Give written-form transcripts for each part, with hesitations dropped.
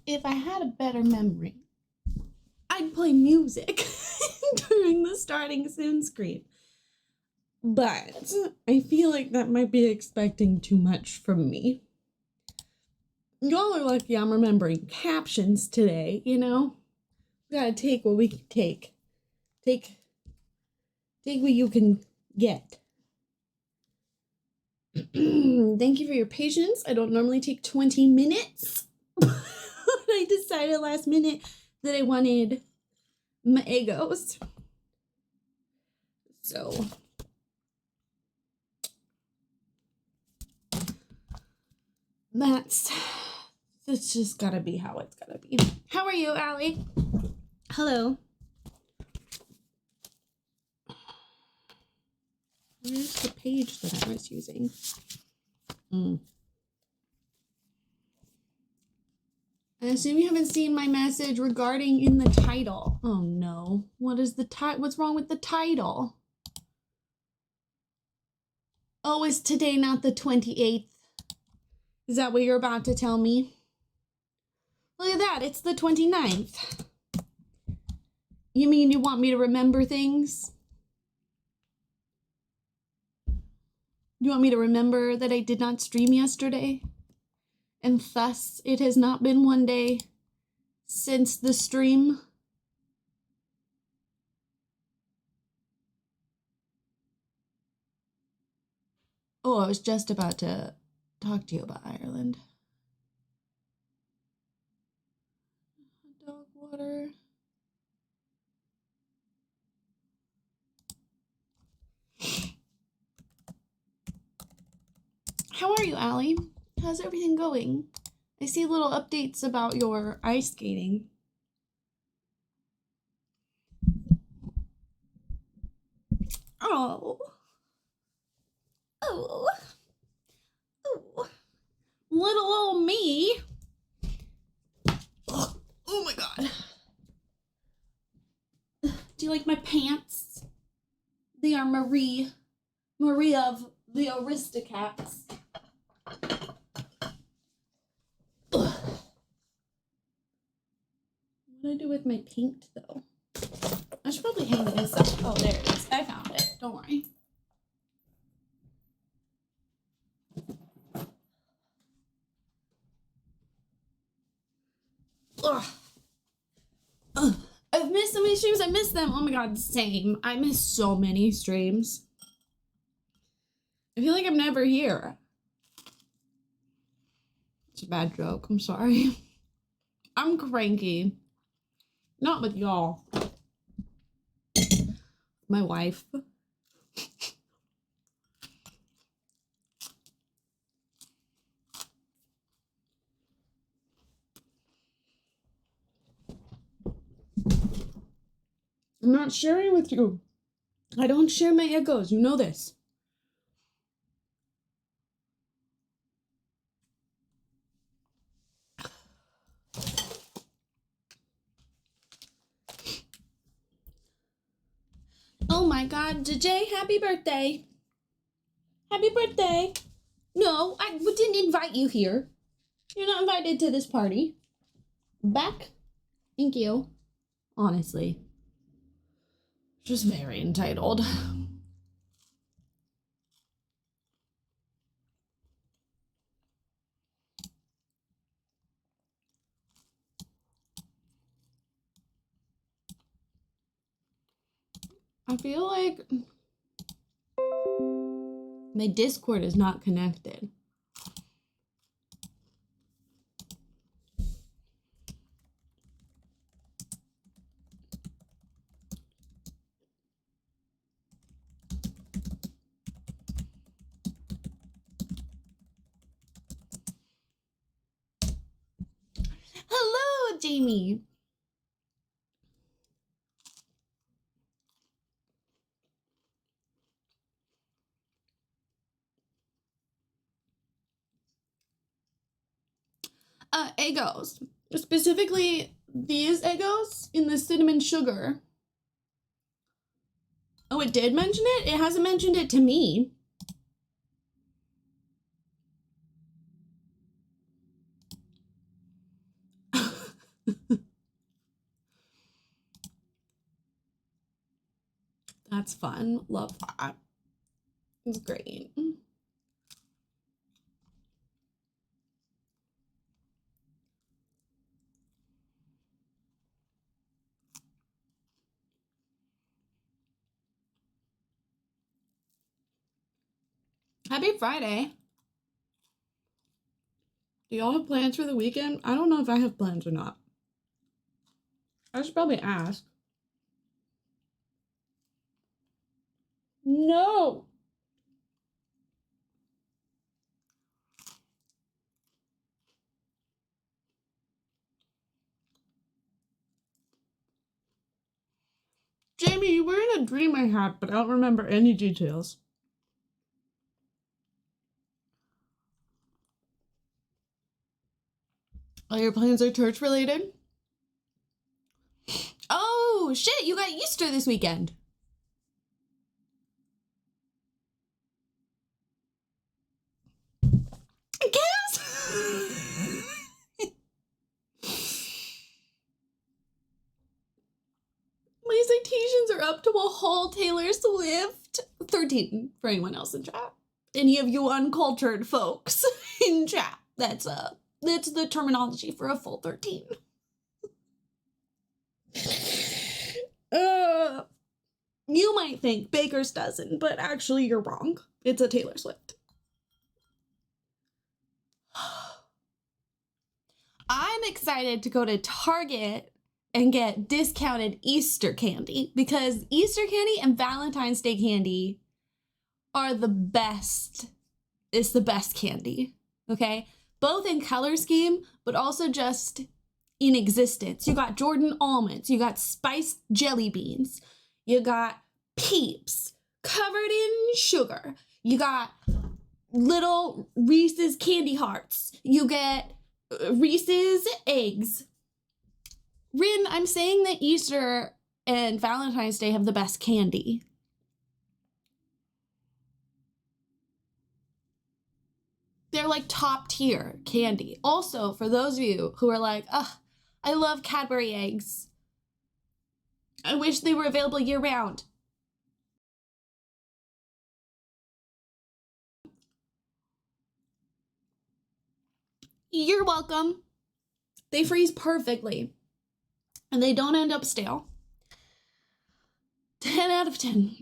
if I had a better memory, I'd play music during the starting soon screen. But I feel like that might be expecting too much from me. Y'all are lucky I'm remembering captions today, you know? We gotta take what we can take. Take what you can get. Thank you for your patience. I don't normally take 20 minutes. But I decided last minute that I wanted my Eggos. So that's just gotta be how it's gotta be. How are you, Allie? Hello. Where's the page that I was using? I assume you haven't seen my message regarding in the title. Oh no. What is the title? What's wrong with the title? Oh, is today not the 28th? Is that what you're about to tell me? Look at that, it's the 29th. You mean you want me to remember things? You want me to remember that I did not stream yesterday? And thus, it has not been one day since the stream? Oh, I was just about to talk to you about Ireland. Dog water. How are you, Allie? How's everything going? I see little updates about your ice skating. Oh. Oh. Oh. Little old me. Oh my god. Do you like my pants? They are Marie of the Aristocats. What do I do with my paint, though? I should probably hang this up. Oh, there it is. I found it. Don't worry. I've missed so many streams. I miss them. Oh my god, same. I miss so many streams. I feel like I'm never here. It's a bad joke. I'm sorry. I'm cranky. Not with y'all. My wife. I'm not sharing with you. I don't share my Eggos. You know this. Oh my god, DJ, happy birthday. Happy birthday. No, I didn't invite you here. You're not invited to this party. Back. Thank you. Honestly. Just very entitled. I feel like my Discord is not connected. Hello, Jamie. Eggos. Specifically, these Eggos in the cinnamon sugar. Oh, it did mention it? It hasn't mentioned it to me. That's fun. Love that. It's great. Happy Friday. Do y'all have plans for the weekend? I don't know if I have plans or not. I should probably ask. No. Jamie, you were in a dream I had, but I don't remember any details. All your plans are church related? Oh, shit, you got Easter this weekend. I guess. My citations are up to a whole Taylor Swift. 13 for anyone else in chat. Any of you uncultured folks in chat. That's the terminology for a full 13. You might think Baker's dozen, but actually you're wrong. It's a Taylor Swift. I'm excited to go to Target and get discounted Easter candy because Easter candy and Valentine's Day candy are the best. It's the best candy, okay? Both in color scheme, but also just in existence. You got Jordan almonds, you got spiced jelly beans, you got Peeps covered in sugar, you got little Reese's candy hearts, you get Reese's eggs. Rin, I'm saying that Easter and Valentine's Day have the best candy. They're like top tier candy. Also, for those of you who are like, ugh, I love Cadbury eggs. I wish they were available year round. You're welcome. They freeze perfectly. And they don't end up stale. 10 out of 10.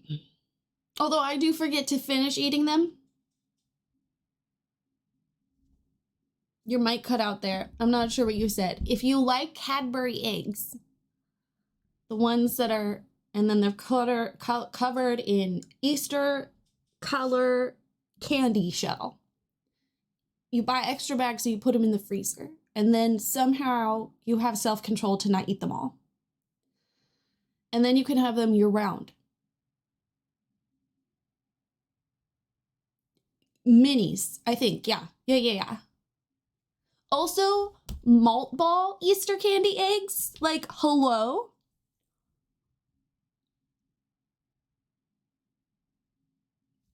Although I do forget to finish eating them. Your mic cut out there. I'm not sure what you said. If you like Cadbury eggs, the ones that are, and then they're covered in Easter color candy shell. You buy extra bags so you put them in the freezer. And then somehow you have self-control to not eat them all. And then you can have them year-round. Minis, I think, yeah. Yeah. Also, malt ball Easter candy eggs, like, hello?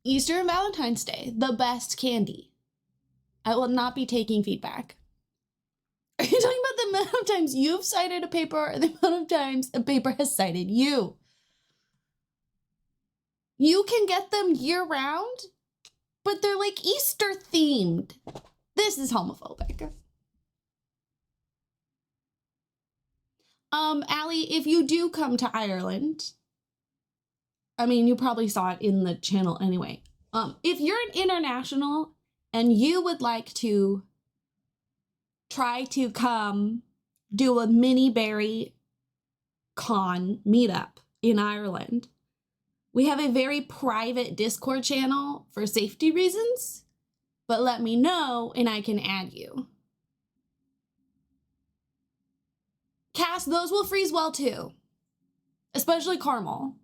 Easter and Valentine's Day, the best candy. I will not be taking feedback. Are you talking about the amount of times you've cited a paper or the amount of times a paper has cited you? You can get them year-round, but they're like Easter themed. This is homophobic. Allie, if you do come to Ireland, I mean, you probably saw it in the channel anyway. If you're an international and you would like to try to come do a mini berry con meetup in Ireland, we have a very private Discord channel for safety reasons, but let me know and I can add you. Cass, those will freeze well too, especially caramel.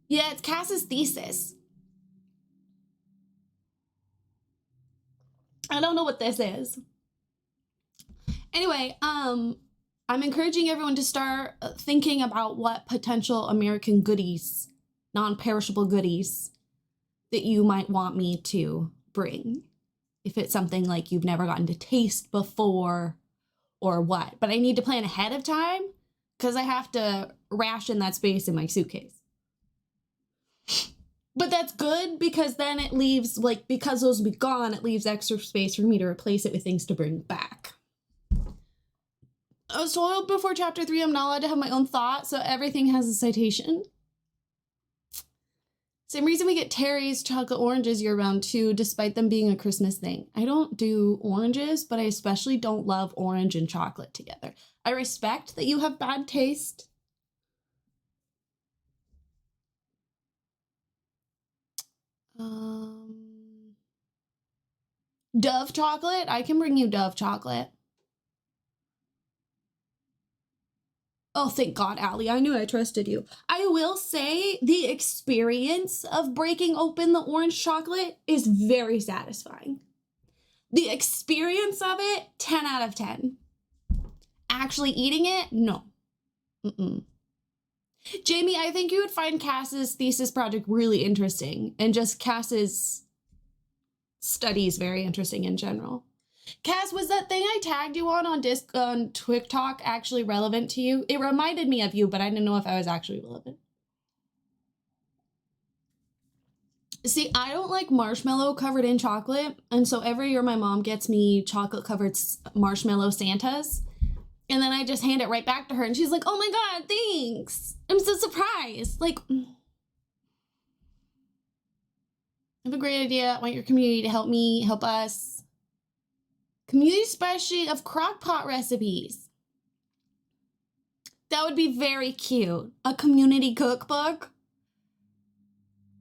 Yeah, it's Cass's thesis. I don't know what this is. Anyway, I'm encouraging everyone to start thinking about what potential American goodies, non-perishable goodies, that you might want me to bring. if it's something like you've never gotten to taste before or what. But I need to plan ahead of time because I have to ration that space in my suitcase. But that's good because then it leaves, like, because those will be gone, it leaves extra space for me to replace it with things to bring back. I was told before chapter 3 I'm not allowed to have my own thought, so everything has a citation. Same reason we get Terry's chocolate oranges year-round too, despite them being a Christmas thing. I don't do oranges, but I especially don't love orange and chocolate together. I respect that you have bad taste. Dove chocolate? I can bring you Dove chocolate. Oh, thank God, Allie. I knew I trusted you. I will say the experience of breaking open the orange chocolate is very satisfying. The experience of it, 10 out of 10. Actually eating it, no. Jamie, I think you would find Cass's thesis project really interesting, and just Cass's studies very interesting in general. Cass, was that thing I tagged you on TikTok actually relevant to you? It reminded me of you, but I didn't know if I was actually relevant. See, I don't like marshmallow covered in chocolate, and so every year my mom gets me chocolate covered marshmallow Santas, and then I just hand it right back to her, and she's like, oh my God, thanks. I'm so surprised. Like, I have a great idea. I want your community to help me, help us. Community spreadsheet of crockpot recipes. That would be very cute. A community cookbook.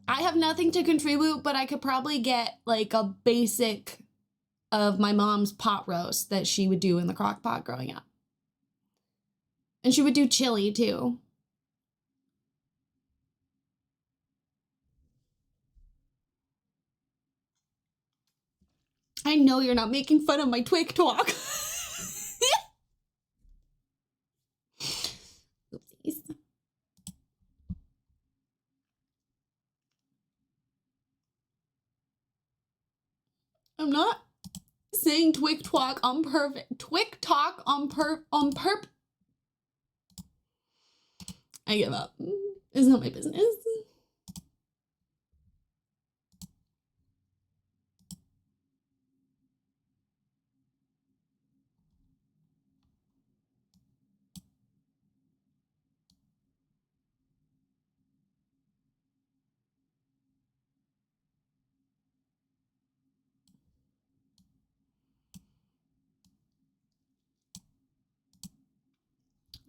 I have nothing to contribute, but I could probably get like a basic of my mom's pot roast that she would do in the crockpot growing up. And she would do chili too. I know you're not making fun of my Twig talk. Oopsies. I'm not saying Twig talk on perfect. Twig talk on perp. I give up. It's not my business.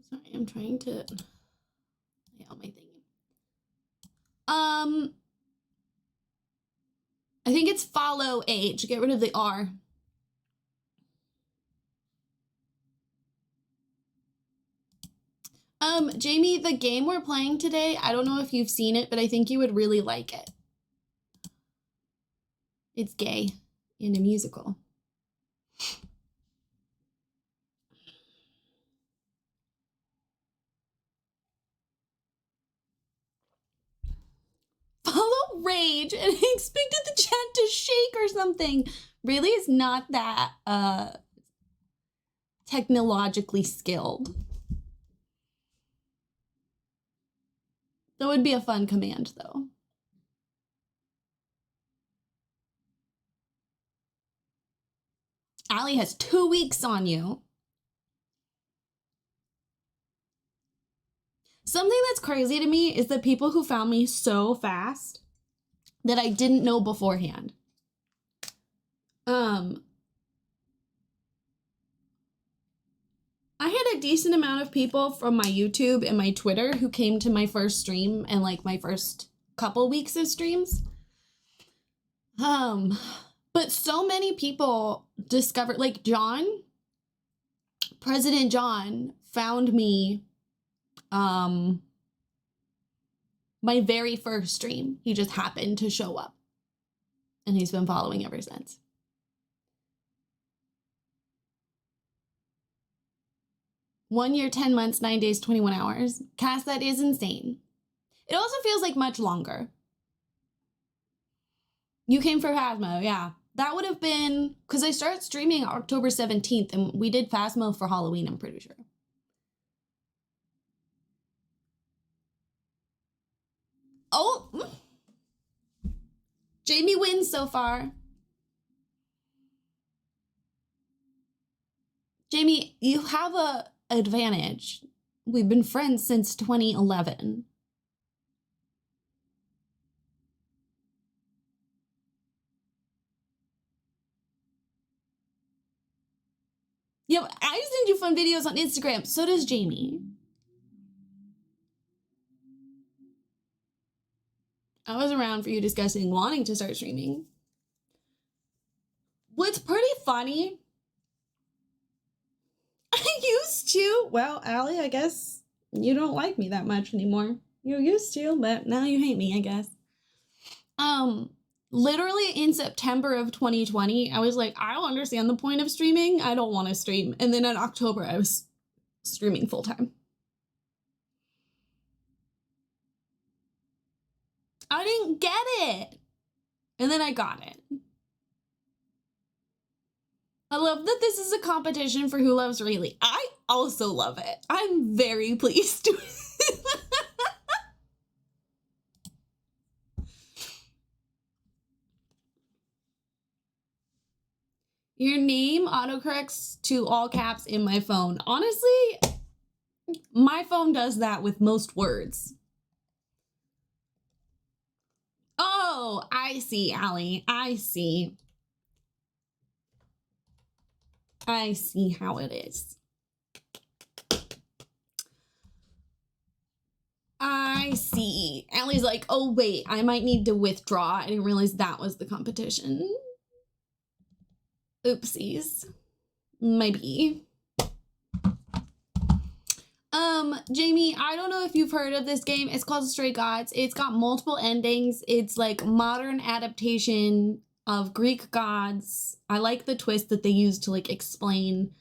Sorry, I'm trying to lay out my thing. I think it's follow age. Get rid of the R. Jamie, the game we're playing today, I don't know if you've seen it, but I think you would really like it. It's gay in a musical. Follow rage and I expected the chat to shake or something. Really, it's not that technologically skilled. That would be a fun command though. Allie has 2 weeks on you. Something that's crazy to me is the people who found me so fast that I didn't know beforehand. I had a decent amount of people from my YouTube and my Twitter who came to my first stream and like my first couple weeks of streams. But so many people discovered, like John, President John found me my very first stream. He just happened to show up and he's been following ever since. One year, 10 months, 9 days, 21 hours. Cass, that is insane. It also feels like much longer. You came for Phasmo, yeah. That would have been, because I started streaming October 17th, and we did Phasmo for Halloween, I'm pretty sure. Oh! Jamie wins so far. Jamie, you have a advantage. We've been friends since 2011. Yeah, I send you fun videos on Instagram. So does Jamie. I was around for you discussing wanting to start streaming. What's pretty funny, I used to, well, Allie, I guess you don't like me that much anymore. You used to, but now you hate me, I guess. Literally in September of 2020, I was like, I don't understand the point of streaming. I don't want to stream. And then in October, I was streaming full time. I didn't get it. And then I got it. I love that this is a competition for who loves Rayleigh. I also love it. I'm very pleased. Your name autocorrects to all caps in my phone. Honestly, my phone does that with most words. Oh, I see, Allie. I see. I see how it is. I see. Allie's like, oh, wait, I might need to withdraw. I didn't realize that was the competition. Oopsies. Maybe. Jamie, I don't know if you've heard of this game. It's called Stray Gods. It's got multiple endings. It's like modern adaptation of Greek gods. I like the twist that they use to like explain.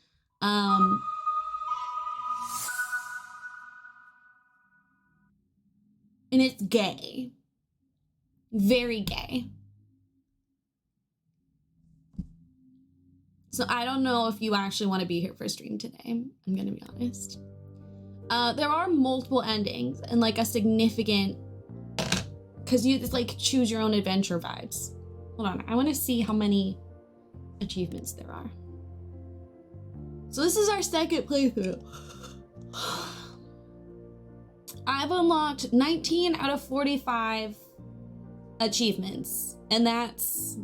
And it's gay. Very gay. So I don't know if you actually want to be here for a stream today. I'm gonna be honest. There are multiple endings and like a significant, because you just like choose your own adventure vibes. Hold on, I want to see how many achievements there are. So this is our second playthrough. I've unlocked 19 out of 45 achievements, and that's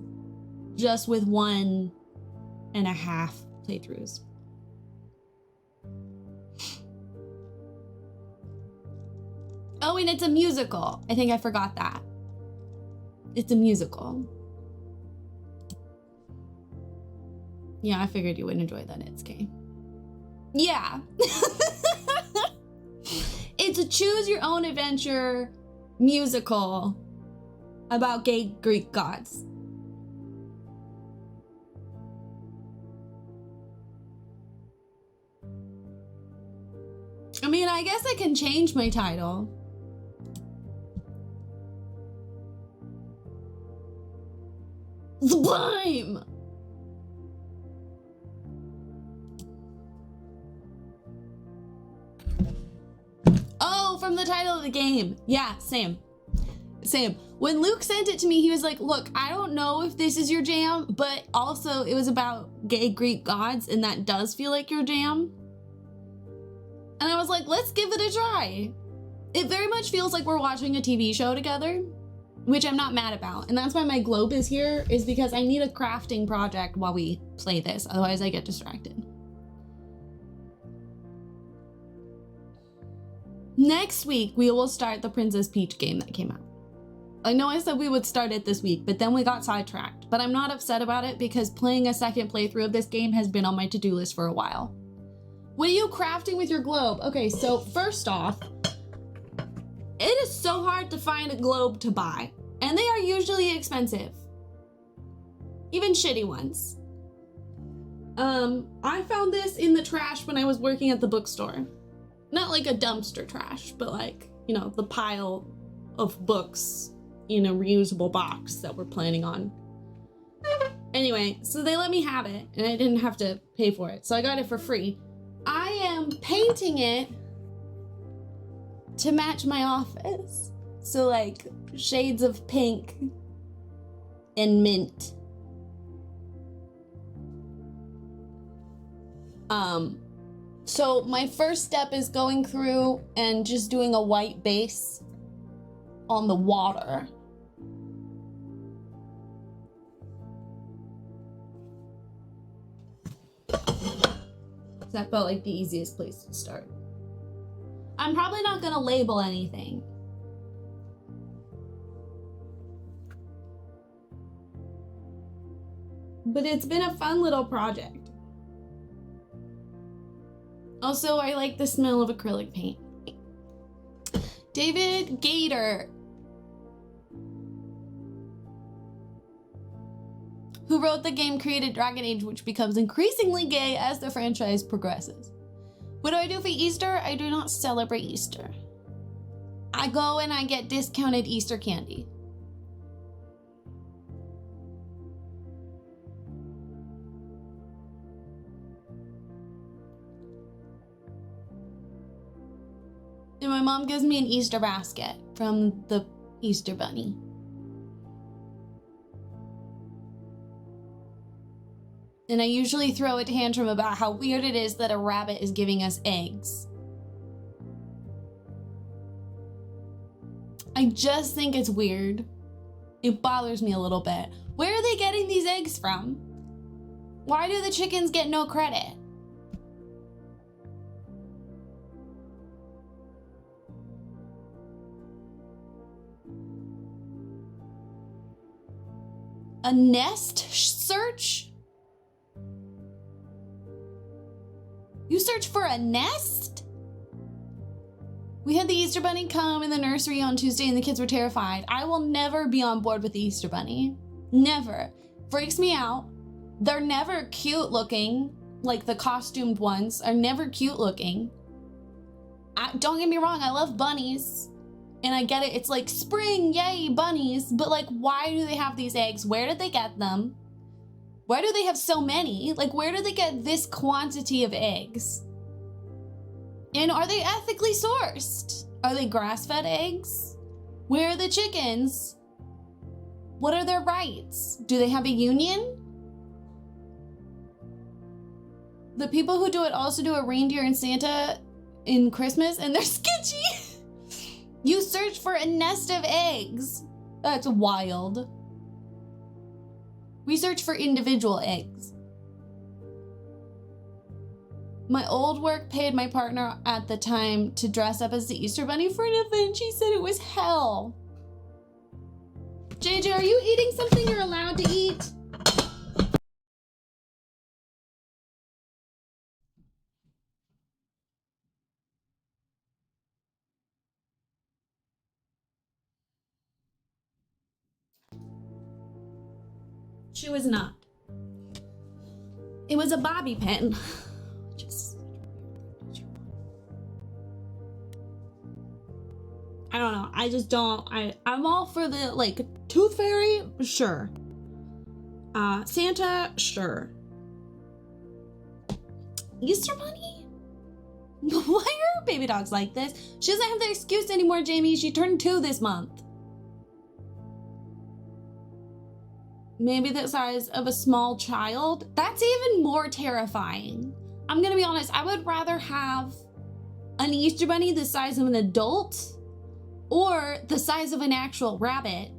just with 1.5 playthroughs. Oh, and it's a musical. I think I forgot that. It's a musical. Yeah, I figured you would enjoy that, Itsuki. Yeah. It's a choose your own adventure musical about gay Greek gods. I mean, I guess I can change my title. Sublime! Oh, from the title of the game. Yeah, same. Same. When Luke sent it to me, he was like, look, I don't know if this is your jam, but also it was about gay Greek gods, and that does feel like your jam. And I was like, let's give it a try. It very much feels like we're watching a TV show together, which I'm not mad about. And that's why my globe is here, is because I need a crafting project while we play this. Otherwise I get distracted. Next week, we will start the Princess Peach game that came out. I know I said we would start it this week, but then we got sidetracked. But I'm not upset about it because playing a second playthrough of this game has been on my to-do list for a while. What are you crafting with your globe? Okay, so first off, it is so hard to find a globe to buy, and they are usually expensive. Even shitty ones. I found this in the trash when I was working at the bookstore. Not like a dumpster trash, but like, you know, the pile of books in a reusable box that we're planning on Anyway, so they let me have it, and I didn't have to pay for it. So I got it for free. I am painting it to match my office. So like shades of pink and mint. So my first step is going through and just doing a white base on the water. That felt like the easiest place to start. I'm probably not gonna label anything. But it's been a fun little project. Also, I like the smell of acrylic paint. David Gator, who wrote the game, created Dragon Age, which becomes increasingly gay as the franchise progresses. What do I do for Easter? I do not celebrate Easter. I go and I get discounted Easter candy. And my mom gives me an Easter basket from the Easter Bunny. And I usually throw a tantrum about how weird it is that a rabbit is giving us eggs. I just think it's weird. It bothers me a little bit. Where are they getting these eggs from? Why do the chickens get no credit? A nest search? You search for a nest? We had the Easter Bunny come in the nursery on Tuesday and the kids were terrified. I will never be on board with the Easter Bunny. Never. Freaks me out. They're never cute looking. Like the costumed ones are never cute looking. Don't get me wrong, I love bunnies. And I get it, it's like spring, yay, bunnies. But like, why do they have these eggs? Where did they get them? Why do they have so many? Like, where do they get this quantity of eggs? And are they ethically sourced? Are they grass-fed eggs? Where are the chickens? What are their rights? Do they have a union? The people who do it also do a reindeer and Santa in Christmas, and they're sketchy. You search for a nest of eggs. That's wild. We search for individual eggs. My old work paid my partner at the time to dress up as the Easter Bunny for an event. She said it was hell. JJ, are you eating something you're allowed to eat? She was not. It was a bobby pin. I don't know. I just don't. I'm all for the like tooth fairy, sure. Santa, sure. Easter Bunny? Why are baby dogs like this? She doesn't have the excuse anymore, Jamie. She turned 2 this month. Maybe the size of a small child. That's even more terrifying. I'm gonna be honest, I would rather have an Easter Bunny the size of an adult or the size of an actual rabbit,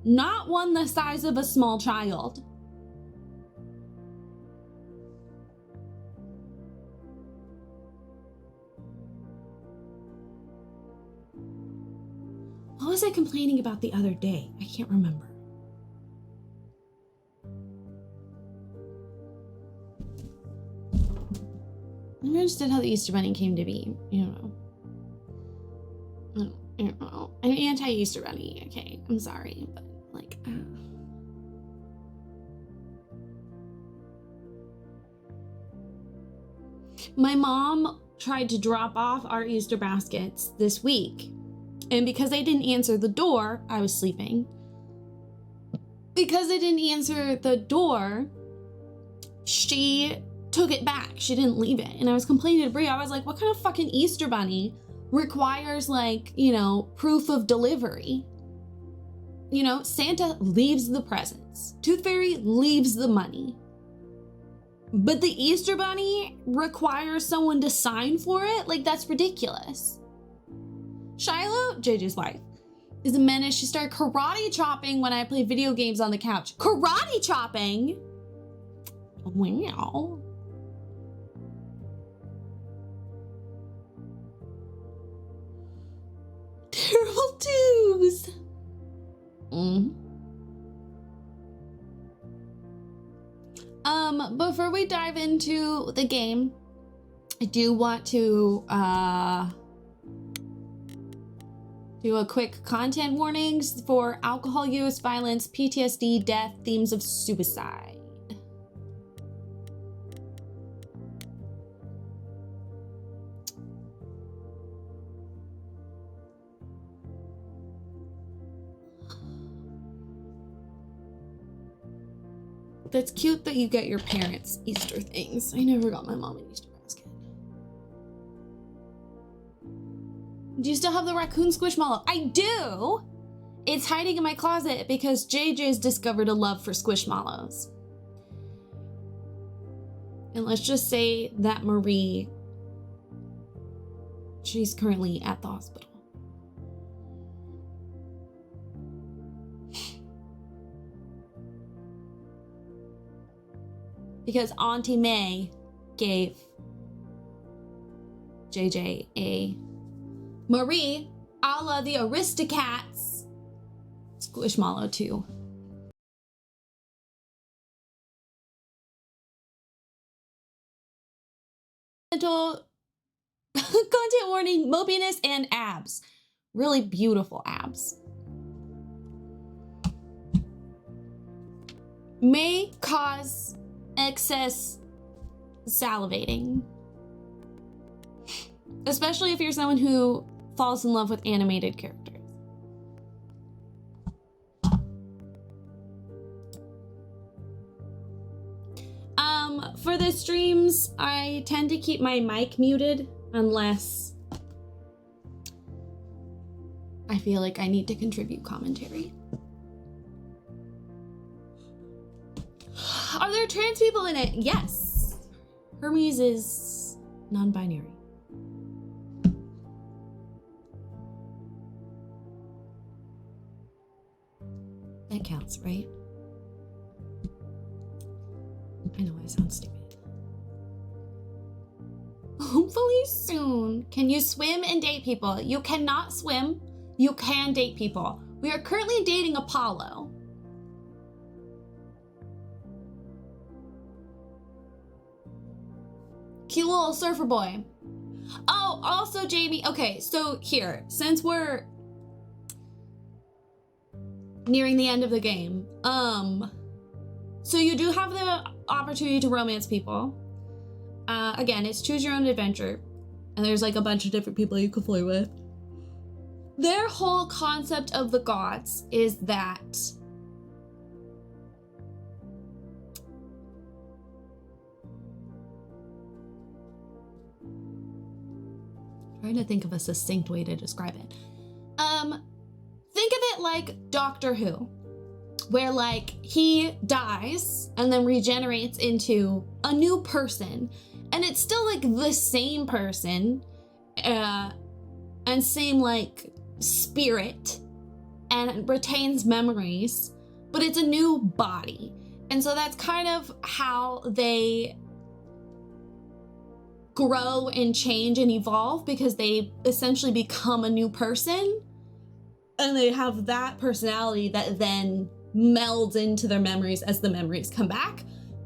not one the size of a small child. What was I complaining about the other day? I can't remember. I'm interested how the Easter Bunny came to be. You know. I don't know. I'm anti-Easter Bunny. Okay, I'm sorry, but like. My mom tried to drop off our Easter baskets this week, and because I didn't answer the door, I was sleeping. because I didn't answer the door, she took it back. She didn't leave it. And I was complaining to Brie. I was like, what kind of fucking Easter bunny requires, like, you know, proof of delivery? You know, Santa leaves the presents. Tooth Fairy leaves the money. But the Easter bunny requires someone to sign for it? Like, that's ridiculous. Shiloh, JJ's wife, is a menace. She started karate chopping when I play video games on the couch. Karate chopping? Wow. Terrible twos. Before we dive into the game, I do want to do a quick content warnings for alcohol use, violence, PTSD, death, themes of suicide. That's cute that you get your parents Easter things. I never got my mom an Easter basket. Do you still have the raccoon squishmallow? I do! It's hiding in my closet because JJ's discovered a love for squishmallows. And let's just say that Marie, she's currently at the hospital. Because Auntie May gave JJ a Marie, a la the Aristocats, Squishmallow too. Content warning, mopiness and abs. Really beautiful abs. May cause excess salivating. Especially if you're someone who falls in love with animated characters. For the streams, I tend to keep my mic muted unless I feel like I need to contribute commentary. Are there trans people in it? Yes. Hermes is non-binary. That counts, right? I know I sound stupid. Hopefully soon. Can you swim and date people? You cannot swim. You can date people. We are currently dating Apollo. Cute little surfer boy. Oh, also Jamie. Okay, so here, since we're nearing the end of the game, so you do have the opportunity to romance people. Again, it's choose your own adventure, and there's like a bunch of different people you can flirt with. Their whole concept of the gods is that trying to think of a succinct way to describe it. Think of it like Doctor Who, where like he dies and then regenerates into a new person, and it's still like the same person, and same like spirit, and retains memories, but it's a new body. And so that's kind of how they grow and change and evolve, because they essentially become a new person, and they have that personality that then melds into their memories as the memories come back.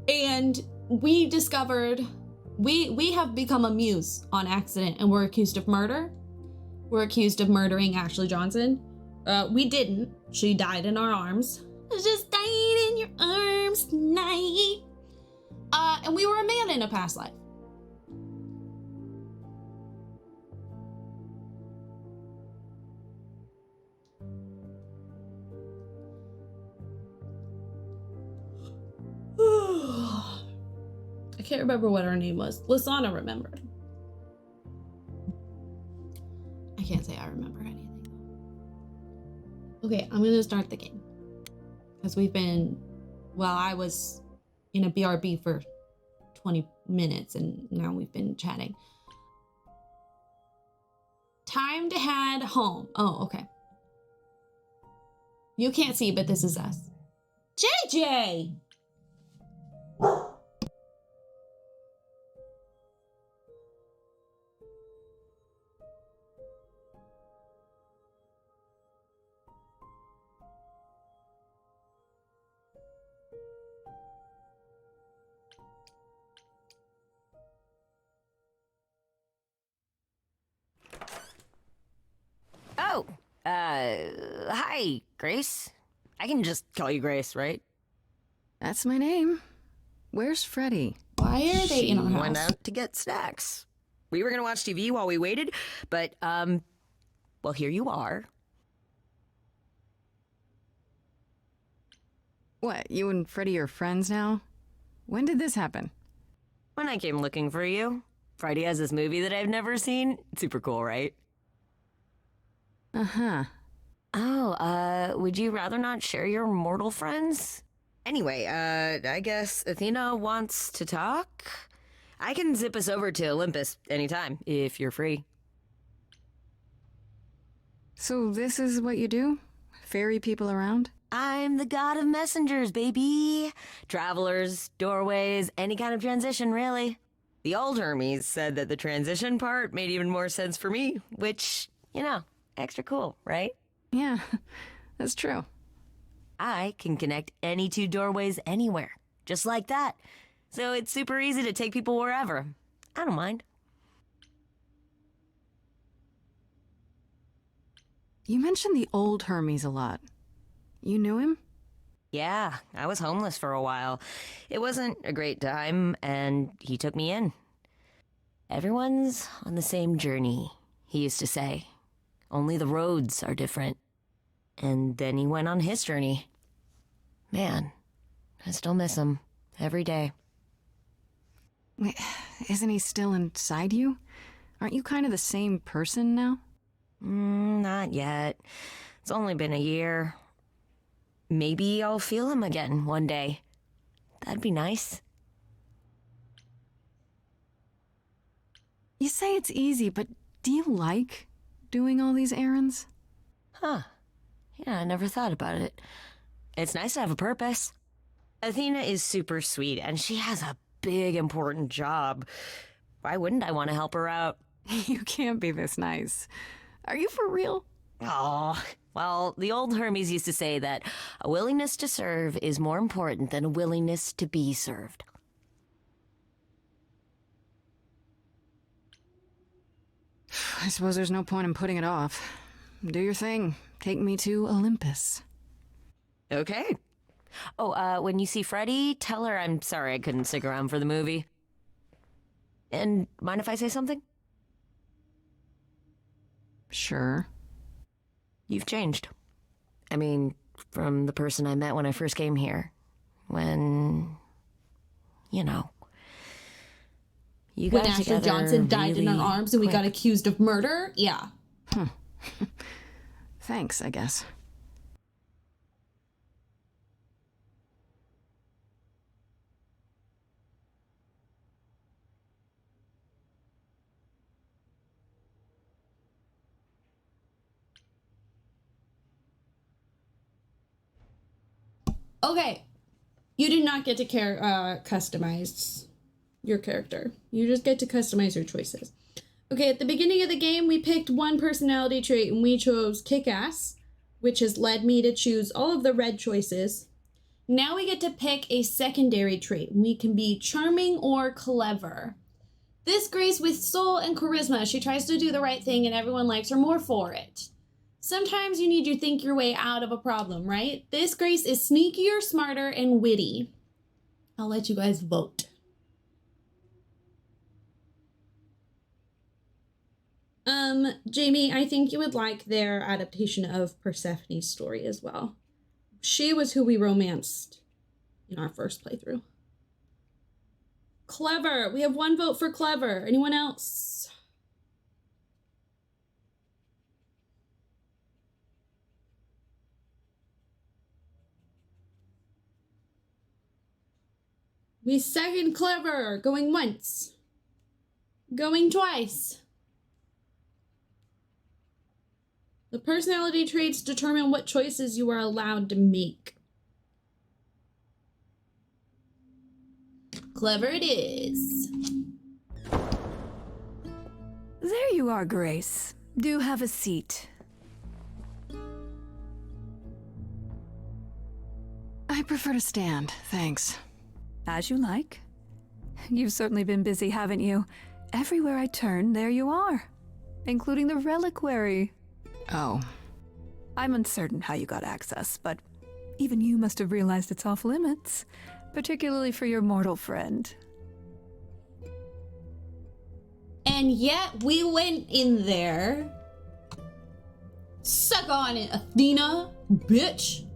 And we discovered we have become a muse on accident, and we're accused of murder. We're accused of murdering Ashley Johnson. We didn't. She died in our arms. Just died in your arms tonight. And we were a man in a past life. can't remember what her name was. Lasana remembered. I can't say I remember anything. Okay, I'm gonna start the game. Because I was in a BRB for 20 minutes and now we've been chatting. Time to head home. Oh, okay. You can't see, but this is us. JJ! Oh, hi, Grace. I can just call you Grace, right? That's my name. Where's Freddy? Why are they in our She house? went out to get snacks. We were gonna watch TV while we waited, but, well, here you are. What, you and Freddy are friends now? When did this happen? When I came looking for you, Friday has this movie that I've never seen. It's super cool, right? Uh-huh. Oh, would you rather not share your mortal friends? Anyway, I guess Athena wants to talk? I can zip us over to Olympus anytime, if you're free. So this is what you do? Ferry people around? I'm the god of messengers, baby. Travelers, doorways, any kind of transition, really. The old Hermes said that the transition part made even more sense for me, which, extra cool, right? Yeah, that's true. I can connect any two doorways anywhere, just like that. So it's super easy to take people wherever. I don't mind. You mentioned the old Hermes a lot. You knew him? Yeah, I was homeless for a while. It wasn't a great time, and he took me in. Everyone's on the same journey, he used to say. Only the roads are different. And then he went on his journey. Man, I still miss him every day. Wait, isn't he still inside you? Aren't you kind of the same person now? Not yet. It's only been a year. Maybe I'll feel him again one day. That'd be nice. You say it's easy, but do you like doing all these errands? Huh. Yeah, I never thought about it. It's nice to have a purpose. Athena is super sweet, and she has a big, important job. Why wouldn't I want to help her out? You can't be this nice. Are you for real? Oh, well, the old Hermes used to say that a willingness to serve is more important than a willingness to be served. I suppose there's no point in putting it off. Do your thing. Take me to Olympus. Okay. Oh, when you see Freddy, tell her I'm sorry I couldn't stick around for the movie. And mind if I say something? Sure. You've changed. I mean, from the person I met when I first came here. When, you got When Ashley together Johnson died in really our arms and we got quick. accused of murder? Yeah. Thanks, I guess. Okay. You did not get to customize your character. You just get to customize your choices. Okay, at the beginning of the game, we picked one personality trait and we chose Kick-Ass, which has led me to choose all of the red choices. Now we get to pick a secondary trait. We can be Charming or Clever. This Grace with soul and charisma. She tries to do the right thing and everyone likes her more for it. Sometimes you need to think your way out of a problem, right? This Grace is sneakier, smarter, and witty. I'll let you guys vote. Jamie, I think you would like their adaptation of Persephone's story as well. She was who we romanced in our first playthrough. Clever. We have 1 vote for Clever. Anyone else? We second Clever. Going once. Going twice. The personality traits determine what choices you are allowed to make. Clever it is. There you are, Grace. Do have a seat. I prefer to stand, thanks. As you like. You've certainly been busy, haven't you? Everywhere I turn, there you are. Including the reliquary. Oh. I'm uncertain how you got access, but even you must have realized its off limits. Particularly for your mortal friend. And yet we went in there. Suck on it, Athena, bitch.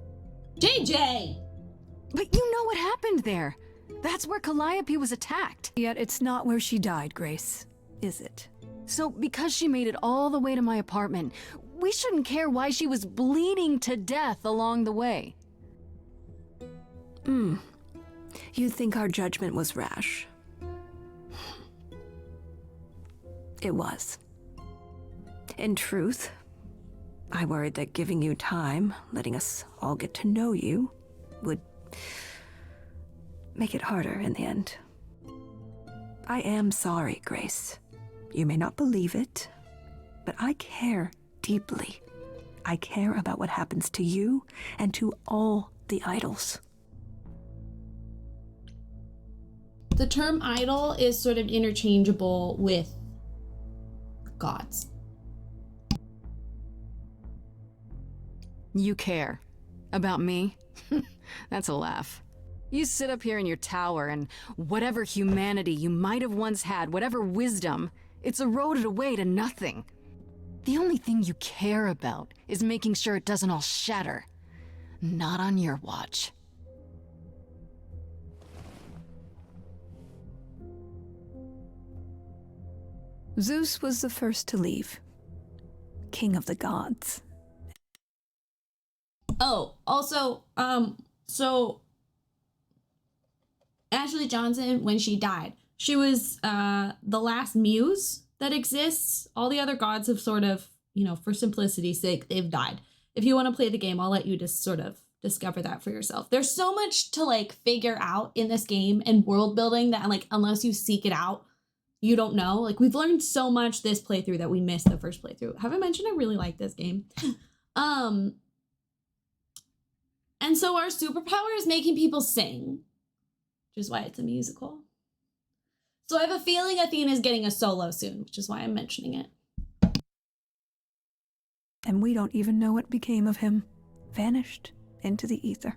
JJ! But you know what happened there. That's where Calliope was attacked. Yet it's not where she died, Grace, is it? So because she made it all the way to my apartment, we shouldn't care why she was bleeding to death along the way. You think our judgment was rash? It was. In truth, I worried that giving you time, letting us all get to know you, would make it harder in the end. I am sorry, Grace. You may not believe it, but I care deeply. I care about what happens to you and to all the idols. The term idol is sort of interchangeable with gods. You care. About me? That's a laugh. You sit up here in your tower and whatever humanity you might have once had, whatever wisdom, it's eroded away to nothing. The only thing you care about is making sure it doesn't all shatter. Not on your watch. Zeus was the first to leave. King of the gods. Oh, also, so Ashley Johnson, when she died, she was the last muse that exists. All the other gods have sort of, you know, for simplicity's sake, they've died. If you want to play the game, I'll let you just sort of discover that for yourself. There's so much to like figure out in this game and world building that like unless you seek it out, you don't know. Like we've learned so much this playthrough that we missed the first playthrough. Have I mentioned I really like this game? And so our superpower is making people sing, which is why it's a musical. So I have a feeling Athena's getting a solo soon, which is why I'm mentioning it. And we don't even know what became of him. Vanished into the ether.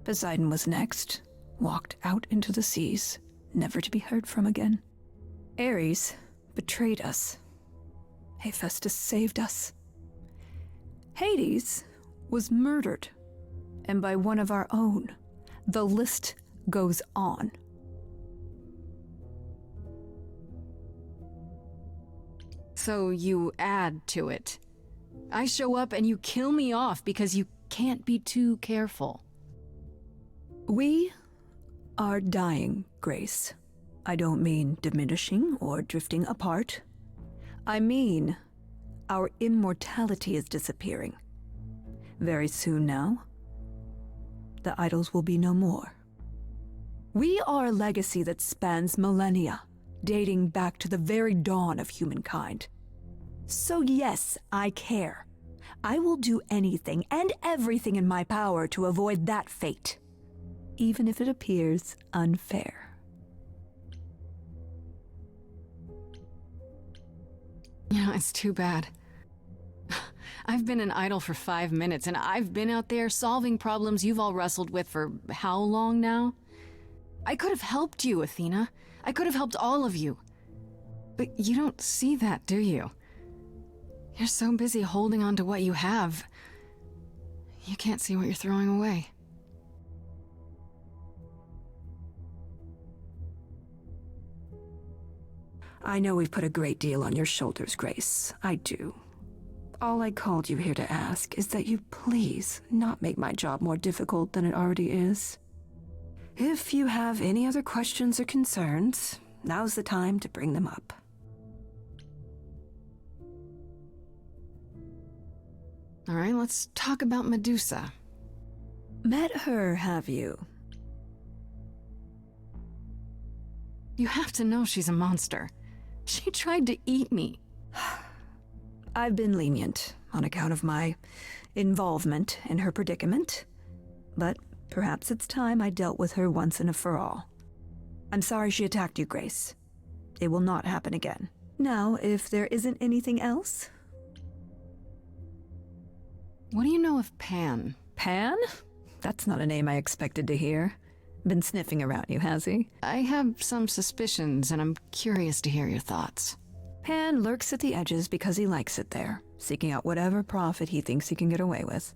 Poseidon was next, walked out into the seas, never to be heard from again. Ares betrayed us. Hephaestus saved us. Hades was murdered, and by one of our own. The list goes on. So you add to it. I show up and you kill me off because you can't be too careful. We are dying, Grace. I don't mean diminishing or drifting apart. I mean our immortality is disappearing. Very soon now, the idols will be no more. We are a legacy that spans millennia, dating back to the very dawn of humankind. So yes, I care. I will do anything and everything in my power to avoid that fate, even if it appears unfair. You know, it's too bad. I've been an idol for 5 minutes, and I've been out there solving problems you've all wrestled with for how long now? I could have helped you, Athena. I could have helped all of you. But you don't see that, do you? You're so busy holding on to what you have, you can't see what you're throwing away. I know we've put a great deal on your shoulders, Grace. I do. All I called you here to ask is that you please not make my job more difficult than it already is. If you have any other questions or concerns, now's the time to bring them up. All right, let's talk about Medusa. Met her, have you? You have to know she's a monster. She tried to eat me. I've been lenient on account of my involvement in her predicament, but perhaps it's time I dealt with her once and for all. I'm sorry she attacked you, Grace. It will not happen again. Now, if there isn't anything else... What do you know of Pan? Pan? That's not a name I expected to hear. Been sniffing around you, has he? I have some suspicions, and I'm curious to hear your thoughts. Pan lurks at the edges because he likes it there, seeking out whatever profit he thinks he can get away with.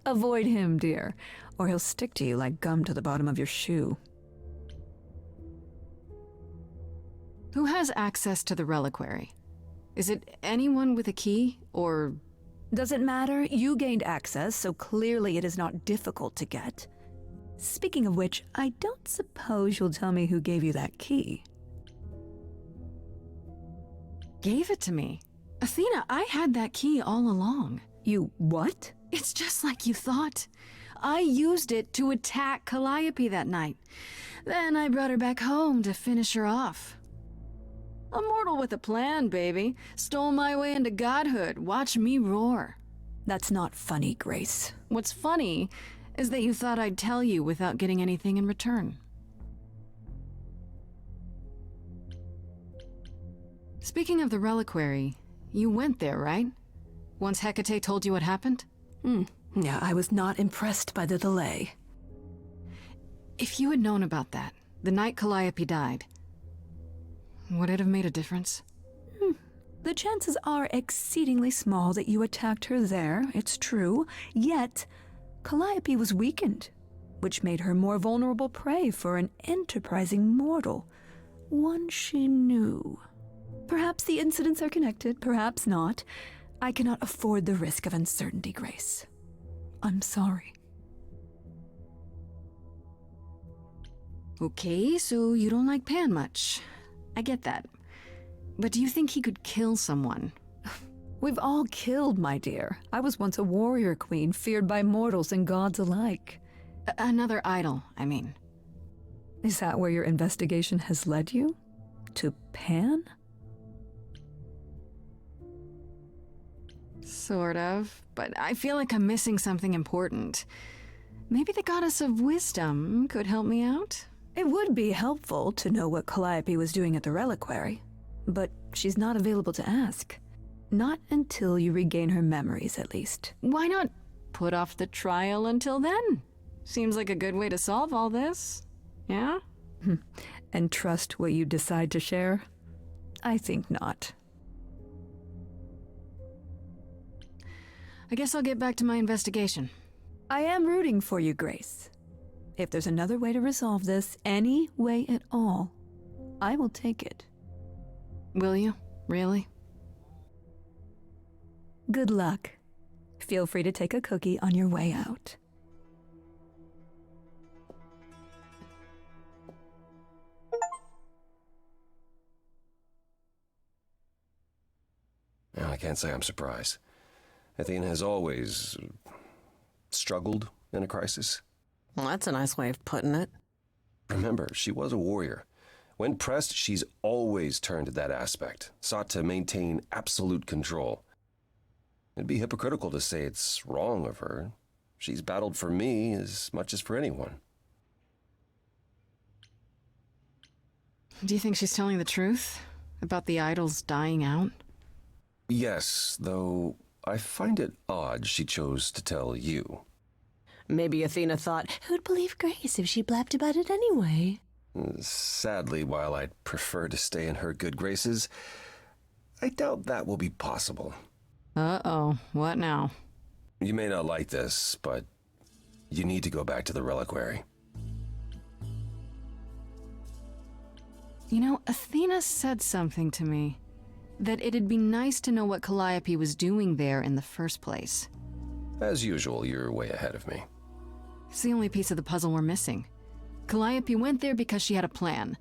Avoid him, dear, or he'll stick to you like gum to the bottom of your shoe. Who has access to the reliquary? Is it anyone with a key, or... Doesn't matter, you gained access, so clearly it is not difficult to get. Speaking of which, I don't suppose you'll tell me who gave you that key. Gave it to me. Athena, I had that key all along. You what? It's just like you thought. I used it to attack Calliope that night. Then I brought her back home to finish her off. A mortal with a plan, baby. Stole my way into godhood. Watch me roar. That's not funny, Grace. What's funny is that you thought I'd tell you without getting anything in return. Speaking of the reliquary, you went there, right? Once Hecate told you what happened? Yeah, I was not impressed by the delay. If you had known about that, the night Calliope died, would it have made a difference? The chances are exceedingly small that you attacked her there, it's true. Yet, Calliope was weakened, which made her more vulnerable prey for an enterprising mortal, one she knew. Perhaps the incidents are connected, perhaps not. I cannot afford the risk of uncertainty, Grace. I'm sorry. Okay, so you don't like Pan much. I get that. But do you think he could kill someone? We've all killed, my dear. I was once a warrior queen, feared by mortals and gods alike. Another idol, I mean. Is that where your investigation has led you? To Pan? Sort of, but I feel like I'm missing something important. Maybe the goddess of wisdom could help me out? It would be helpful to know what Calliope was doing at the reliquary, but she's not available to ask. Not until you regain her memories, at least. Why not put off the trial until then? Seems like a good way to solve all this. Yeah? And trust what you decide to share? I think not. I guess I'll get back to my investigation. I am rooting for you, Grace. If there's another way to resolve this, any way at all, I will take it. Will you? Really? Good luck. Feel free to take a cookie on your way out. Well, I can't say I'm surprised. Athena has always struggled in a crisis. Well, that's a nice way of putting it. Remember, she was a warrior. When pressed, she's always turned to that aspect, sought to maintain absolute control. It'd be hypocritical to say it's wrong of her. She's battled for me as much as for anyone. Do you think she's telling the truth? About the idols dying out? Yes, though I find it odd she chose to tell you. Maybe Athena thought, who'd believe Grace if she blabbed about it anyway? Sadly, while I'd prefer to stay in her good graces, I doubt that will be possible. Uh-oh, what now? You may not like this, but you need to go back to the reliquary. You know, Athena said something to me. That it'd be nice to know what Calliope was doing there in the first place. As usual, you're way ahead of me. It's the only piece of the puzzle we're missing. Calliope went there because she had a plan.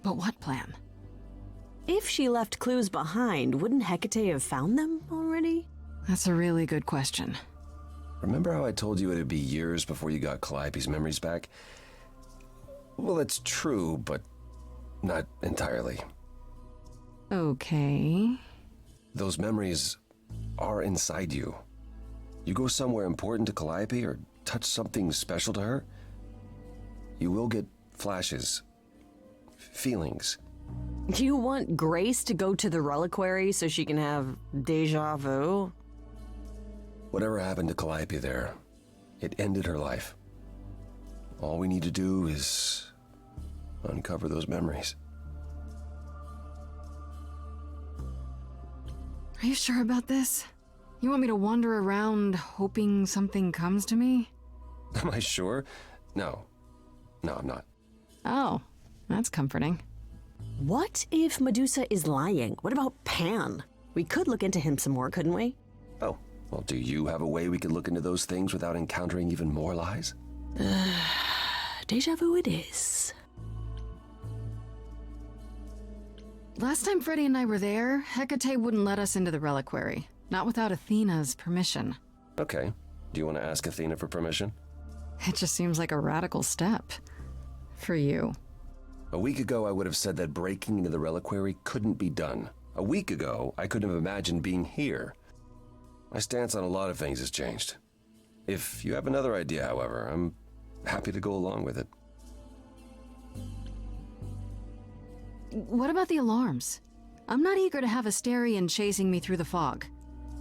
But what plan? If she left clues behind, wouldn't Hecate have found them already? That's a really good question. Remember how I told you it'd be years before you got Calliope's memories back? Well, that's true, but not entirely. Okay. Those memories are inside you. You go somewhere important to Calliope or touch something special to her, you will get flashes, feelings. You want Grace to go to the reliquary so she can have deja vu? Whatever happened to Calliope there, it ended her life. All we need to do is uncover those memories. Are you sure about this? You want me to wander around hoping something comes to me? Am I sure? No, I'm not. Oh, that's comforting. What if Medusa is lying? What about Pan? We could look into him some more, couldn't we? Oh, well, do you have a way we could look into those things without encountering even more lies? Deja vu it is. Last time Freddy and I were there, Hecate wouldn't let us into the reliquary. Not without Athena's permission. Okay. Do you want to ask Athena for permission? It just seems like a radical step. For you. A week ago, I would have said that breaking into the reliquary couldn't be done. A week ago, I couldn't have imagined being here. My stance on a lot of things has changed. If you have another idea, however, I'm happy to go along with it. What about the alarms? I'm not eager to have Asterion chasing me through the fog.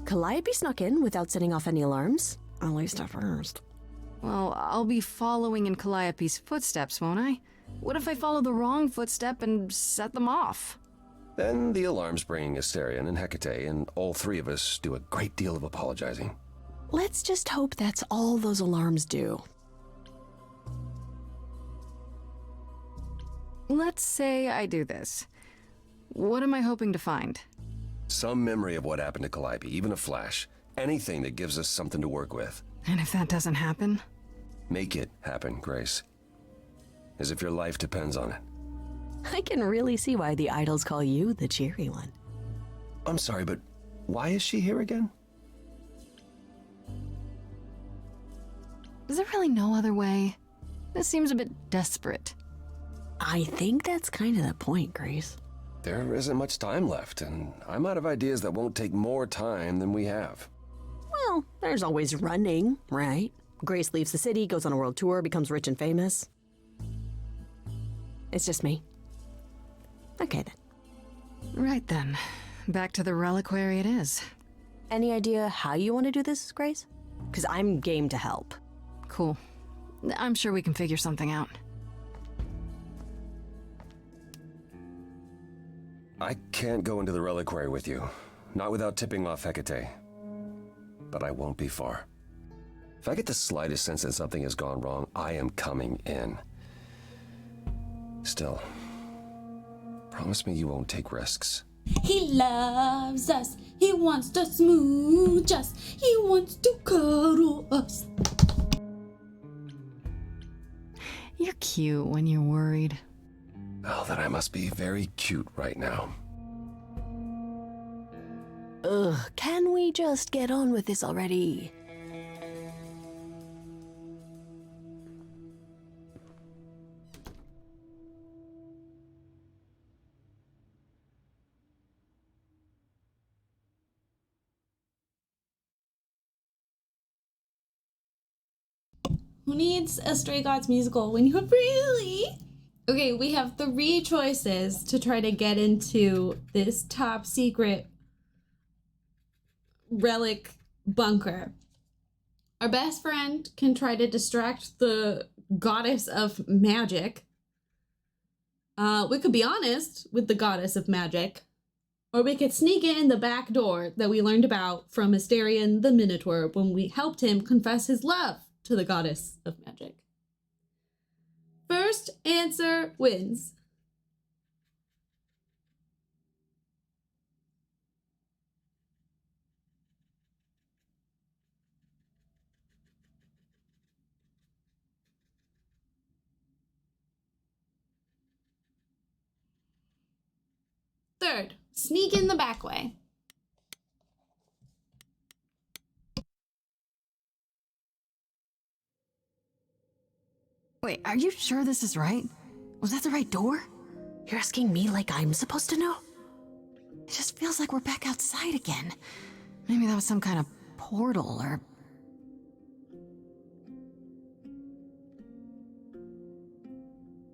Calliope snuck in without setting off any alarms. At least at first. Well, I'll be following in Calliope's footsteps, won't I? What if I follow the wrong footstep and set them off? Then the alarms bring Asterion and Hecate, and all three of us do a great deal of apologizing. Let's just hope that's all those alarms do. Let's say I do this. What am I hoping to find? Some memory of what happened to Calliope, even a flash. Anything that gives us something to work with. And if that doesn't happen? Make it happen, Grace. As if your life depends on it. I can really see why the idols call you the cheery one. I'm sorry, but why is she here again? Is there really no other way? This seems a bit desperate. I think that's kind of the point, Grace. There isn't much time left, and I'm out of ideas that won't take more time than we have. Well, there's always running, right? Grace leaves the city, goes on a world tour, becomes rich and famous. It's just me. Okay then. Right then. Back to the reliquary it is. Any idea how you want to do this, Grace? Because I'm game to help. Cool. I'm sure we can figure something out. I can't go into the reliquary with you. Not without tipping off Hecate. But I won't be far. If I get the slightest sense that something has gone wrong, I am coming in. Still, promise me you won't take risks. He loves us. He wants to smooch us. He wants to cuddle us. You're cute when you're worried. Oh, then I must be very cute right now. Ugh, can we just get on with this already? Who needs a Stray Gods musical when you have really? Okay, we have 3 choices to try to get into this top secret relic bunker. Our best friend can try to distract the goddess of magic. We could be honest with the goddess of magic. Or we could sneak in the back door that we learned about from Asterion the Minotaur when we helped him confess his love to the goddess of magic. First answer wins. Sneak in the back way. Wait, are you sure this is right? Was that the right door? You're asking me like I'm supposed to know? It just feels like we're back outside again. Maybe that was some kind of portal or...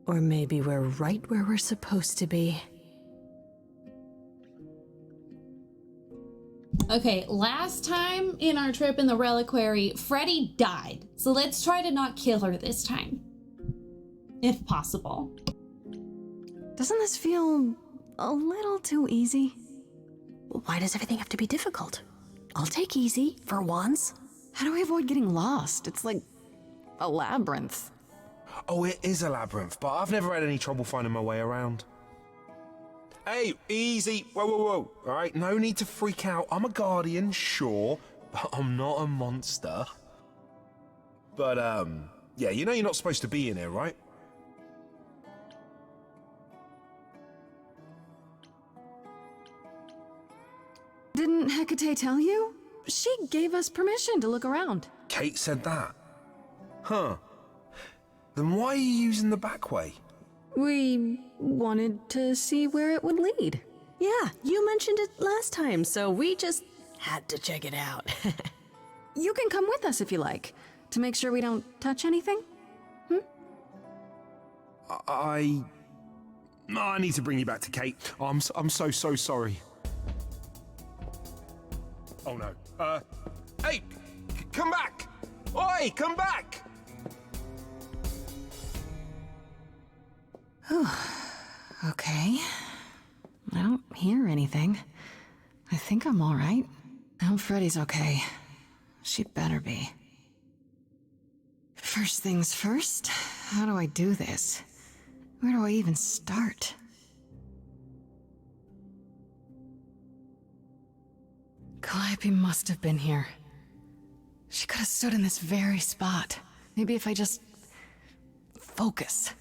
Or maybe we're right where we're supposed to be. Okay, last time in our trip in the reliquary, Freddy died. So let's try to not kill her this time. If possible. Doesn't this feel a little too easy? Why does everything have to be difficult? I'll take easy, for once. How do we avoid getting lost? It's like a labyrinth. Oh, it is a labyrinth, but I've never had any trouble finding my way around. Hey, easy. Whoa, whoa, whoa. All right, no need to freak out. I'm a guardian, sure, but I'm not a monster. But, yeah, you know you're not supposed to be in here, right? Didn't Hecate tell you? She gave us permission to look around. Kate said that. Huh. Then why are you using the back way? We wanted to see where it would lead. Yeah, you mentioned it last time, so we just had to check it out. You can come with us if you like, to make sure we don't touch anything. I need to bring you back to Kate. I'm so sorry. Oh no. Hey, come back! Oi, come back! Okay. I don't hear anything. I think I'm all right. I hope Freddy's okay. She better be. First things first, how do I do this? Where do I even start? Calliope must have been here. She could have stood in this very spot. Maybe if I just... focus.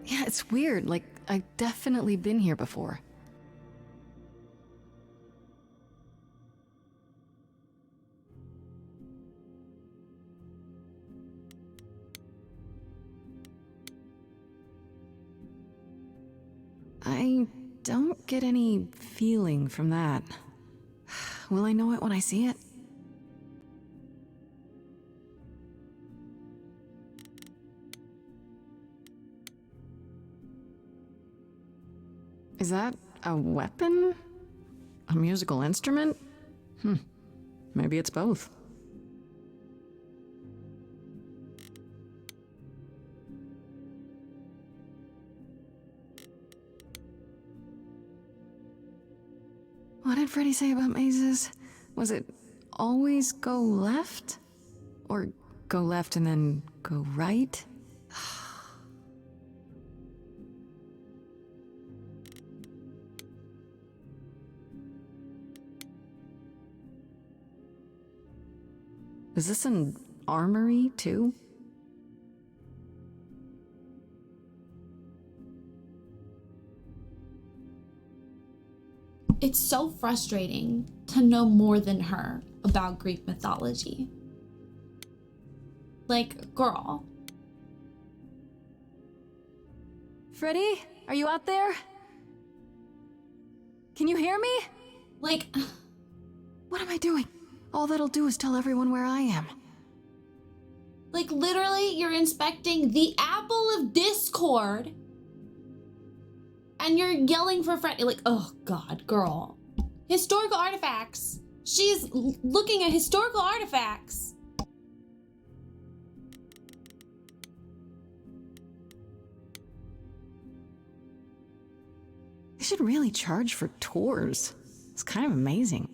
Yeah, it's weird. Like, I've definitely been here before. I don't get any feeling from that. Will I know it when I see it? Is that a weapon? A musical instrument? Maybe it's both. What did Freddy say about mazes? Was it always go left? Or go left and then go right? Is this an armory, too? It's so frustrating to know more than her about Greek mythology. Like, girl. Freddy, are you out there? Can you hear me? Like, What am I doing? All that'll do is tell everyone where I am. like literally you're inspecting the apple of Discord and you're yelling for Freddy. Like, oh God, girl. Historical artifacts. She's looking at historical should really charge for tours. It's kind of amazing.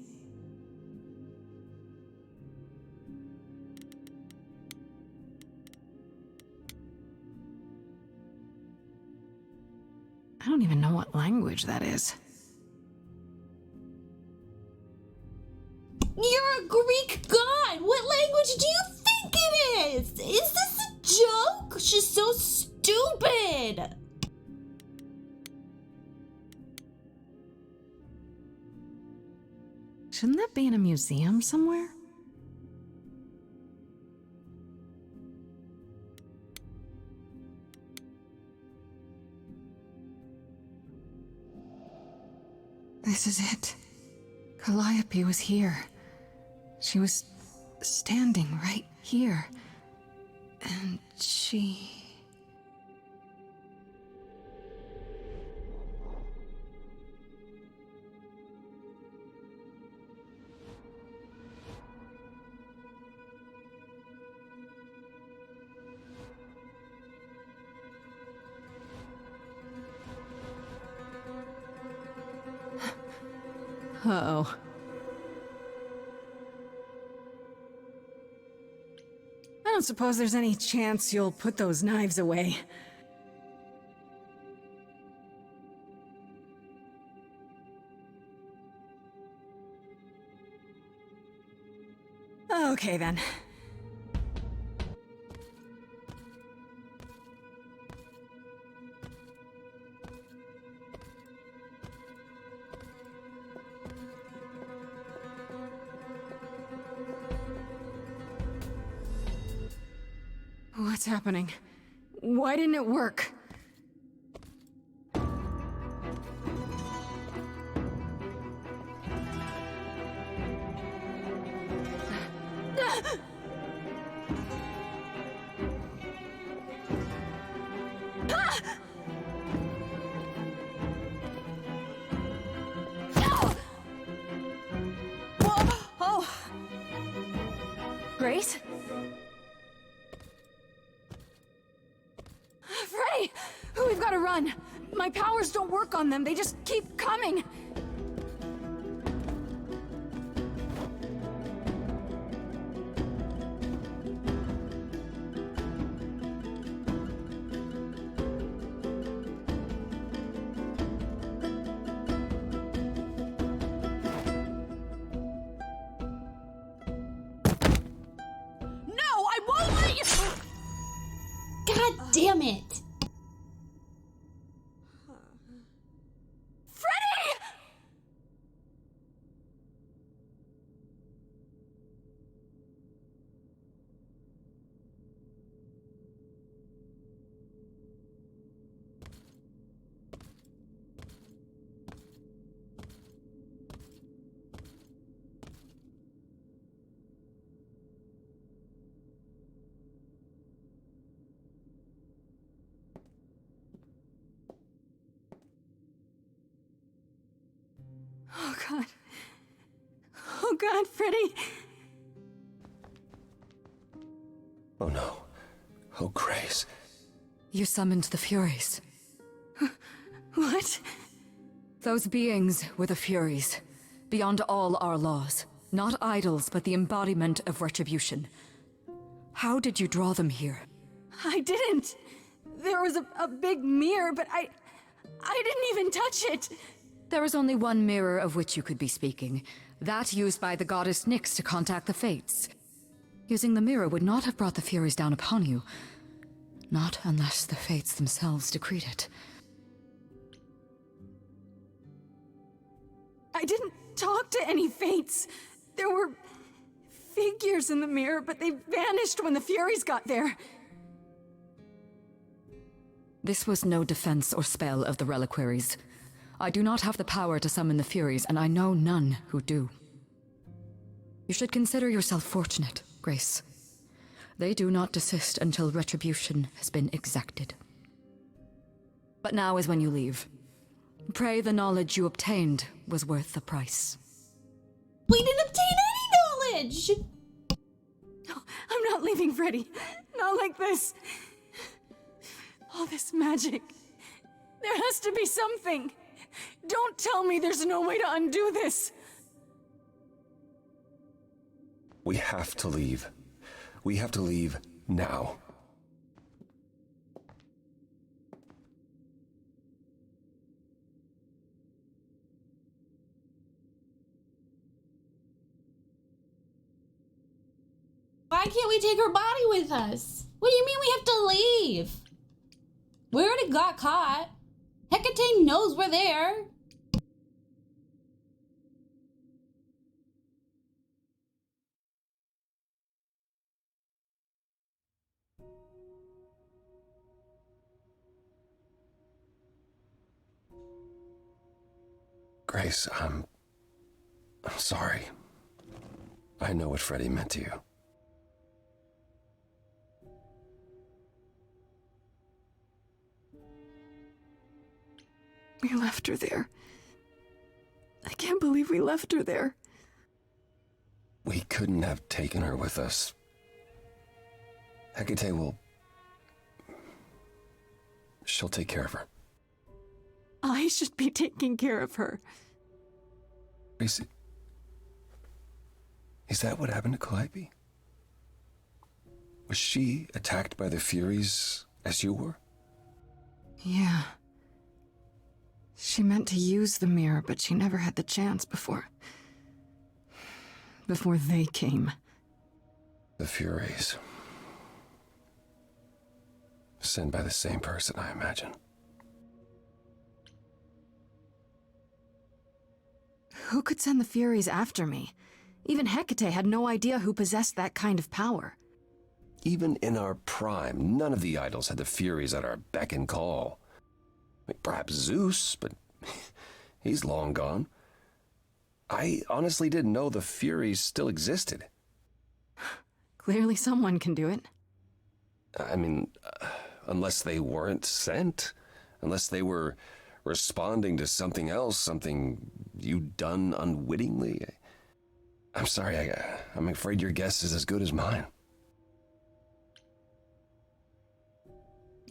I don't even know what language that is. You're a Greek god! What language do you think it is? Is this a joke? She's so stupid! Shouldn't that be in a museum somewhere? This is it. Calliope was here. She was standing right here. And she... Uh-oh. I don't suppose there's any chance you'll put those knives away. Okay, then. What's happening? Why didn't it work? Oh! Grace? Freddy! We've got to run! My powers don't work on them, they just keep coming! God damn it! Freddy! Oh God. Oh God, Freddy. Oh no. Oh, Grace. You summoned the Furies. What? Those beings were the Furies, beyond all our laws. Not idols, but the embodiment of retribution. How did you draw them here? I didn't. There was a big mirror, but I didn't even touch it. There is only one mirror of which you could be speaking. That used by the goddess Nyx to contact the Fates. Using the mirror would not have brought the Furies down upon you. Not unless the Fates themselves decreed it. I didn't talk to any Fates. There were figures in the mirror, but they vanished when the Furies got there. This was no defense or spell of the reliquaries. I do not have the power to summon the Furies, and I know none who do. You should consider yourself fortunate, Grace. They do not desist until retribution has been exacted. But now is when you leave. Pray the knowledge you obtained was worth the price. We didn't obtain any knowledge! No, I'm not leaving, Freddy. Not like this. All this magic. There has to be something. Don't tell me there's no way to undo this! We have to leave. We have to leave now. Why can't we take her body with us? What do you mean we have to leave? We already got caught. Hecate knows we're there. Grace, I'm sorry. I know what Freddie meant to you. We left her there. I can't believe we left her there. We couldn't have taken her with us. Hecate will... She'll take care of her. I should be taking care of her. Grace, is that what happened to Calliope? Was she attacked by the Furies as you were? Yeah. She meant to use the mirror, but she never had the chance before they came. The Furies. Sent by the same person, I imagine. Who could send the Furies after me? Even Hecate had no idea who possessed that kind of power. Even in our prime, none of the idols had the Furies at our beck and call. Perhaps Zeus, but he's long gone. I honestly didn't know the Furies still existed. Clearly someone can do it. I mean, unless they weren't sent. Unless they were responding to something else, something you'd done unwittingly. I'm sorry, I'm afraid your guess is as good as mine.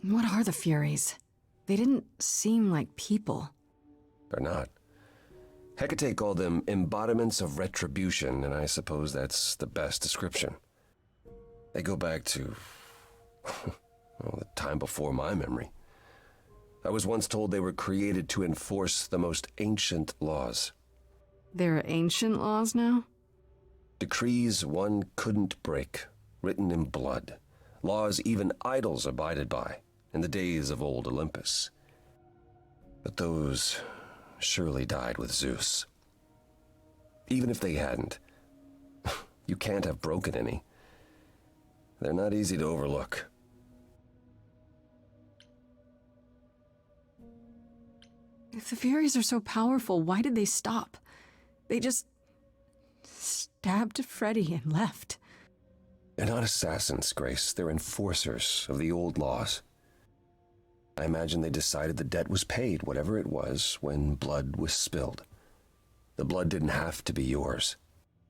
What are the Furies? They didn't seem like people. They're not. Hecate called them embodiments of retribution, and I suppose that's the best description. They go back to, well, the time before my memory. I was once told they were created to enforce the most ancient laws. There are ancient laws now? Decrees one couldn't break, written in blood. Laws even idols abided by in the days of old Olympus. But those surely died with Zeus. Even if they hadn't, you can't have broken any. They're not easy to overlook. If the Furies are so powerful, why did they stop? They just stabbed Freddie and left. They're not assassins, Grace. They're enforcers of the old laws. I imagine they decided the debt was paid, whatever it was, when blood was spilled. The blood didn't have to be yours.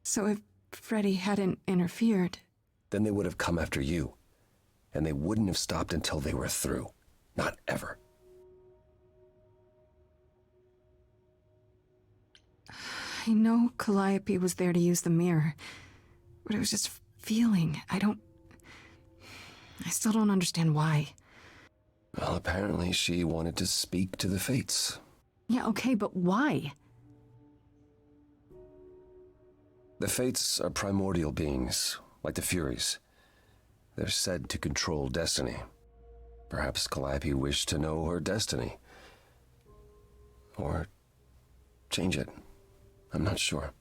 So if Freddie hadn't interfered... Then they would have come after you. And they wouldn't have stopped until they were through. Not ever. I know Calliope was there to use the mirror, but it was just feeling. I still don't understand why. Well, apparently she wanted to speak to the Fates. Yeah, okay, but why? The Fates are primordial beings, like the Furies. They're said to control destiny. Perhaps Calliope wished to know her destiny. Or change it. I'm not sure.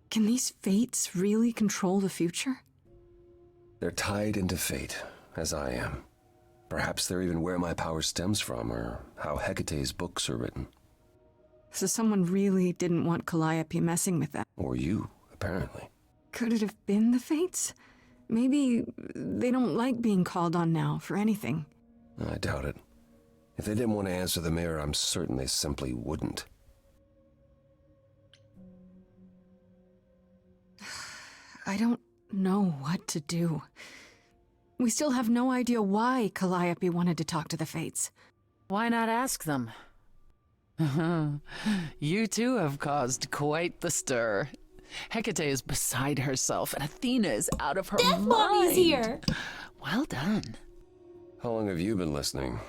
Can these Fates really control the future? They're tied into fate, as I am. Perhaps they're even where my power stems from, or how Hecate's books are written. So someone really didn't want Calliope messing with that. Or you, apparently. Could it have been the Fates? Maybe they don't like being called on now for anything. I doubt it. If they didn't want to answer the mirror, I'm certain they simply wouldn't. I don't know what to do. We still have no idea why Calliope wanted to talk to the Fates. Why not ask them? You too have caused quite the stir. Hecate is beside herself, and Athena is out of her Death mind. Mommy's here! Well done. How long have you been listening?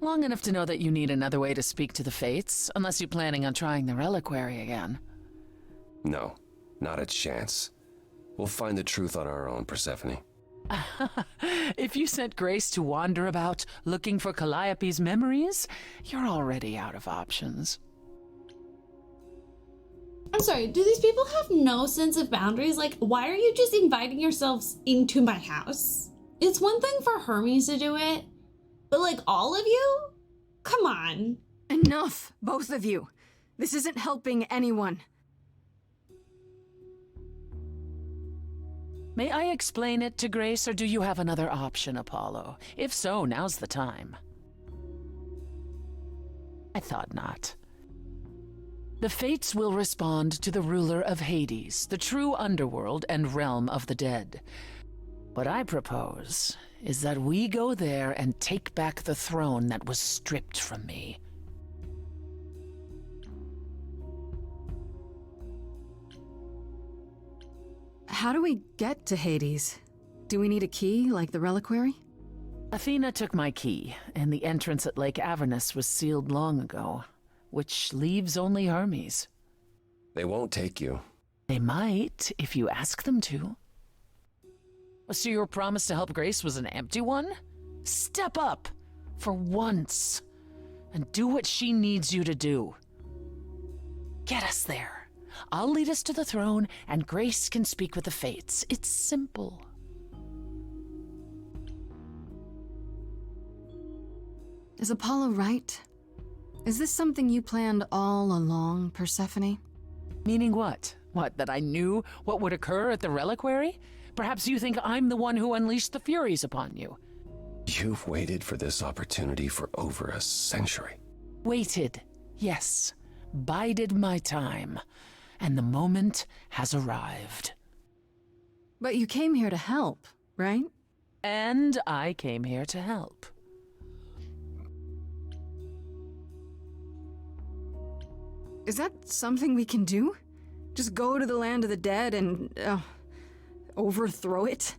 Long enough to know that you need another way to speak to the Fates, unless you're planning on trying the reliquary again. No, not a chance. We'll find the truth on our own, Persephone. If you sent Grace to wander about looking for Calliope's memories, you're already out of options. I'm sorry, do these people have no sense of boundaries? Like, why are you just inviting yourselves into my house? It's one thing for Hermes to do it, but like all of you? Come on. Enough, both of you. This isn't helping anyone. May I explain it to Grace, or do you have another option, Apollo? If so, now's the time. I thought not. The Fates will respond to the ruler of Hades, the true underworld and realm of the dead. What I propose is that we go there and take back the throne that was stripped from me. How do we get to Hades? Do we need a key, like the reliquary? Athena took my key, and the entrance at Lake Avernus was sealed long ago, which leaves only Hermes. They won't take you. They might, if you ask them to. So your promise to help Grace was an empty one? Step up, for once, and do what she needs you to do. Get us there. I'll lead us to the throne, and Grace can speak with the Fates. It's simple. Is Apollo right? Is this something you planned all along, Persephone? Meaning what? What, that I knew what would occur at the reliquary? Perhaps you think I'm the one who unleashed the Furies upon you. You've waited for this opportunity for over a century. Waited, yes. Bided my time. And the moment has arrived. But you came here to help, right? And I came here to help. Is that something we can do? Just go to the land of the dead and, overthrow it?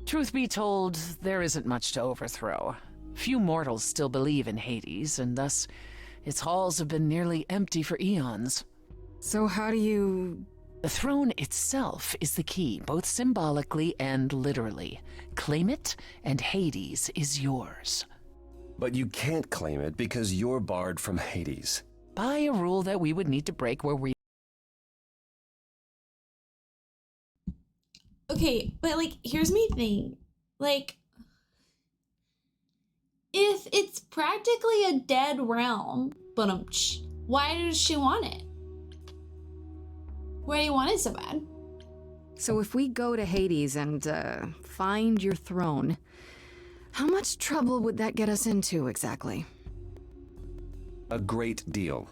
Truth be told, there isn't much to overthrow. Few mortals still believe in Hades, and thus its halls have been nearly empty for eons. So how do you... The throne itself is the key, both symbolically and literally. Claim it, and Hades is yours. But you can't claim it because you're barred from Hades. By a rule that we would need to break where we... Okay, but like, here's my thing. Like, if it's practically a dead realm, why does she want it? Why do you want it so bad? So if we go to Hades and, find your throne, how much trouble would that get us into, exactly? A great deal.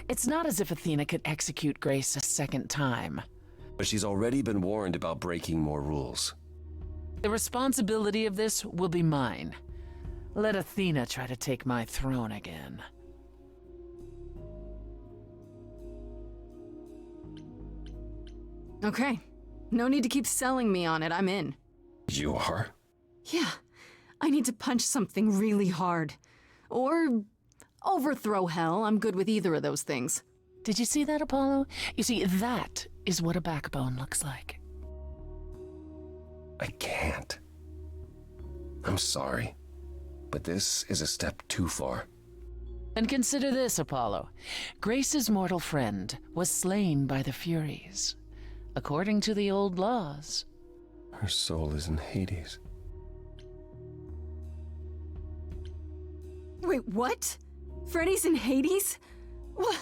It's not as if Athena could execute Grace a second time. But she's already been warned about breaking more rules. The responsibility of this will be mine. Let Athena try to take my throne again. Okay. No need to keep selling me on it, I'm in. You are? Yeah. I need to punch something really hard. Or overthrow hell, I'm good with either of those things. Did you see that, Apollo? You see, that is what a backbone looks like. I can't. I'm sorry, but this is a step too far. And consider this, Apollo. Grace's mortal friend was slain by the Furies, according to the old laws. Her soul is in Hades. Wait, what? Freddy's in Hades? What?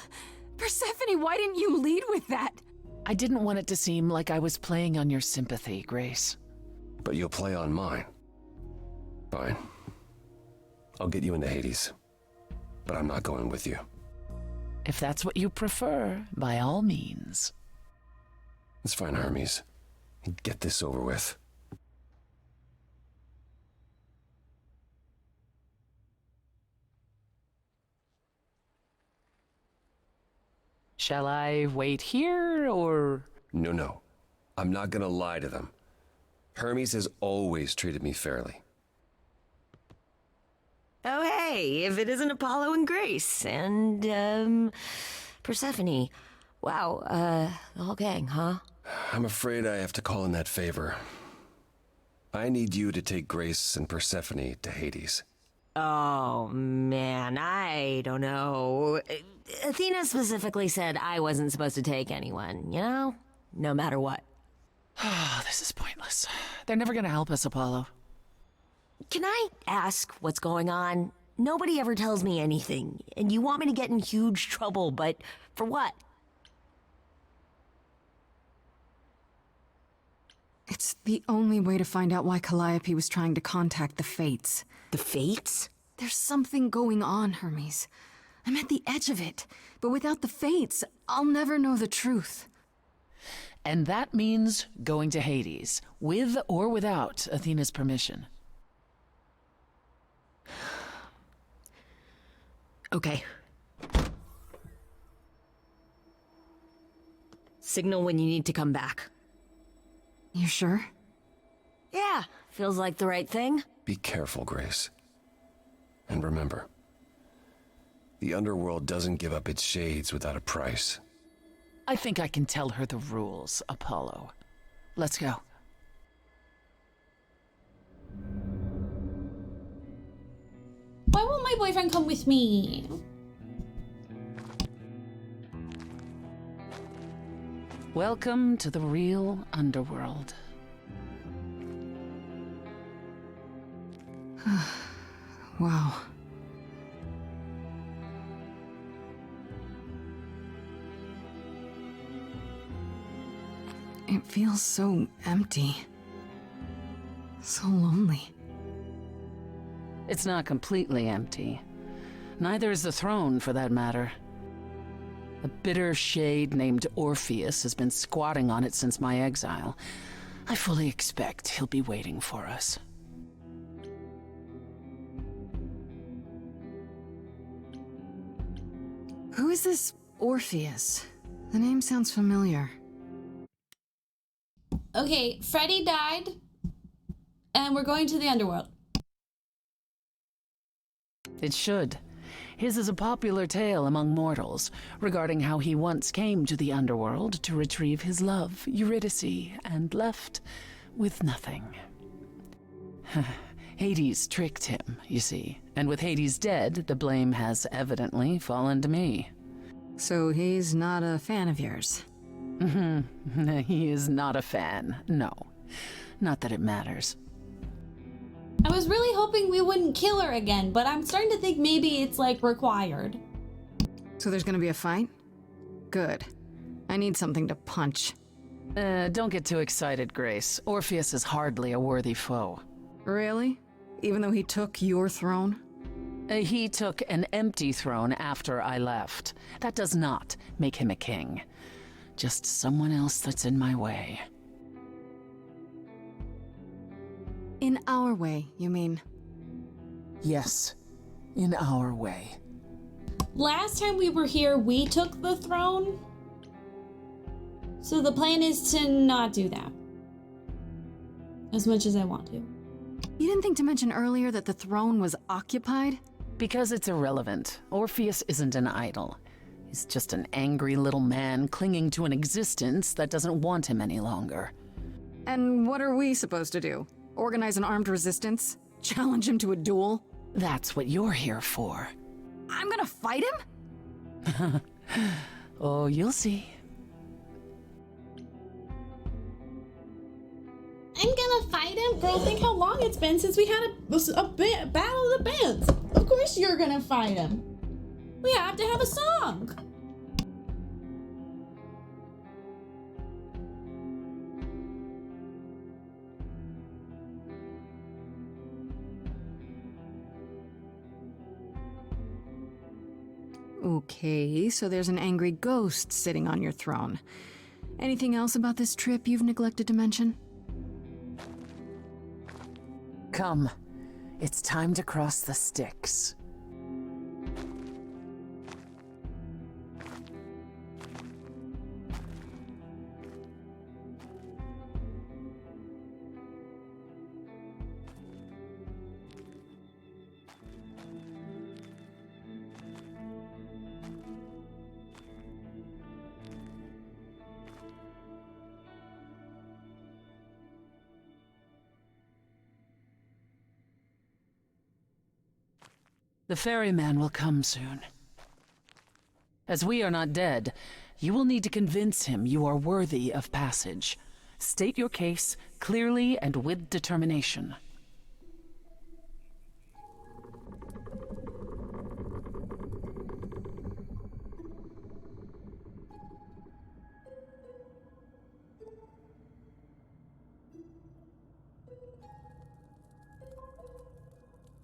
Persephone, why didn't you lead with that? I didn't want it to seem like I was playing on your sympathy, Grace. But you'll play on mine. Fine. I'll get you into Hades. But I'm not going with you. If that's what you prefer, by all means. It's fine, Hermes. Get this over with. Shall I wait here, or...? No. I'm not gonna lie to them. Hermes has always treated me fairly. Oh, hey, if it isn't Apollo and Grace, and, Persephone. Wow, the whole gang, huh? I'm afraid I have to call in that favor. I need you to take Grace and Persephone to Hades. Oh, man, I don't know. Athena specifically said I wasn't supposed to take anyone, you know? No matter what. Oh, this is pointless. They're never gonna help us, Apollo. Can I ask what's going on? Nobody ever tells me anything, and you want me to get in huge trouble, but for what? It's the only way to find out why Calliope was trying to contact the Fates. The Fates? There's something going on, Hermes. I'm at the edge of it, but without the Fates, I'll never know the truth. And that means going to Hades, with or without Athena's permission. Okay. Signal when you need to come back. You sure? Yeah, feels like the right thing. Be careful, Grace. And remember, the underworld doesn't give up its shades without a price. I think I can tell her the rules, Apollo. Let's go. Why won't my boyfriend come with me? Welcome to the real underworld. Wow. It feels so empty. So lonely. It's not completely empty. Neither is the throne, for that matter. A bitter shade named Orpheus has been squatting on it since my exile. I fully expect he'll be waiting for us. Who is this Orpheus? The name sounds familiar. Okay, Freddy died, and we're going to the underworld. It should. His is a popular tale among mortals regarding how he once came to the underworld to retrieve his love, Eurydice, and left with nothing. Hades tricked him, you see, and with Hades dead, the blame has evidently fallen to me. So he's not a fan of yours? He is not a fan, no. Not that it matters. I was really hoping we wouldn't kill her again, but I'm starting to think maybe it's like required. So there's gonna be a fight? Good. I need something to punch. Don't get too excited, Grace. Orpheus is hardly a worthy foe. Really? Even though he took your throne? He took an empty throne after I left. That does not make him a king. Just someone else that's in my way. In our way, you mean? Yes, in our way. Last time we were here, we took the throne. So the plan is to not do that. As much as I want to. You didn't think to mention earlier that the throne was occupied? Because it's irrelevant. Orpheus isn't an idol. He's just an angry little man clinging to an existence that doesn't want him any longer. And what are we supposed to do? Organize an armed resistance? Challenge him to a duel? That's what you're here for. I'm gonna fight him? Oh, you'll see. I'm gonna fight him? Girl, think how long it's been since we had a battle of the bands. Of course you're gonna fight him. We have to have a song. Okay, so there's an angry ghost sitting on your throne. Anything else about this trip you've neglected to mention? Come. It's time to cross the Styx. The ferryman will come soon. As we are not dead, you will need to convince him you are worthy of passage. State your case clearly and with determination.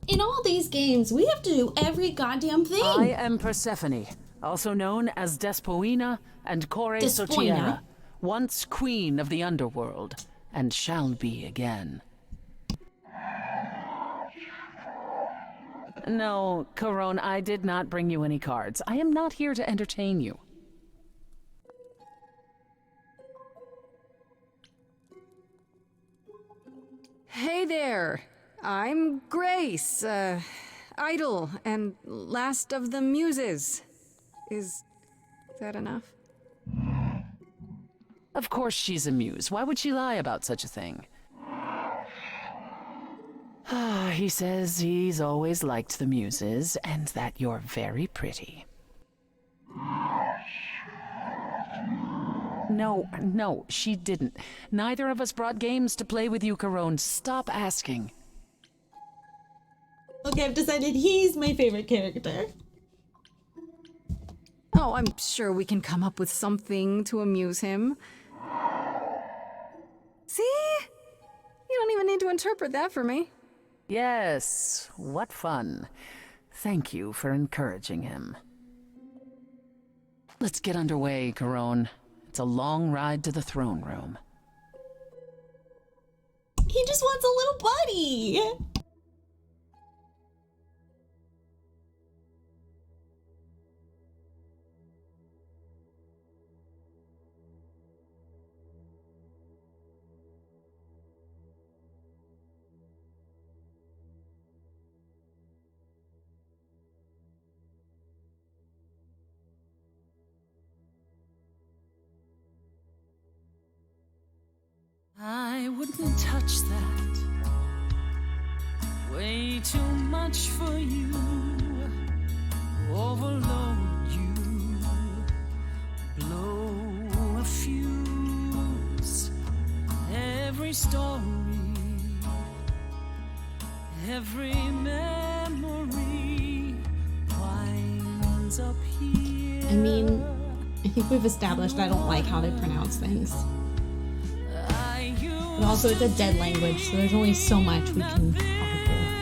In all these games, we have to do every goddamn thing. I am Persephone, also known as Despoina and Kore Despoina? Sotiera, once queen of the underworld, and shall be again. No, Corone, I did not bring you any cards. I am not here to entertain you. Hey there. I'm Grace, Idol, and last of the Muses. Is that enough? Of course she's a muse. Why would she lie about such a thing? He says he's always liked the Muses, and that you're very pretty. No, she didn't. Neither of us brought games to play with you, Corone. Stop asking. Okay, I've decided he's my favorite character. Oh, I'm sure we can come up with something to amuse him. See? You don't even need to interpret that for me. Yes, what fun. Thank you for encouraging him. Let's get underway, Corone. It's a long ride to the throne room. He just wants a little buddy. I wouldn't touch that. Way too much for you. Overload you. Blow a fuse. Every story, every memory winds up here. I mean, I think we've established I don't like how they pronounce things. But also it's a dead language, so there's only so much we can argue.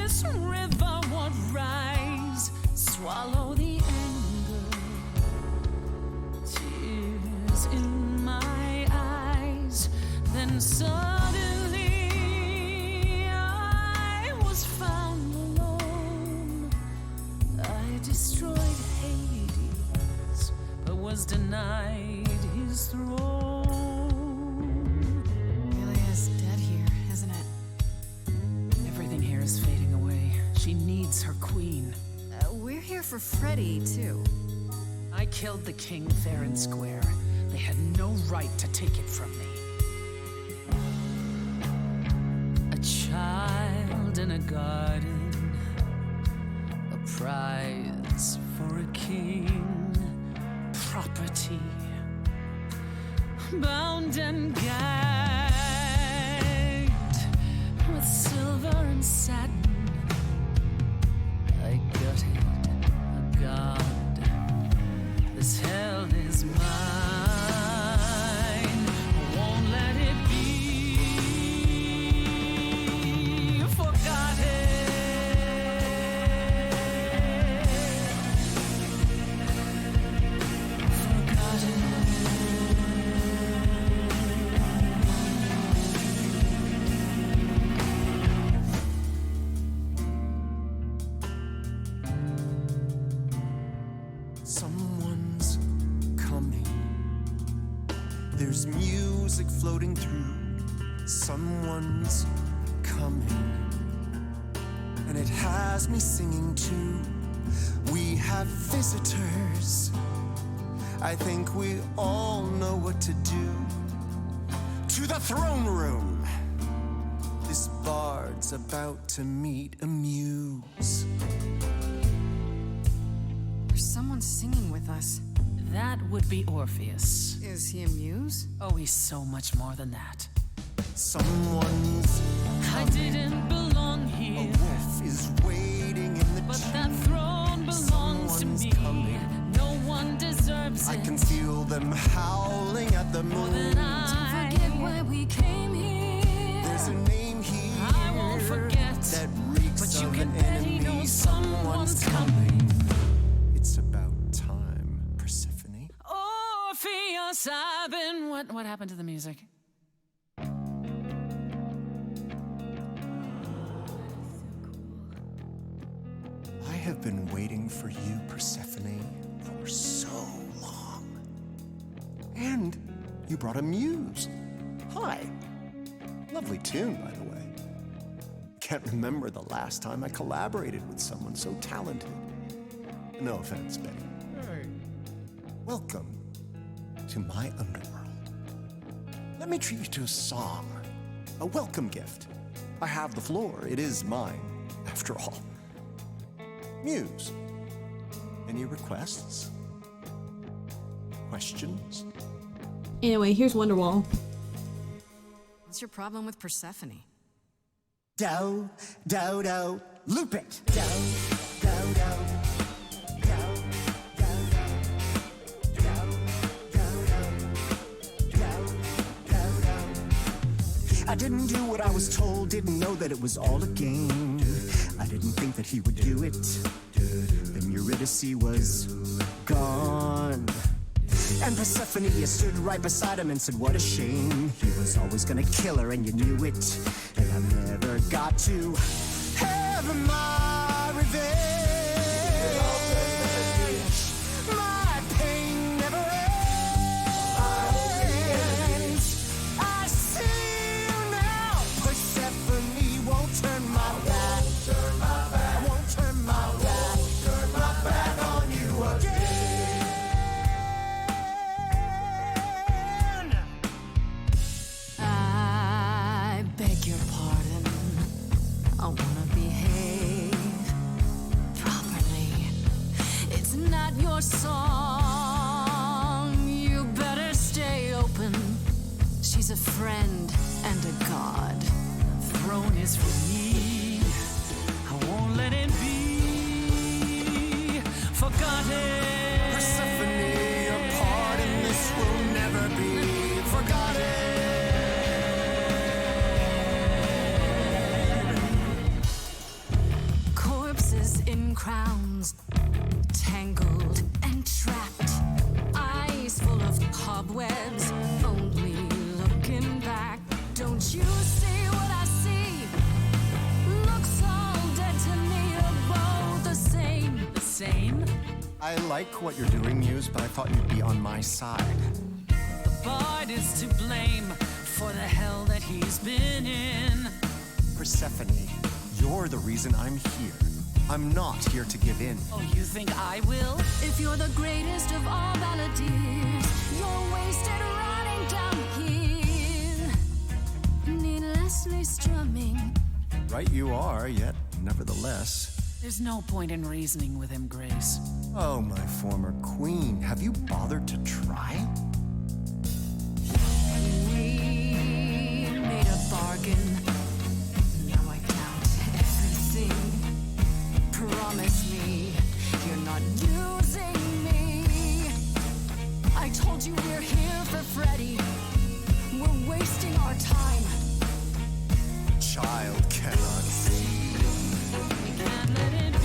This river would rise, swallow the anger, tears in my eyes. Then suddenly I was found alone. I destroyed Hades, but was denied his throne. Is fading away. She needs her queen. We're here for Freddy, too. I killed the king fair and square. They had no right to take it from me. A child in a garden, a prize for a king, property, bound and gagged with silver and satin. I gutted a god. This hell is mine. I won't let it be forgotten. Someone's coming. There's music floating through. Someone's coming. And it has me singing too. We have visitors. I think we all know what to do. To the throne room. This bard's about to meet a muse. There's someone singing with us. That would be Orpheus. Is he a muse? Oh, he's so much more than that. Someone's I didn't belong a here, wolf is waiting in the but tree. that throne belongs to Someone's me. coming. No one deserves I it can feel them howling at the more moon. than I. Forget why we came here. There's a name here I won't forget, that reeks but you of can an bet he enemy. knows someone's coming. It's about time, Persephone. Orpheus, I've been. What happened to the music? I have been waiting for you, Persephone, for so long. And you brought a muse. Hi. Lovely tune, by the way. Can't remember the last time I collaborated with someone so talented. No offense, Betty. Welcome to my underworld. Let me treat you to a song, a welcome gift. I have the floor. It is mine, after all. Muse. Any requests? Questions? Anyway, here's Wonderwall. What's your problem with Persephone? Do, do, do, loop it. Do, do, do. I didn't do what I was told, didn't know that it was all a game. I didn't think that he would do it. Then Eurydice was gone. And Persephone stood right beside him and said, what a shame. He was always gonna kill her and you knew it. And I never got to have my revenge. My pain never ends. I see you now. Persephone won't turn my back. Won't turn my back. Turn my back on you again. I beg your pardon. I wanna behave properly. It's not your song. You better stay open. She's a friend and a god. The throne is for me. I won't let it be forgotten. Persephone, your part in this will never be forgotten. Corpses in crowns, tangled and trapped. Eyes full of cobwebs, only looking back. Don't you see what I see? Looks all dead to me, you're both the same. The same? I like what you're doing, Muse, but I thought you'd be on my side. The bard is to blame for the hell that he's been in. Persephone, you're the reason I'm here. I'm not here to give in. Oh, you think I will? If you're the greatest of all balladeers, you're wasted rotting down here. Needlessly strumming. Right you are, yet nevertheless. There's no point in reasoning with him, Grace. Oh, my former queen, have you bothered to try? We made a bargain. Now I doubt everything. Promise me you're not using me. I told you we're here for Freddy. We're wasting our time. Child cannot see. Can't let it be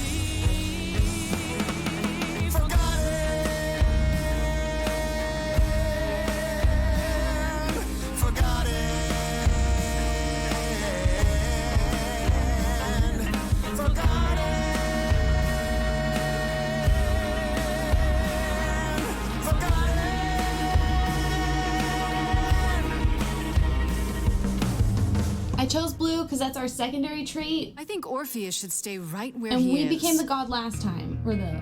I chose blue because that's our secondary trait, I think Orpheus should stay right where and he we is. became the god last time, or the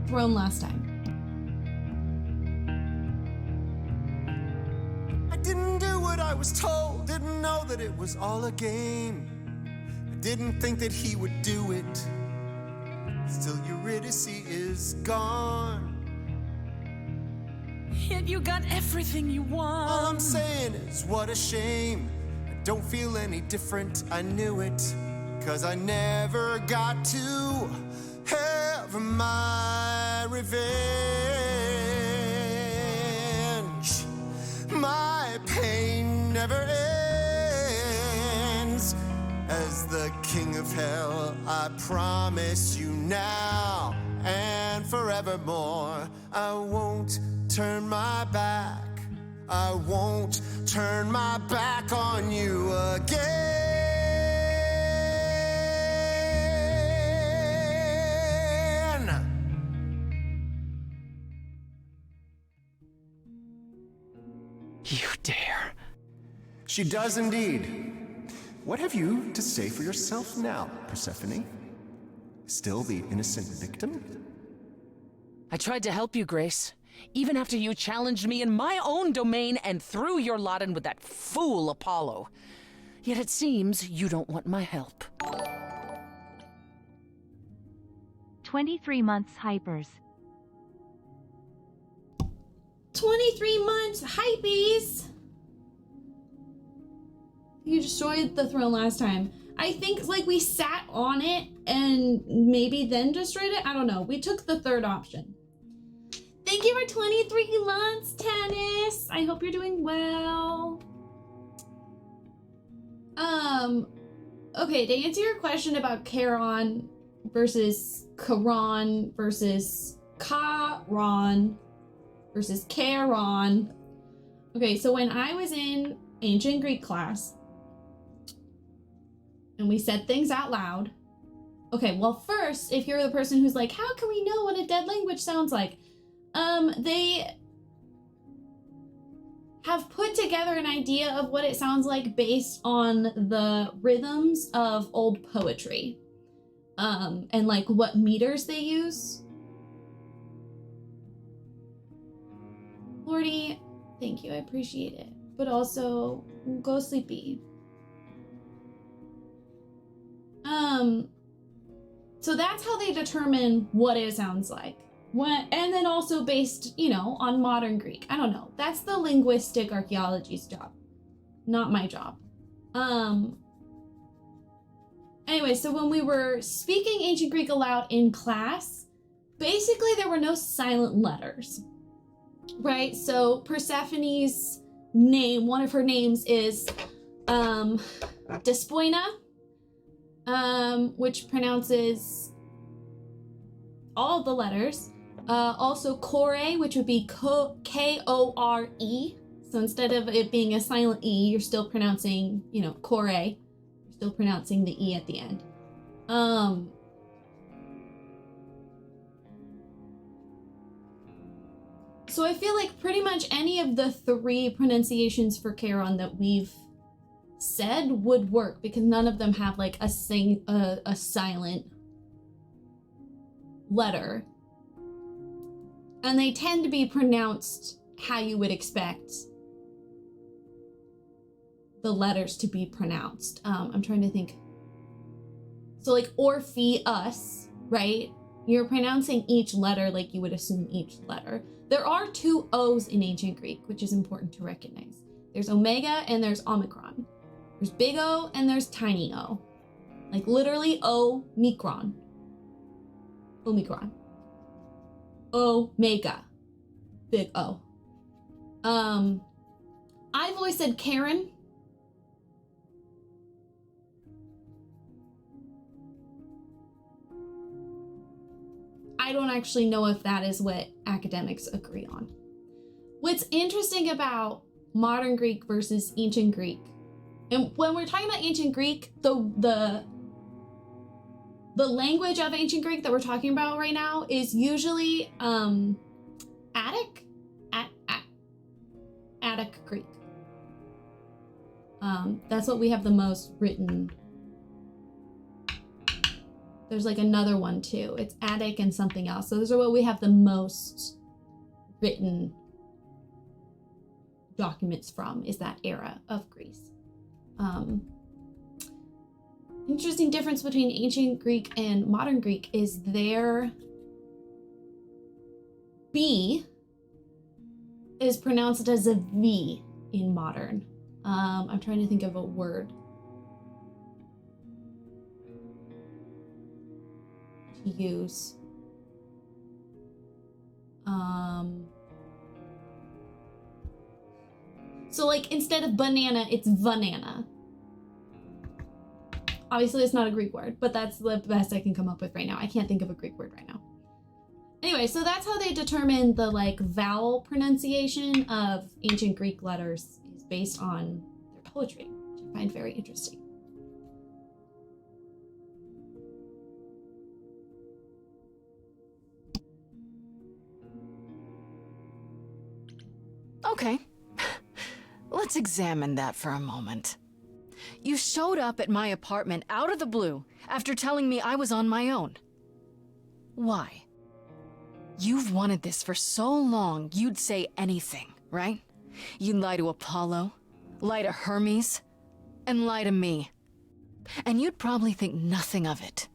throne last time. I didn't do what I was told, didn't know that it was all a game. I didn't think that he would do it. Still Eurydice is gone. Yet you got everything you want. All I'm saying is what a shame. I don't feel any different, I knew it. 'Cause I never got to have my revenge. My pain never ends. As the king of hell, I promise you now and forevermore, I won't turn my back. I won't turn my back on you again. You dare. She does indeed. What have you to say for yourself now, Persephone? Still the innocent victim? I tried to help you, Grace. Even after you challenged me in my own domain and threw your lot in with that fool Apollo. Yet it seems you don't want my help. 23 months hypers. 23 months, hypees! You destroyed the throne last time. I think, like, we sat on it and maybe then destroyed it. I don't know. We took the third option. Thank you for 23 months, Tennis. I hope you're doing well. Okay, to answer your question about Charon versus Charon versus Charon versus Charon. Okay, so when I was in ancient Greek class and we said things out loud. Okay, well first, if you're the person who's like, how can we know what a dead language sounds like? They have put together an idea of what it sounds like based on the rhythms of old poetry. And like what meters they use. Lordy, thank you, I appreciate it. But also, go sleepy. So that's how they determine what it sounds like. And then also based, you know, on modern Greek. I don't know. That's the linguistic archaeology's job. Not my job. Anyway, so when we were speaking ancient Greek aloud in class, basically there were no silent letters. Right? So Persephone's name, one of her names is Despoina, which pronounces all the letters. Also Kore, which would be K-O-R-E. So instead of it being a silent E, you're still pronouncing, you know, Kore. You're still pronouncing the E at the end. So I feel like pretty much any of the three pronunciations for Charon that we've said would work because none of them have like a silent letter. And they tend to be pronounced how you would expect the letters to be pronounced. I'm trying to think. So like Orpheus, right? You're pronouncing each letter like you would assume each letter. There are two O's in ancient Greek, which is important to recognize. There's Omega and there's Omicron. There's big O and there's tiny O. Like literally O-micron. Omicron. Omega. Big O. I've always said Karen. I don't actually know if that is what academics agree on. What's interesting about modern Greek versus ancient Greek, and when we're talking about ancient Greek, the language of ancient Greek that we're talking about right now is usually Attic Greek. That's what we have the most written. There's like another one too. It's Attic and something else. So those are what we have the most written documents from, is that era of Greece. Interesting difference between ancient Greek and modern Greek is their B is pronounced as a V in modern. I'm trying to think of a word to use. So like instead of banana, it's banana. Obviously it's not a Greek word, but that's the best I can come up with right now. I can't think of a Greek word right now. Anyway, so that's how they determine the like vowel pronunciation of ancient Greek letters is based on their poetry, which I find very interesting. Okay. Let's examine that for a moment. You showed up at my apartment out of the blue after telling me I was on my own. Why? You've wanted this for so long, you'd say anything, right? You'd lie to Apollo, lie to Hermes, and lie to me. And you'd probably think nothing of it.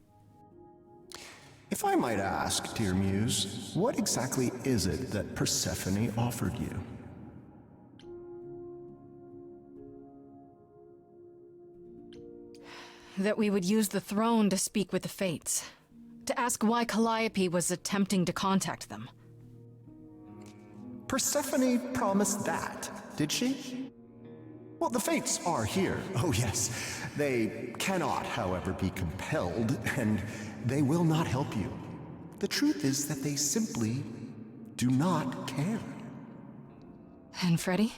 If I might ask, dear Muse, what exactly is it that Persephone offered you? That we would use the throne to speak with the Fates. To ask why Calliope was attempting to contact them. Persephone promised that, did she? Well, the Fates are here. Oh, yes. They cannot, however, be compelled, and they will not help you. The truth is that they simply do not care. And Freddy?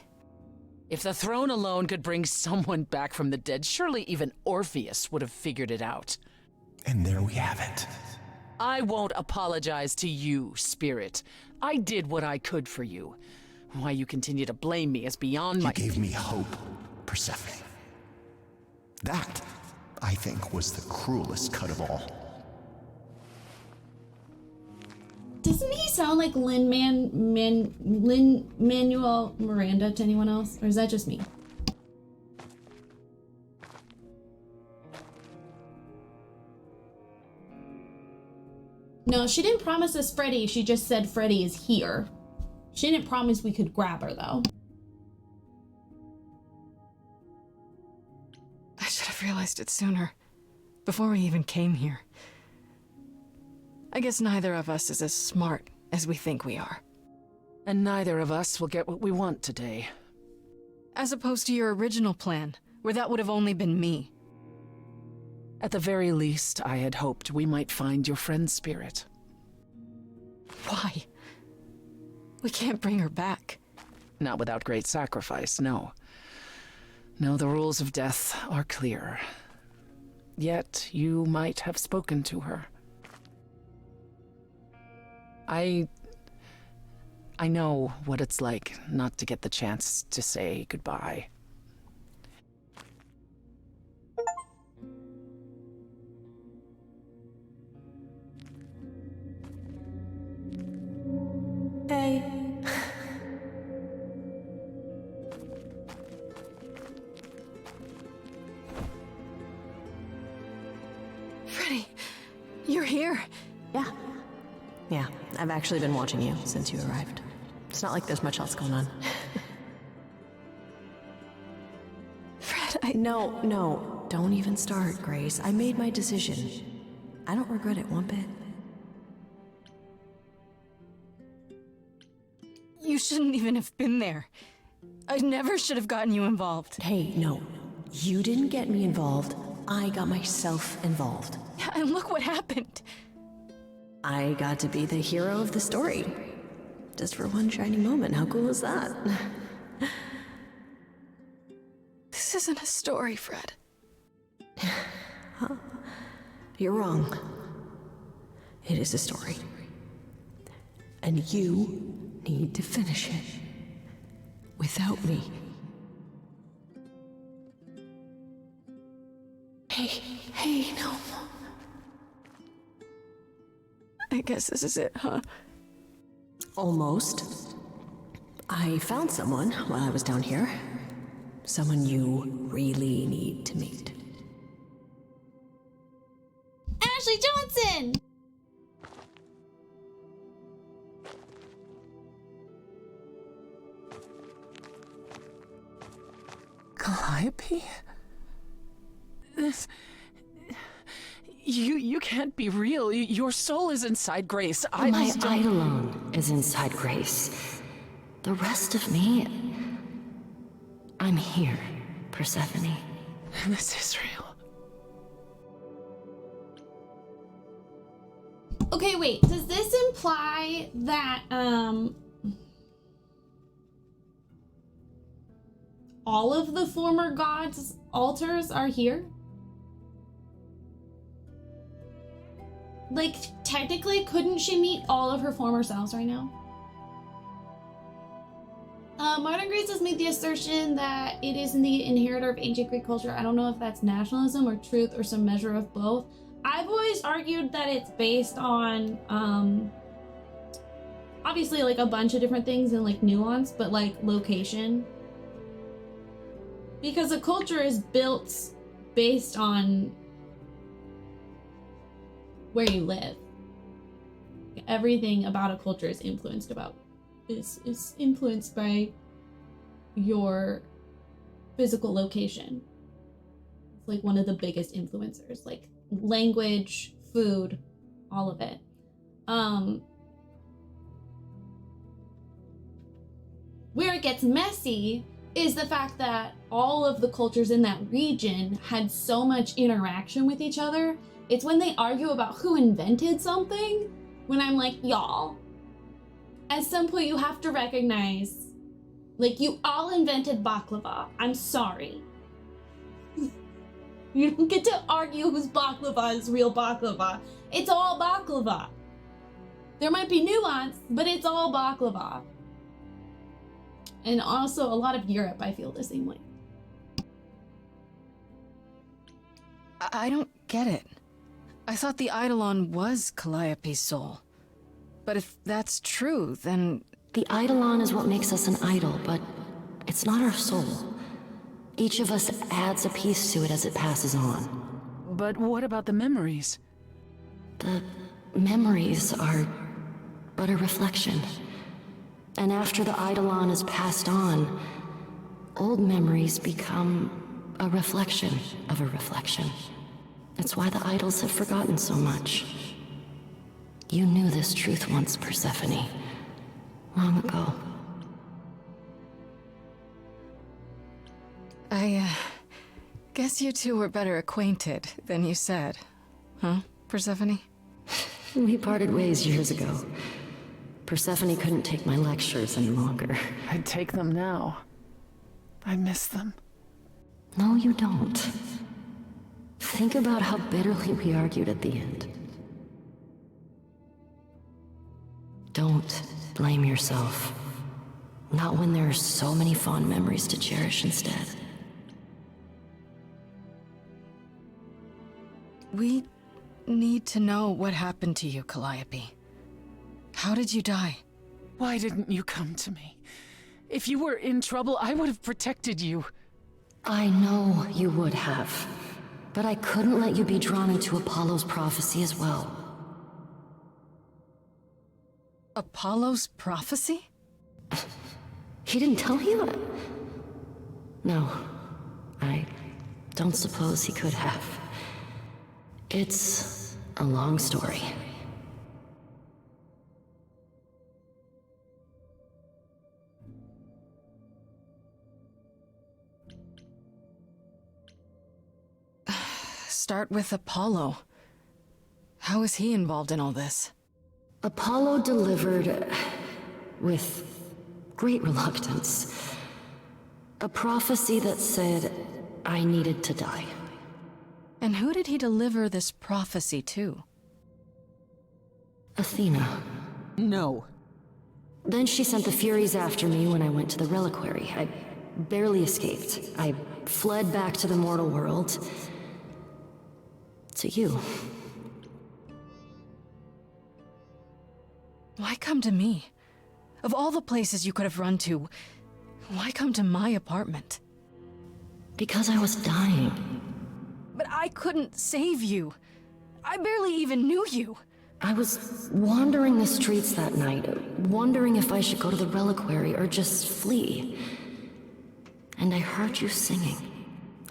If the throne alone could bring someone back from the dead, surely even Orpheus would have figured it out. And there we have it. I won't apologize to you, Spirit. I did what I could for you. Why you continue to blame me is beyond my— You gave me hope, Persephone. That, I think, was the cruelest cut of all. Doesn't he sound like Lin-Manuel Miranda to anyone else? Or is that just me? No, she didn't promise us Freddy. She just said Freddy is here. She didn't promise we could grab her, though. I should have realized it sooner. Before we even came here. I guess neither of us is as smart as we think we are. And neither of us will get what we want today. As opposed to your original plan, where that would have only been me. At the very least, I had hoped we might find your friend's spirit. Why? We can't bring her back. Not without great sacrifice, no. No, the rules of death are clear. Yet, you might have spoken to her. I know what it's like not to get the chance to say goodbye. Hey. Freddy, you're here. Yeah, I've actually been watching you since you arrived. It's not like there's much else going on. Fred, No, don't even start, Grace. I made my decision. I don't regret it one bit. You shouldn't even have been there. I never should have gotten you involved. Hey, no. You didn't get me involved. I got myself involved. And look what happened. I got to be the hero of the story. Just for one shining moment. How cool is that? This isn't a story, Fred. Huh? You're wrong. It is a story. And you need to finish it. Without me. Hey, no. I guess this is it, huh? Almost. I found someone while I was down here. Someone you really need to meet. Ashley Johnson! Calliope? This... You can't be real. Your soul is inside Grace. I My just don't... Eidolon is inside Grace. The rest of me... I'm here, Persephone. This is real. Okay, wait. Does this imply that, all of the former gods' altars are here? Like, technically, couldn't she meet all of her former selves right now? Martin Grace has made the assertion that it is the inheritor of ancient Greek culture. I don't know if that's nationalism or truth or some measure of both. I've always argued that it's based on, obviously, like, a bunch of different things and, like, nuance, but, like, location. Because a culture is built based on where you live. Everything about a culture is influenced by your physical location. It's like one of the biggest influencers, like language, food, all of it. Where it gets messy is the fact that all of the cultures in that region had so much interaction with each other. It's when they argue about who invented something, when I'm like, y'all, at some point you have to recognize, like, you all invented baklava. I'm sorry. You don't get to argue whose baklava is real baklava. It's all baklava. There might be nuance, but it's all baklava. And also a lot of Europe, I feel the same way. I don't get it. I thought the Eidolon was Calliope's soul. But if that's true, then... The Eidolon is what makes us an idol, but it's not our soul. Each of us adds a piece to it as it passes on. But what about the memories? The memories are but a reflection. And after the Eidolon is passed on, old memories become a reflection of a reflection. It's why the idols have forgotten so much. You knew this truth once, Persephone. Long ago. I guess you two were better acquainted than you said. Huh, Persephone? We parted ways years ago. Persephone couldn't take my lectures any longer. I'd take them now. I miss them. No, you don't. Think about how bitterly we argued at the end. Don't blame yourself. Not when there are so many fond memories to cherish instead. We need to know what happened to you, Calliope. How did you die? Why didn't you come to me? If you were in trouble, I would have protected you. I know you would have. But I couldn't let you be drawn into Apollo's prophecy as well. Apollo's prophecy? He didn't tell you? No. I don't suppose he could have. It's a long story. Start with Apollo. How is he involved in all this? Apollo delivered, with great reluctance, a prophecy that said I needed to die. And who did he deliver this prophecy to? Athena. No. Then she sent the Furies after me when I went to the reliquary. I barely escaped. I fled back to the mortal world. To you. Why come to me? Of all the places you could have run to, why come to my apartment? Because I was dying. But I couldn't save you. I barely even knew you. I was wandering the streets that night, wondering if I should go to the reliquary or just flee. And I heard you singing.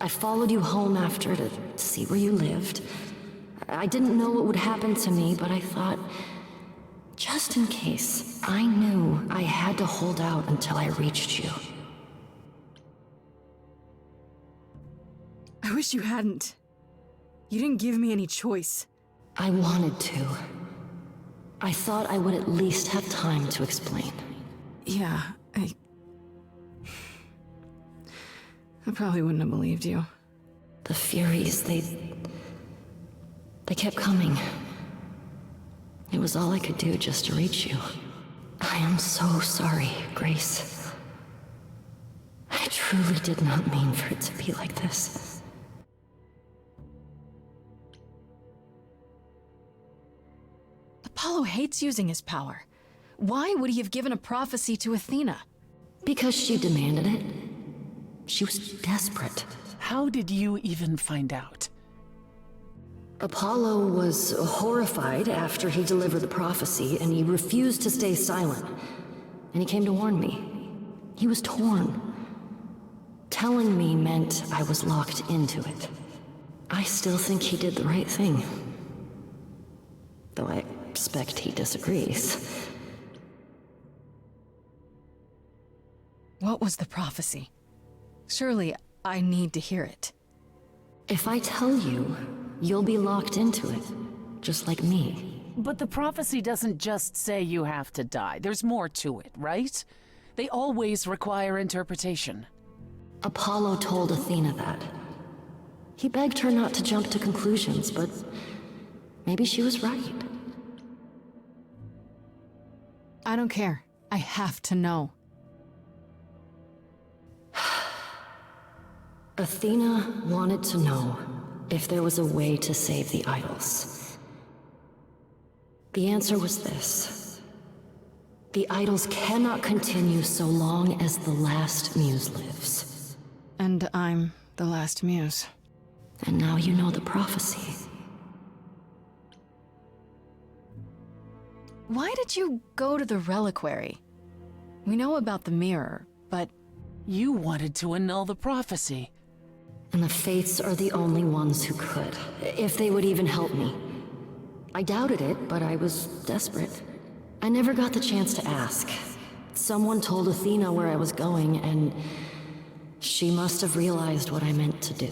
I followed you home after to see where you lived. I didn't know what would happen to me, but I thought, just in case, I knew I had to hold out until I reached you. I wish you hadn't. You didn't give me any choice. I wanted to. I thought I would at least have time to explain. Yeah, I probably wouldn't have believed you. The Furies, they kept coming. It was all I could do just to reach you. I am so sorry, Grace. I truly did not mean for it to be like this. Apollo hates using his power. Why would he have given a prophecy to Athena? Because she demanded it. She was desperate. How did you even find out? Apollo was horrified after he delivered the prophecy, and he refused to stay silent. And he came to warn me. He was torn. Telling me meant I was locked into it. I still think he did the right thing. Though I expect he disagrees. What was the prophecy? Surely I need to hear it. If I tell you, you'll be locked into it, just like me. But the prophecy doesn't just say you have to die. There's more to it, right? They always require interpretation. Apollo told Athena that. He begged her not to jump to conclusions, but maybe she was right. I don't care. I have to know. Athena wanted to know if there was a way to save the idols. The answer was this. The idols cannot continue so long as the last muse lives. And I'm the last muse. And now you know the prophecy. Why did you go to the reliquary? We know about the mirror, but... You wanted to annul the prophecy. And the Fates are the only ones who could, if they would even help me. I doubted it, but I was desperate. I never got the chance to ask. Someone told Athena where I was going, and she must have realized what I meant to do.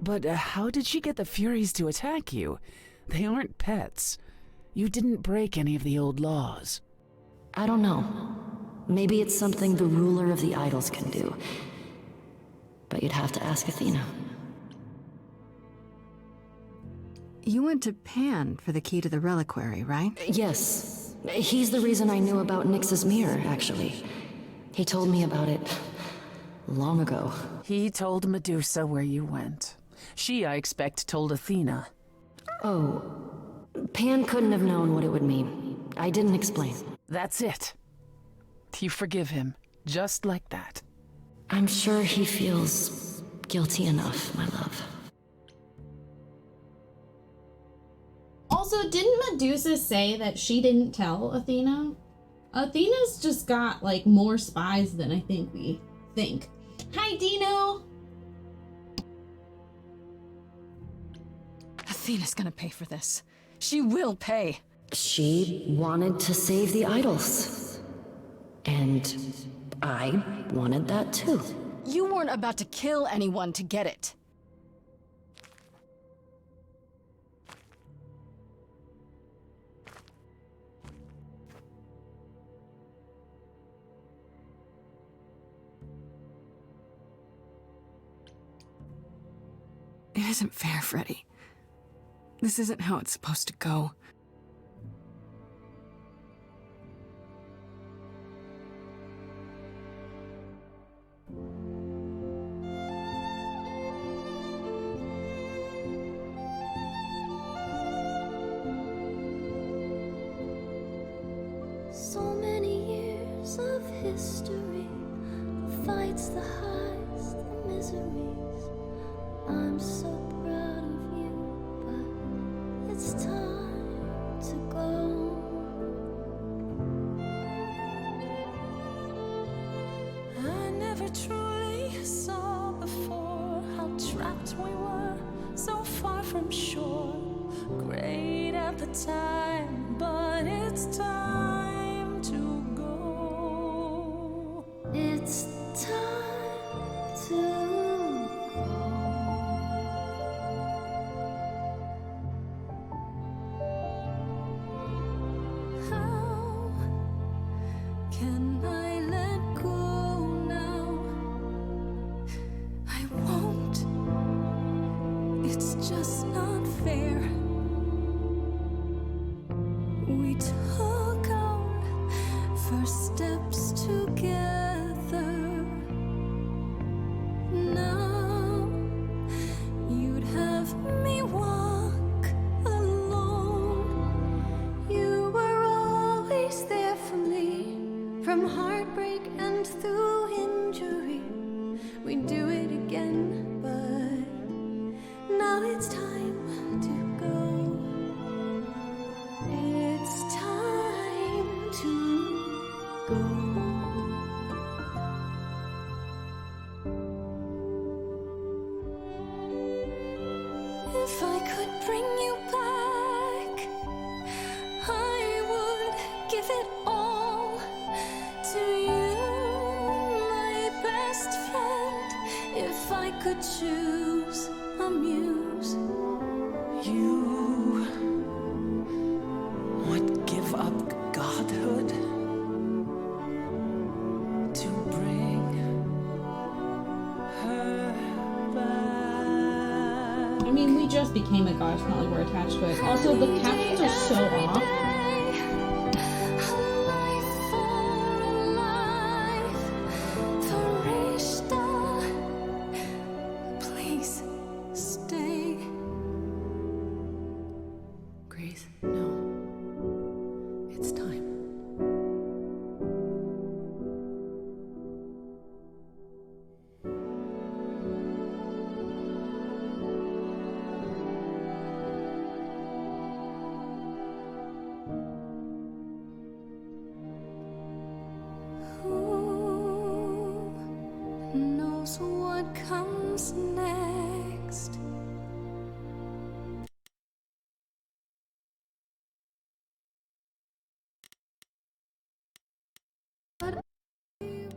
But how did she get the Furies to attack you? They aren't pets. You didn't break any of the old laws. I don't know. Maybe it's something the ruler of the idols can do. But you'd have to ask Athena. You went to Pan for the key to the reliquary, right? Yes. He's the reason I knew about Nyx's mirror, actually. He told me about it long ago. He told Medusa where you went. She, I expect, told Athena. Oh. Pan couldn't have known what it would mean. I didn't explain. That's it. You forgive him, just like that. I'm sure he feels guilty enough, my love. Also, didn't Medusa say that she didn't tell Athena? Athena's just got, like, more spies than I think we think. Hi, Dino! Athena's gonna pay for this. She will pay. She wanted to save the idols. And I wanted that too. You weren't about to kill anyone to get it. It isn't fair, Freddy. This isn't how it's supposed to go. So many years of history, the fights, the highs, the miseries. I'm so proud of you, but it's time to go. I never truly saw before how trapped we were, so far from shore. Great at the time, but it's time to go. It's time to go. How can I let go now? I won't. It's just not fair. We took our first steps together. Now you'd have me walk alone. You were always there for me, from heartbreak and through injury. We'd do it again, but now it's time to go. It's time to go. If I could bring you back, I would give it all to you, my best friend. If I could choose a muse, you would give up godhood to bring her back. I mean, we just became a god, it's not like we're attached to it. Also, the captions are so off. Please stay. Grace, no. It's time. Who knows what comes next? But I will.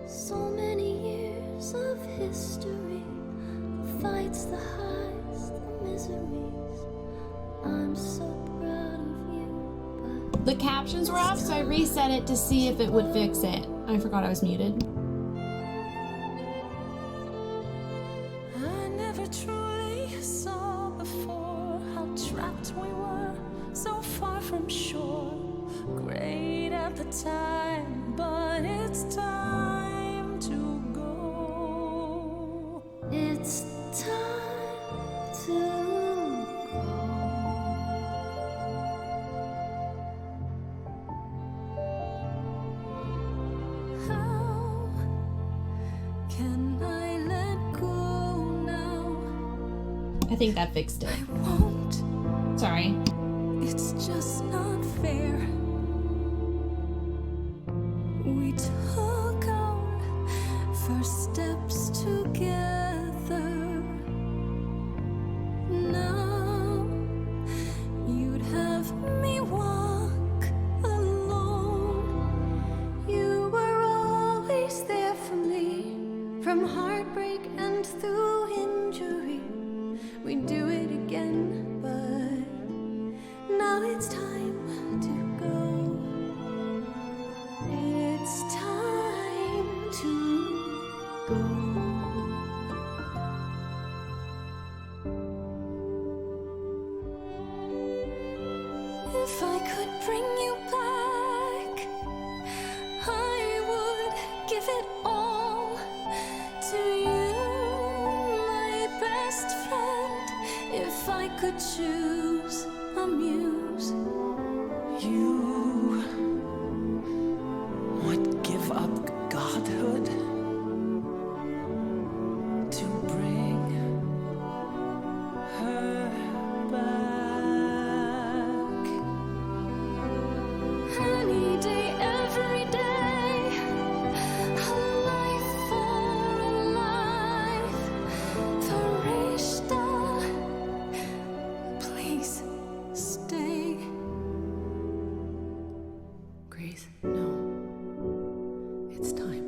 So many years of history, the fights, the highs, the miseries. I'm so proud of you, but The captions were off, so I reset it to see if it would fix it. I forgot I was muted. I never truly saw before how trapped we were, so far from shore. Great at the time, but it's time to go. it's time to go. How can I let go now? I think that fixed it. I won't. Sorry. It's just not fair. We took our first steps together. Now you'd have me walk alone. You were always there for me, from heartbreak and through injury. We'd do it again, but now it's time to go. It's time to go. If I could bring you back, I would give it all to could choose a muse, you would give up godhood to bring her back. Any day, every day, a life for a life. Farishta, please stay. Grace, no. It's time.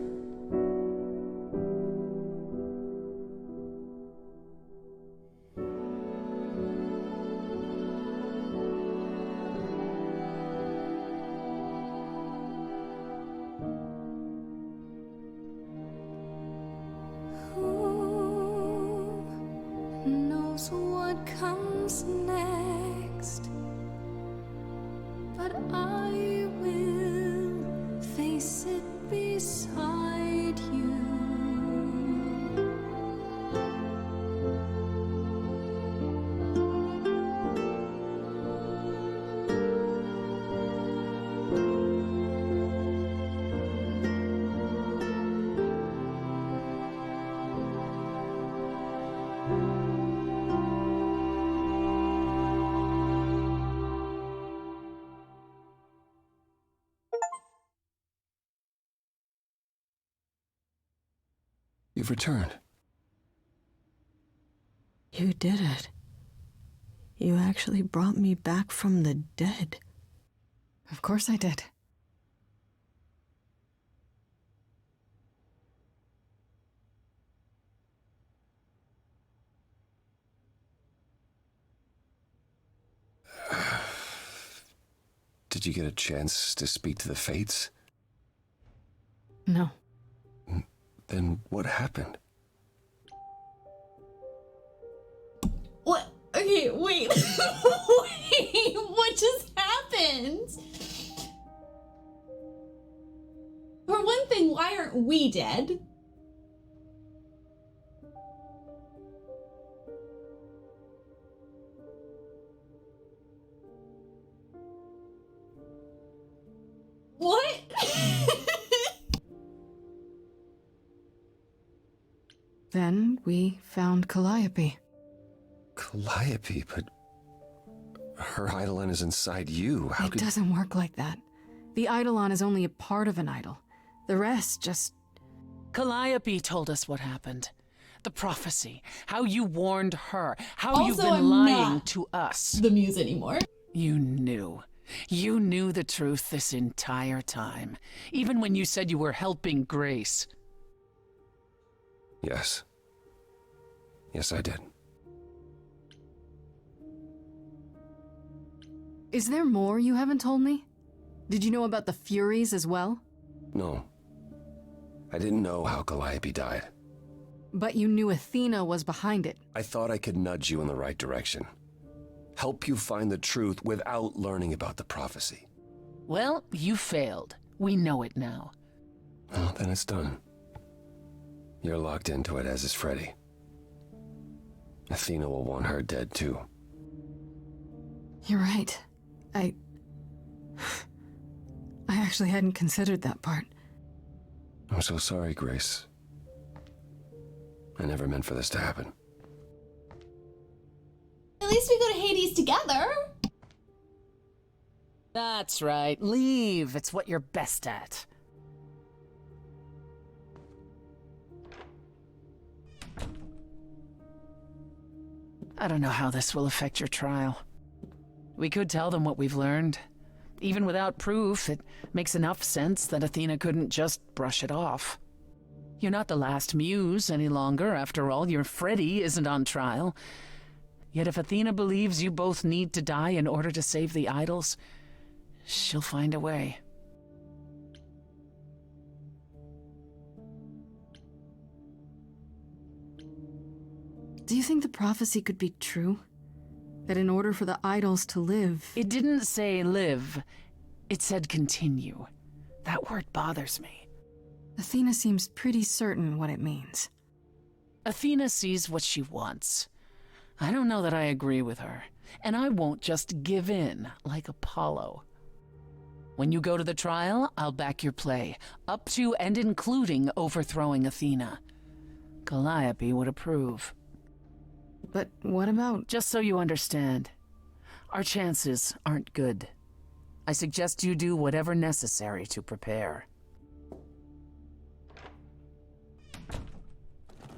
Who knows what comes next? But I will face it beside you. You've returned. You did it. You actually brought me back from the dead. Of course I did. Did you get a chance to speak to the Fates? No. Then what happened? What? Okay, wait. Wait, what just happened? For one thing, why aren't we dead? What? Then we found Calliope. Calliope, but her Eidolon is inside you. How It could... doesn't work like that. The Eidolon is only a part of an idol. The rest just... Calliope told us what happened. The prophecy. How you warned her. How you've Also, been I'm lying not to us. the muse anymore. You knew. You knew the truth this entire time. Even when you said you were helping Grace. Yes. Yes, I did. Is there more you haven't told me? Did you know about the Furies as well? No. I didn't know how Calliope died. But you knew Athena was behind it. I thought I could nudge you in the right direction. Help you find the truth without learning about the prophecy. Well, you failed. We know it now. Well, then it's done. You're locked into it, as is Freddy. Athena will want her dead, too. You're right. I actually hadn't considered that part. I'm so sorry, Grace. I never meant for this to happen. At least we go to Hades together. That's right. Leave. It's what you're best at. I don't know how this will affect your trial. We could tell them what we've learned. Even without proof, it makes enough sense that Athena couldn't just brush it off. You're not the last muse any longer. After all, your Freddy isn't on trial. Yet if Athena believes you both need to die in order to save the idols, she'll find a way. Do you think the prophecy could be true? That in order for the idols to live... It didn't say live. It said continue. That word bothers me. Athena seems pretty certain what it means. Athena sees what she wants. I don't know that I agree with her, and I won't just give in like Apollo. When you go to the trial, I'll back your play, up to and including overthrowing Athena. Calliope would approve. But what about... Just so you understand, our chances aren't good. I suggest you do whatever necessary to prepare.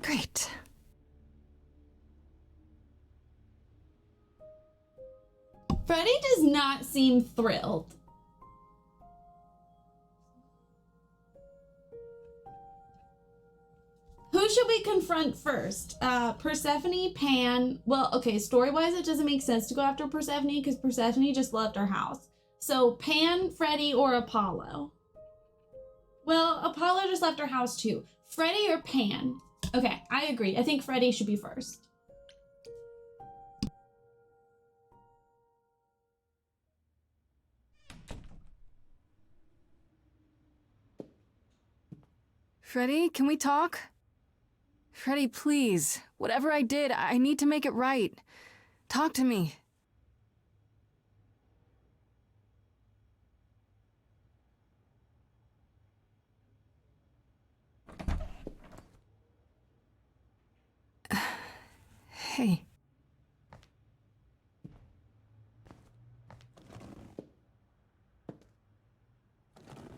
Great. Freddie does not seem thrilled. Who should we confront first? Persephone, Pan. Well, okay, story-wise, it doesn't make sense to go after Persephone because Persephone just left our house. So Pan, Freddie, or Apollo? Well, Apollo just left our house too. Freddie or Pan? Okay, I agree. I think Freddie should be first. Freddie, can we talk? Freddie, please. Whatever I did, I need to make it right. Talk to me. Hey.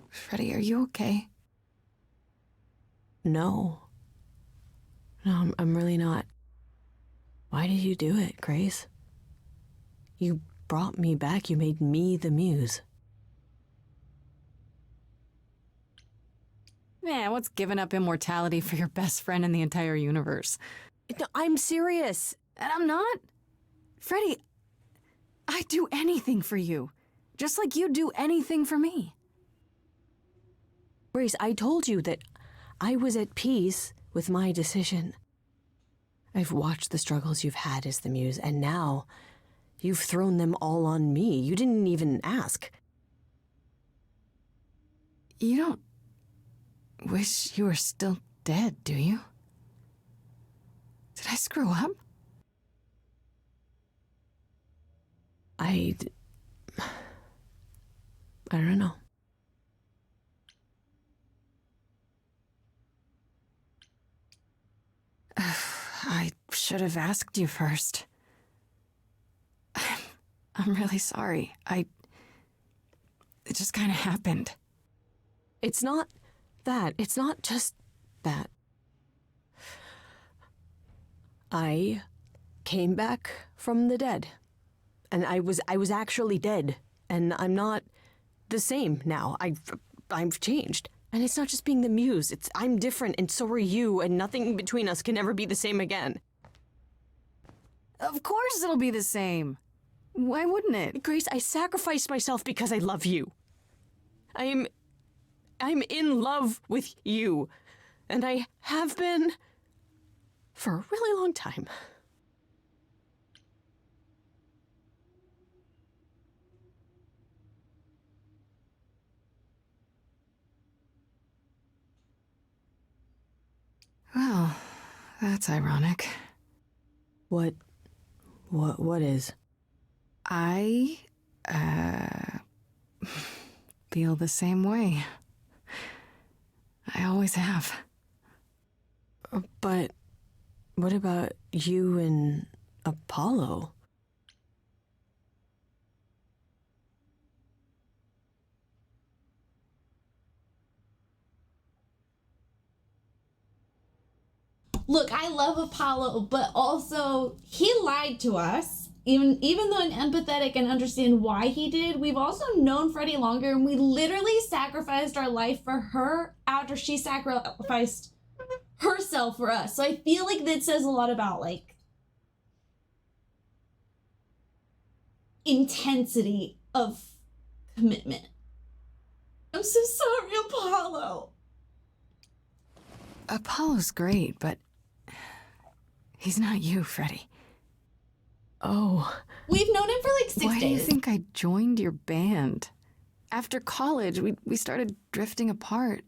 Freddie, are you okay? No. No, I'm really not. Why did you do it, Grace? You brought me back. You made me the muse. Man, what's giving up immortality for your best friend in the entire universe? No, I'm serious. And I'm not. Freddie, I'd do anything for you. Just like you'd do anything for me. Grace, I told you that I was at peace with my decision. I've watched the struggles you've had as the muse, and now you've thrown them all on me. You didn't even ask. You don't wish you were still dead, do you? Did I screw up? I don't know. I should have asked you first. I'm really sorry. It just kind of happened. It's not that. It's not just that. I came back from the dead. And I was actually dead. And I'm not the same now. I've changed. And it's not just being the muse. I'm different, and so are you, and nothing between us can ever be the same again. Of course it'll be the same. Why wouldn't it? Grace, I sacrificed myself because I love you. I'm in love with you. And I have been for a really long time. Well, that's ironic. What is? I, feel the same way. I always have. But what about you and Apollo? Look, I love Apollo, but also he lied to us. Even though I'm empathetic and understand why he did, we've also known Freddie longer, and we literally sacrificed our life for her after she sacrificed herself for us. So I feel like that says a lot about, like, intensity of commitment. I'm so sorry, Apollo. Apollo's great, but he's not you, Freddie. Oh. We've known him for like 6 days. Why do you think I joined your band? After college, we started drifting apart.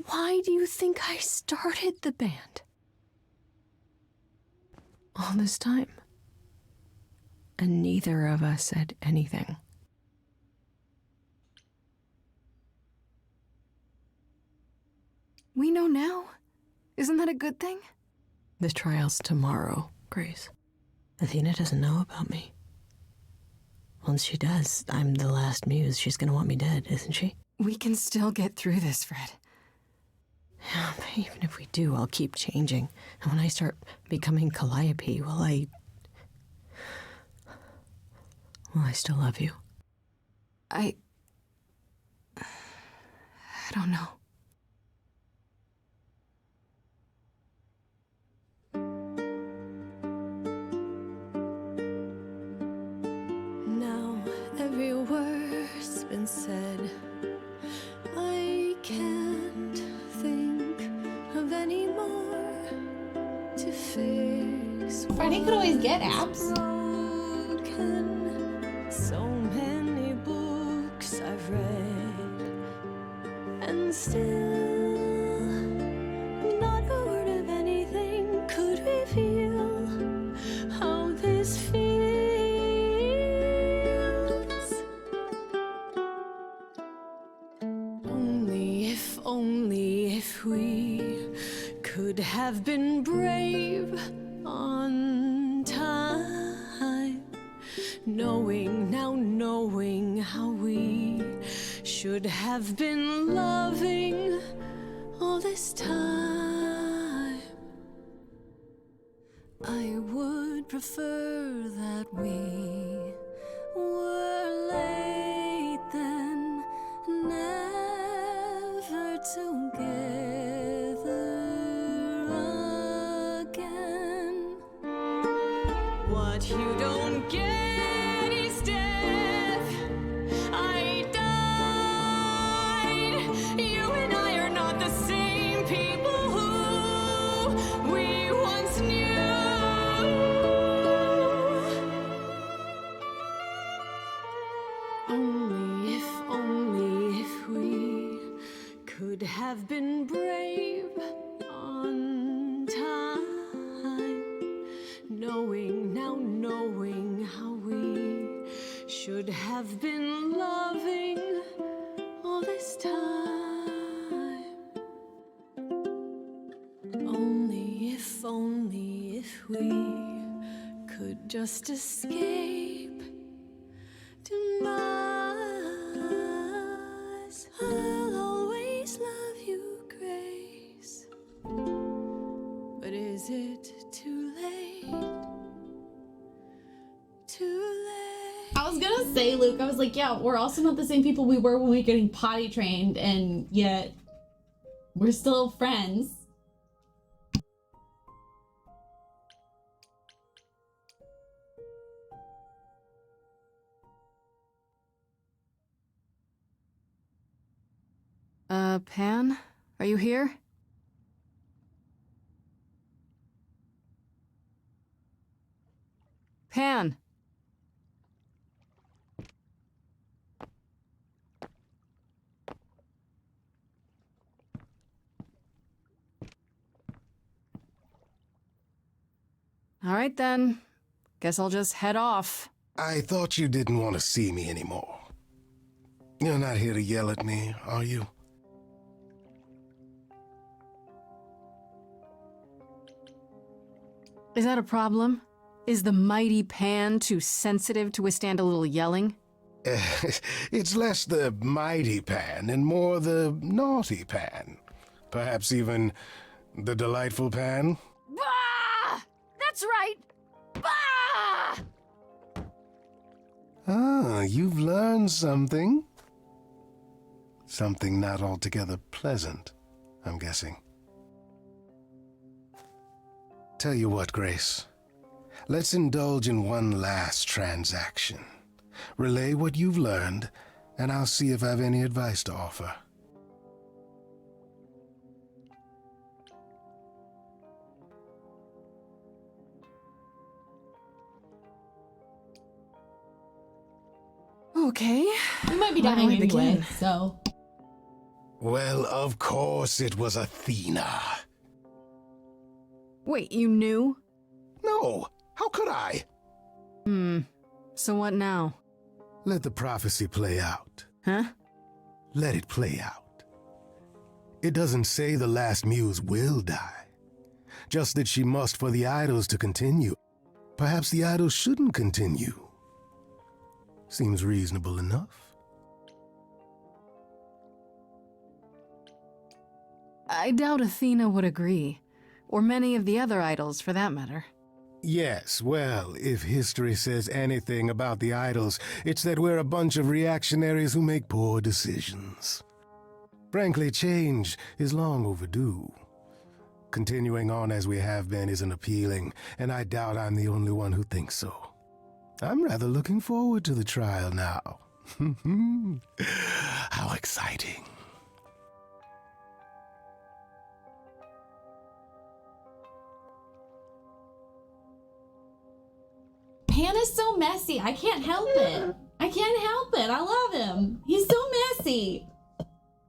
Why do you think I started the band? All this time. and neither of us said anything. We know now. Isn't that a good thing? The trial's tomorrow, Grace. Athena doesn't know about me. Once she does, I'm the last muse. She's gonna want me dead, isn't she? We can still get through this, Fred. Yeah, but even if we do, I'll keep changing. And when I start becoming Calliope, will I still love you? I don't know. Now every word's been said. I can't think of any more to fix. Freddie could always get abs. Broken. So many books I've read, and still not a word of anything could reveal how this feels. Only if we could have been brave on time, knowing how we should have been loving all this time. I would prefer that we were late then, never together again. What you don't get is death. I died. You and I are not the same people who we once knew. Only if we could have been brave on time, knowing how we should have been loving all this time. Only if we could just escape demise. I'll always love you, Grace. But is it too late? Too late? I was gonna say, Luke, I was like, yeah, we're also not the same people we were when we were getting potty trained, and yet we're still friends. Pan? Are you here? Pan! All right then. Guess I'll just head off. I thought you didn't want to see me anymore. You're not here to yell at me, are you? Is that a problem? Is the mighty Pan too sensitive to withstand a little yelling? It's less the mighty Pan and more the naughty Pan. Perhaps even the delightful Pan? Bah! That's right! Bah! Ah, you've learned something. Something not altogether pleasant, I'm guessing. Tell you what, Grace. Let's indulge in one last transaction. Relay what you've learned, and I'll see if I have any advice to offer. Okay. We might be Where do dying I anyway, begin? so. Well, of course it was Athena. Wait, you knew? No, how could I? So what now? Let the prophecy play out. Huh? Let it play out. It doesn't say the last muse will die, just that she must for the idols to continue. Perhaps the idols shouldn't continue. Seems reasonable enough. I doubt Athena would agree, or many of the other idols for that matter. Yes, well, if history says anything about the idols, it's that we're a bunch of reactionaries who make poor decisions. Frankly, change is long overdue. Continuing on as we have been isn't appealing, and I doubt I'm the only one who thinks so. I'm rather looking forward to the trial now. How exciting. Hannah's so messy. I can't help it. I can't help it. I love him. He's so messy.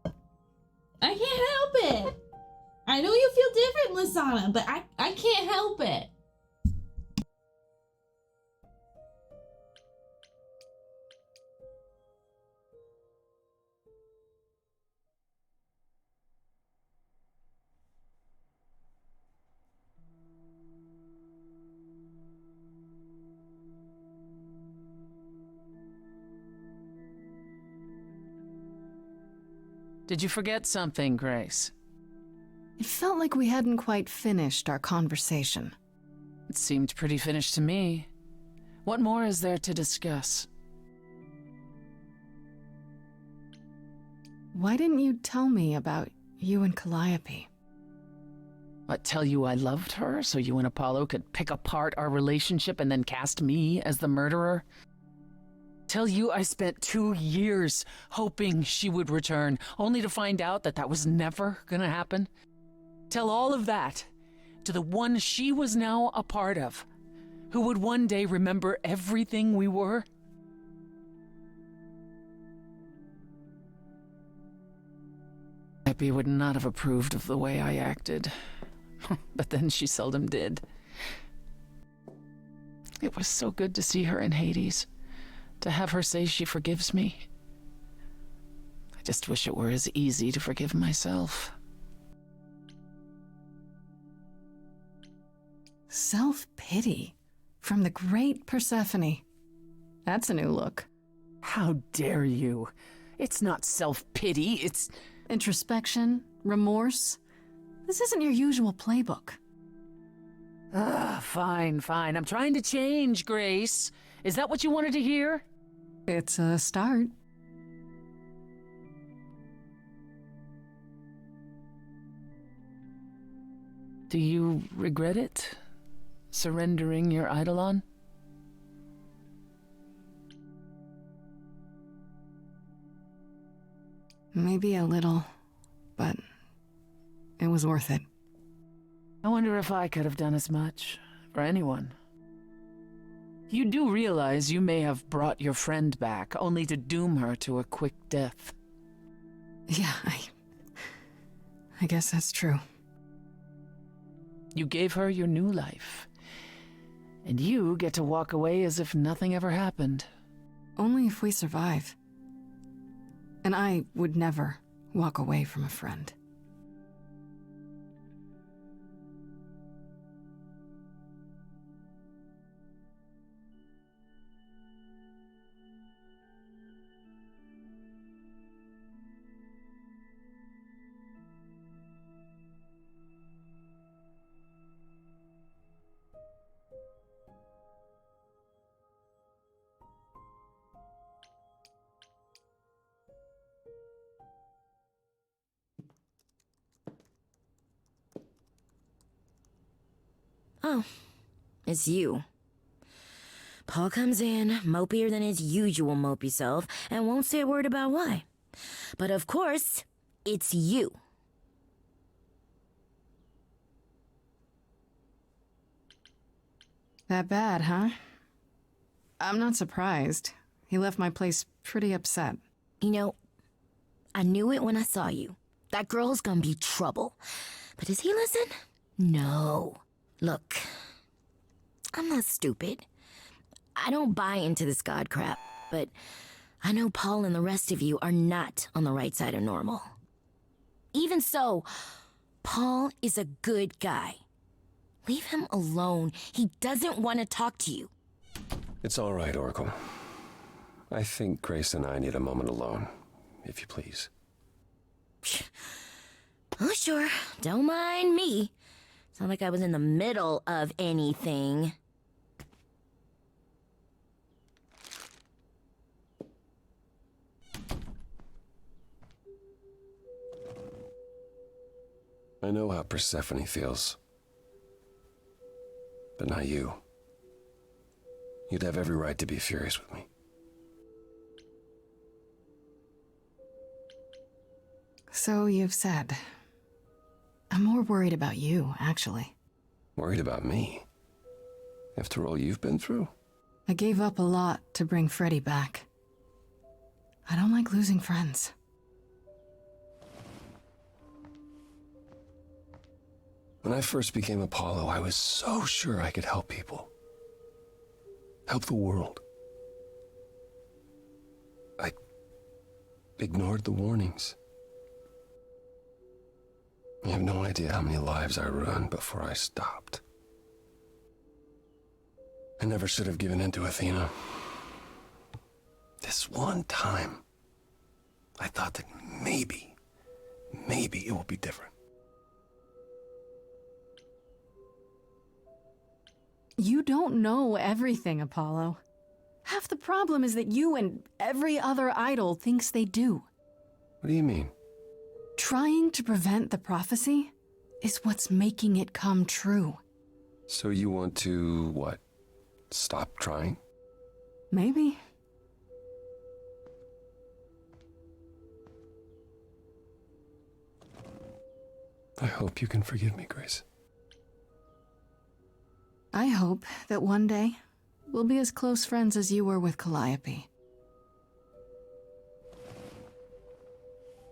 I can't help it. I know you feel different, Lasana, but I can't help it. Did you forget something, Grace? It felt like we hadn't quite finished our conversation. It seemed pretty finished to me. What more is there to discuss? Why didn't you tell me about you and Calliope? What, tell you I loved her so you and Apollo could pick apart our relationship and then cast me as the murderer? Tell you I spent 2 years hoping she would return, only to find out that was never gonna happen? Tell all of that to the one she was now a part of, who would one day remember everything we were? Happy would not have approved of the way I acted, but then she seldom did. It was so good to see her in Hades. To have her say she forgives me. I just wish it were as easy to forgive myself. Self-pity from the great Persephone. That's a new look. How dare you? It's not self-pity, it's... introspection, remorse. This isn't your usual playbook. Fine. I'm trying to change, Grace. Is that what you wanted to hear? It's a start. Do you regret it? Surrendering your Eidolon? Maybe a little, but it was worth it. I wonder if I could have done as much for anyone. You do realize you may have brought your friend back, only to doom her to a quick death. Yeah, I guess that's true. You gave her your new life, and you get to walk away as if nothing ever happened. Only if we survive. And I would never walk away from a friend. Oh, it's you. Paul comes in, mopier than his usual mopey self, and won't say a word about why. But of course, it's you. That bad, huh? I'm not surprised. He left my place pretty upset. You know, I knew it when I saw you. That girl's gonna be trouble. But does he listen? No. Look, I'm not stupid. I don't buy into this god crap, but I know Paul and the rest of you are not on the right side of normal. Even so, Paul is a good guy. Leave him alone. He doesn't want to talk to you. It's all right, Oracle. I think Grace and I need a moment alone, if you please. Oh, sure. Don't mind me. It's not like I was in the middle of anything. I know how Persephone feels. But not you. You'd have every right to be furious with me. So you've said. I'm more worried about you, actually. Worried about me? After all you've been through? I gave up a lot to bring Freddy back. I don't like losing friends. When I first became Apollo, I was so sure I could help people. Help the world. I ignored the warnings. You have no idea how many lives I ruined before I stopped. I never should have given in to Athena. This one time, I thought that maybe it will be different. You don't know everything, Apollo. Half the problem is that you and every other idol thinks they do. What do you mean? Trying to prevent the prophecy is what's making it come true. So you want to, what, stop trying? Maybe. I hope you can forgive me, Grace. I hope that one day we'll be as close friends as you were with Calliope.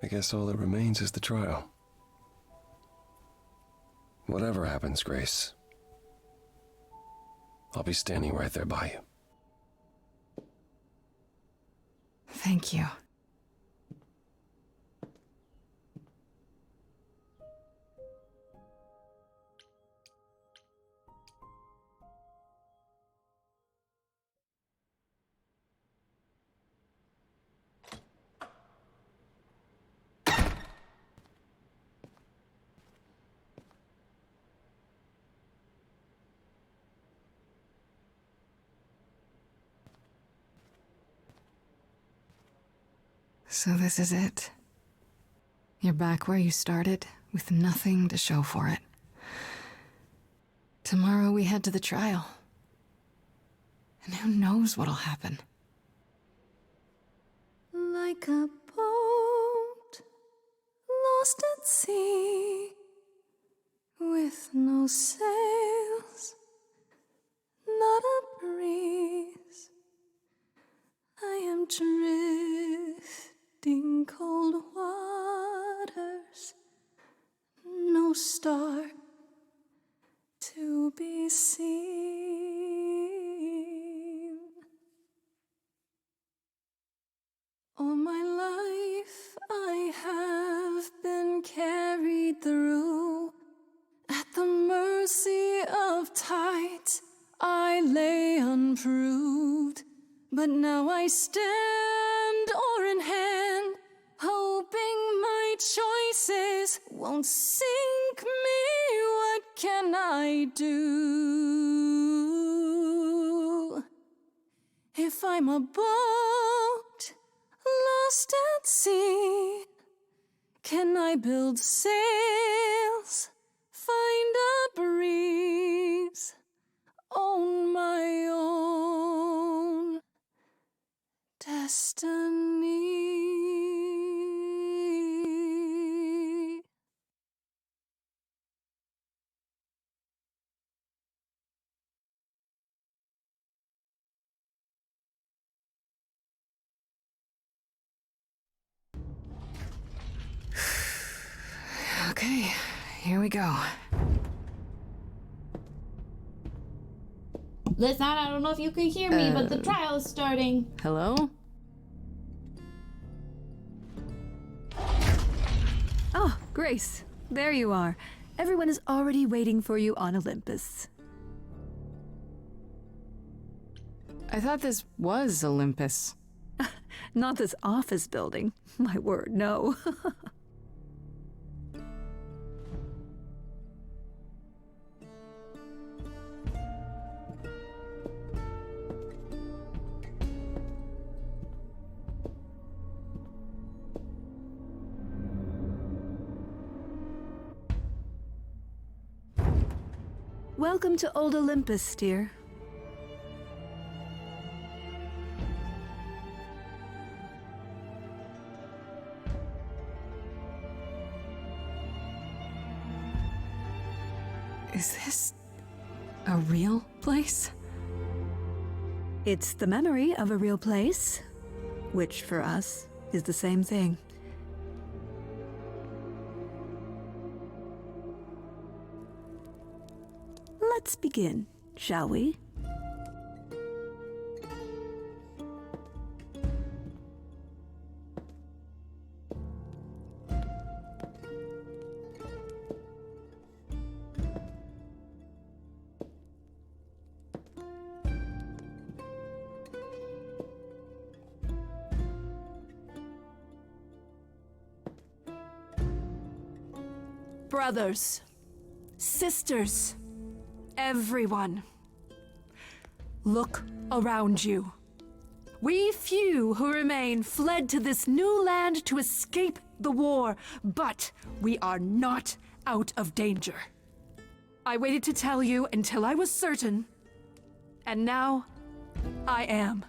I guess all that remains is the trial. Whatever happens, Grace, I'll be standing right there by you. Thank you. So this is it. You're back where you started, with nothing to show for it. Tomorrow we head to the trial. And who knows what'll happen. Like a boat lost at sea, with no sails, not a breeze. I am drifting cold waters, no star to be seen. All my life I have been carried through. At the mercy of tides I lay unproved. But now I stand oar in hand, hoping my choices won't sink me. What can I do? If I'm a boat lost at sea, can I build sails, find a breeze, own my own destiny? Okay, here we go. Listen, I don't know if you can hear me, but the trial is starting. Hello? Oh, Grace, there you are. Everyone is already waiting for you on Olympus. I thought this was Olympus. Not this office building. My word, no. Welcome to Old Olympus, dear. Is this a real place? It's the memory of a real place, which for us is the same thing. Let's begin, shall we? Brothers, sisters, everyone, look around you. We few who remain fled to this new land to escape the war, but we are not out of danger. I waited to tell you until I was certain, and now I am.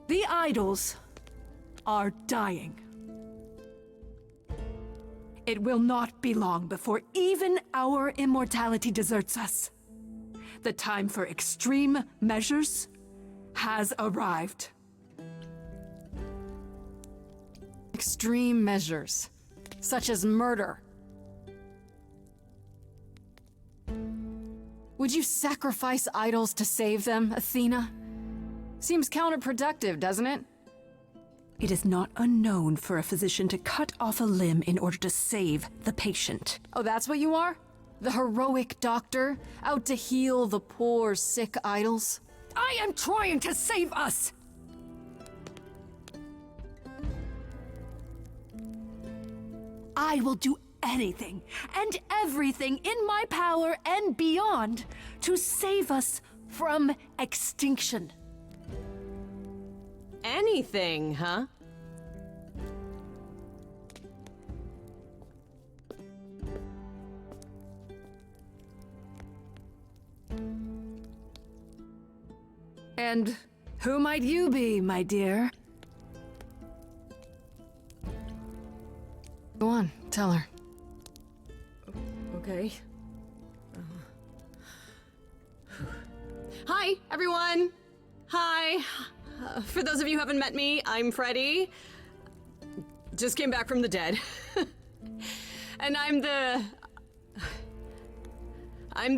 The idols are dying. It will not be long before even our immortality deserts us. The time for extreme measures has arrived. Extreme measures, such as murder. Would you sacrifice idols to save them, Athena? Seems counterproductive, doesn't it? It is not unknown for a physician to cut off a limb in order to save the patient. Oh, that's what you are? The heroic doctor, out to heal the poor, sick idols? I am trying to save us! I will do anything and everything in my power and beyond to save us from extinction. Anything, huh? And who might you be, my dear? Go on, tell her. Okay. Hi, everyone! Hi! For those of you who haven't met me, I'm Freddy. Just came back from the dead. And I'm the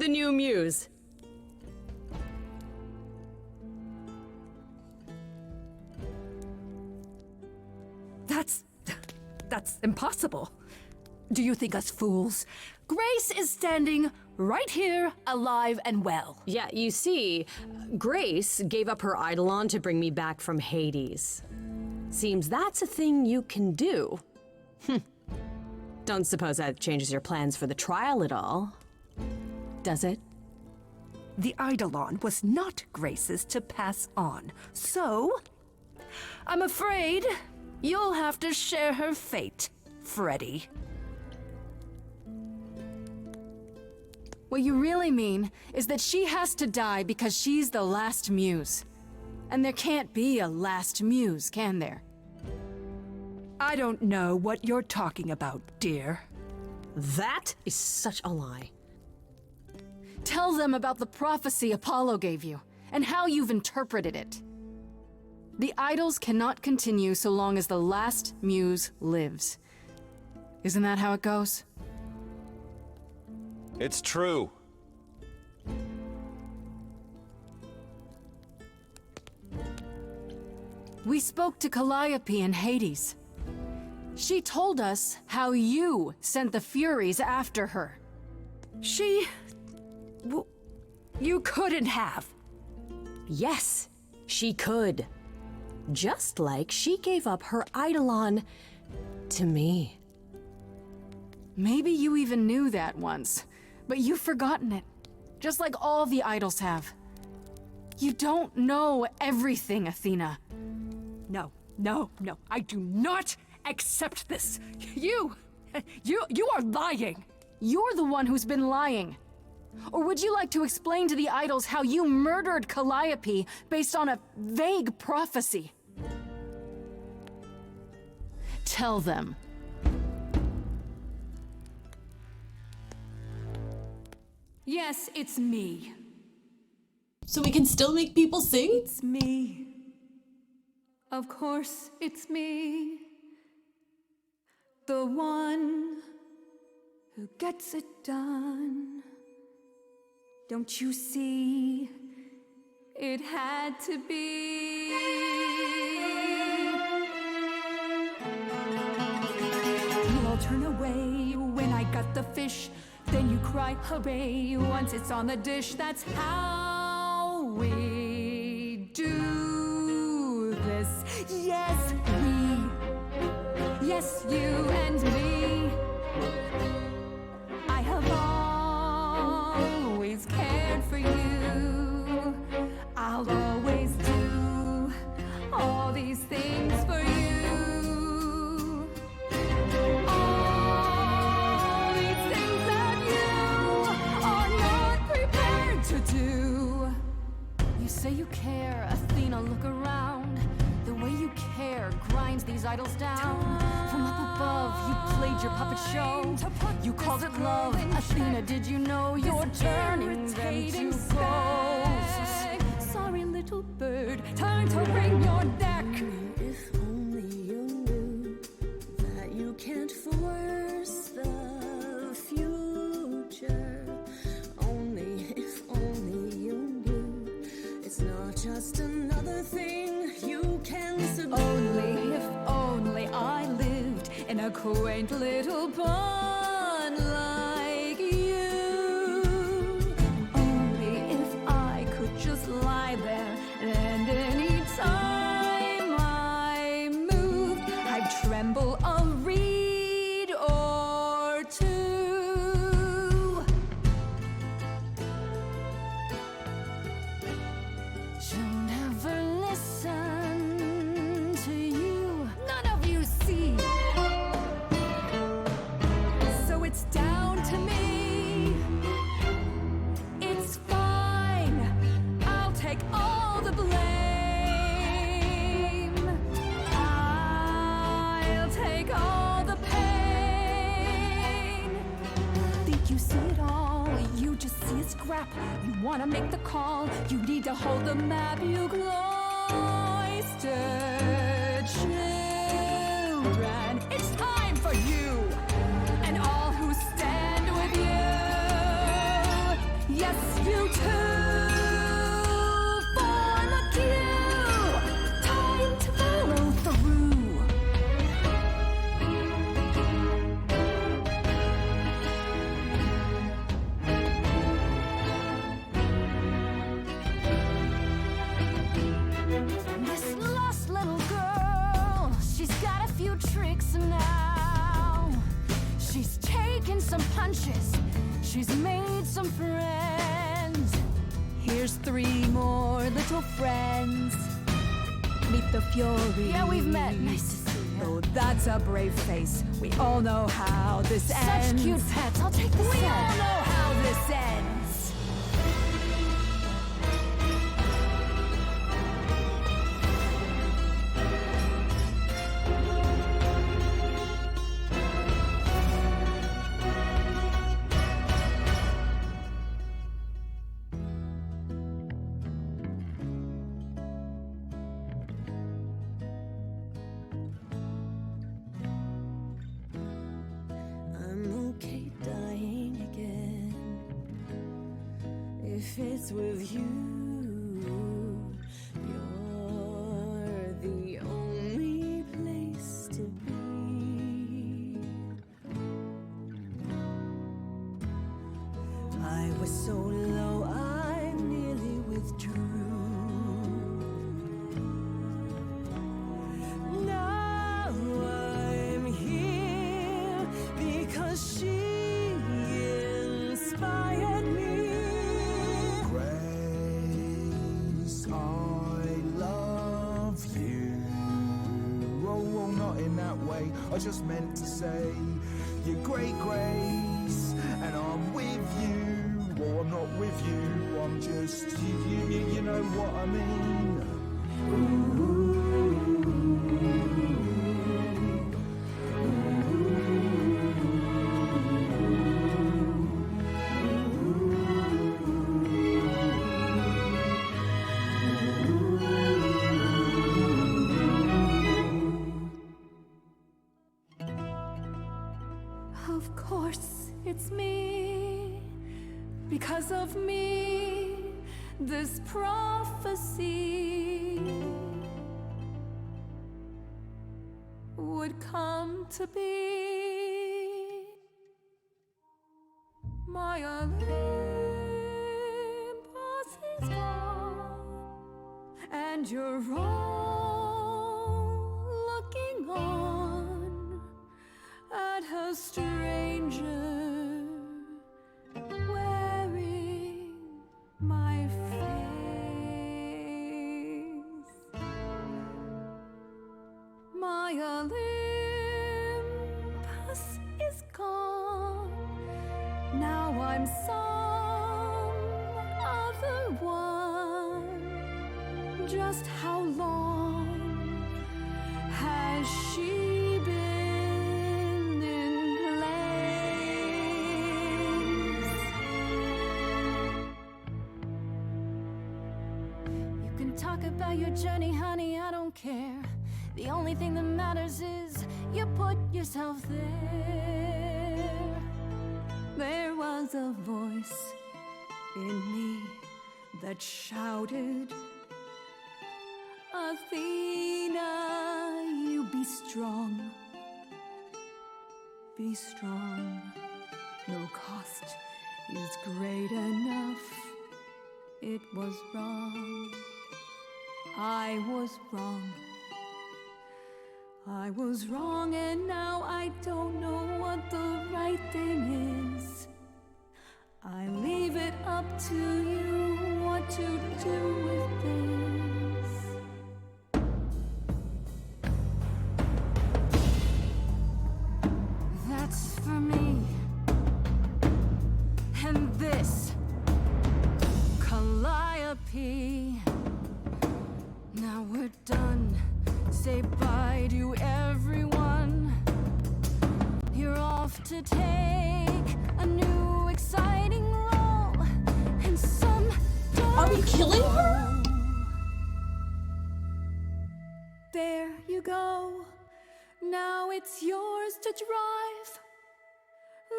new muse. That's impossible. Do you think us fools? Grace is standing right here, alive and well. Yeah, you see, Grace gave up her Eidolon to bring me back from Hades. Seems that's a thing you can do. Don't suppose that changes your plans for the trial at all, does it? The Eidolon was not Grace's to pass on, so I'm afraid you'll have to share her fate, Freddy. What you really mean is that she has to die because she's the last muse. And there can't be a last muse, can there? I don't know what you're talking about, dear. That is such a lie. Tell them about the prophecy Apollo gave you, and how you've interpreted it. The idols cannot continue so long as the last muse lives. Isn't that how it goes? It's true. We spoke to Calliope in Hades. She told us how you sent the Furies after her. You couldn't have. Yes, she could. Just like she gave up her Eidolon to me. Maybe you even knew that once, but you've forgotten it. Just like all the idols have. You don't know everything, Athena. No, I do not accept this. You are lying. You're the one who's been lying. Or would you like to explain to the idols how you murdered Calliope based on a vague prophecy? Tell them. Yes, it's me. So we can still make people sing? It's me. Of course, it's me. The one who gets it done. Don't you see? It had to be. You all turn away when I got the fish. Then you cry, hooray, once it's on the dish. That's how we do this. Yes, we. Yes, you and me. I have always cared for you. I'll always do all these things for you. All these things that you are not prepared to do. You say you care, Athena, look around. The way you care grinds these idols down. From up above, you played your puppet show. You called it love. Athena, did you know you're turning them to ghosts? Sorry, little bird, time to wring your neck. If only you knew that you can't force the future. Only you knew it's not just another thing you can subdue. Only if only I lived in a quaint little pond like you. Only if I could just lie there and any time I moved, I'd tremble a reed or two. She'll never listen to you. None of you see. So it's down to me. It's fine. I'll take all the blame. I'll take all the pain. Think you see it all? You just see a scrap. You wanna make the call. You need to hold the map. You cloistered children. It's time for you and all who stand with you. Yes, you too. Form a queue. Time to follow through. This lost little girl, she's got a few tricks now. She's taken some punches, she's made some friends. Here's 3 more little friends. Meet the Furies. Yeah, we've met. Nice to see you. Oh, that's a brave face. We all know how this ends. Such cute pets, I'll take the We set. all know how this ends. I'm okay dying again if it's with you. You're the was so low I nearly withdrew. Now I'm here because she inspired me. Grace, I love you. Oh, not in that way. I just meant to say you're great, Grace, and I'm with you. Well, I'm not with you. I'm just you know what I mean. Of course, it's me. Because of me, this prophecy would come to be. My Olympus is gone, and you're all looking on at a stranger wearing my face. My Olympus is gone. Now I'm some other one. Just how long has she been in place? You can talk about your journey, honey, I don't care. The only thing that matters is you put yourself there. There was a voice in me that shouted, Athena, you be strong. Be strong. No cost is great enough. It was wrong. I was wrong. I was wrong, and now I don't know what the right thing is. I leave it up to you what to do with this. That's for me. And this, Calliope. Now we're done. Say bye to everyone. You're off to take a new exciting role in some Are we killing her? There you go. Now it's yours to drive.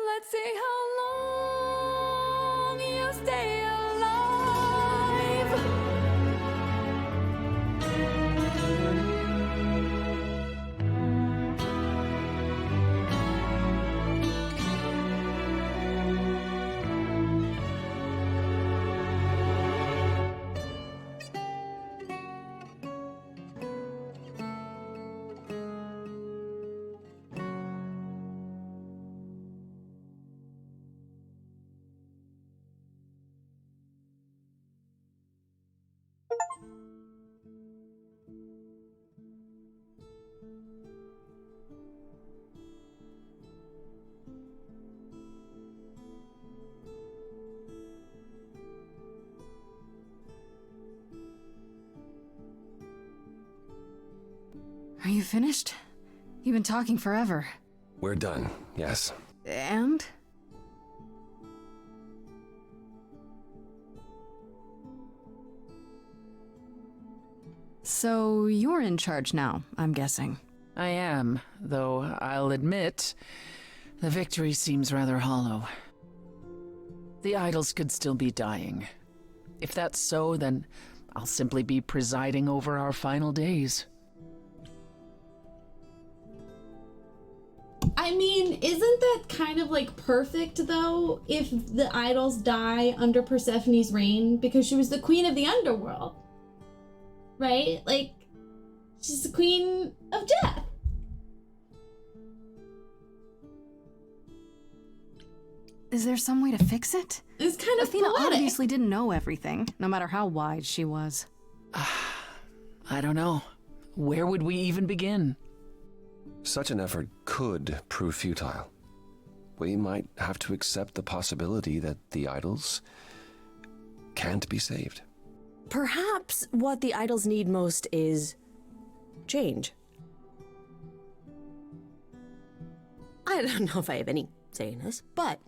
Let's see how long you stay alive. Are you finished? You've been talking forever. We're done, yes. And? So you're in charge now, I'm guessing. I am, though I'll admit, the victory seems rather hollow. The idols could still be dying. If that's so, then I'll simply be presiding over our final days. I mean, isn't that kind of like perfect though, if the idols die under Persephone's reign, because she was the queen of the underworld, right? Like, she's the queen of death. Is there some way to fix it? It's kind of Athena poetic. obviously didn't know everything, no matter how wise she was. I don't know. Where would we even begin? Such an effort could prove futile. We might have to accept the possibility that the idols can't be saved. Perhaps what the idols need most is change. I don't know if I have any say in this, but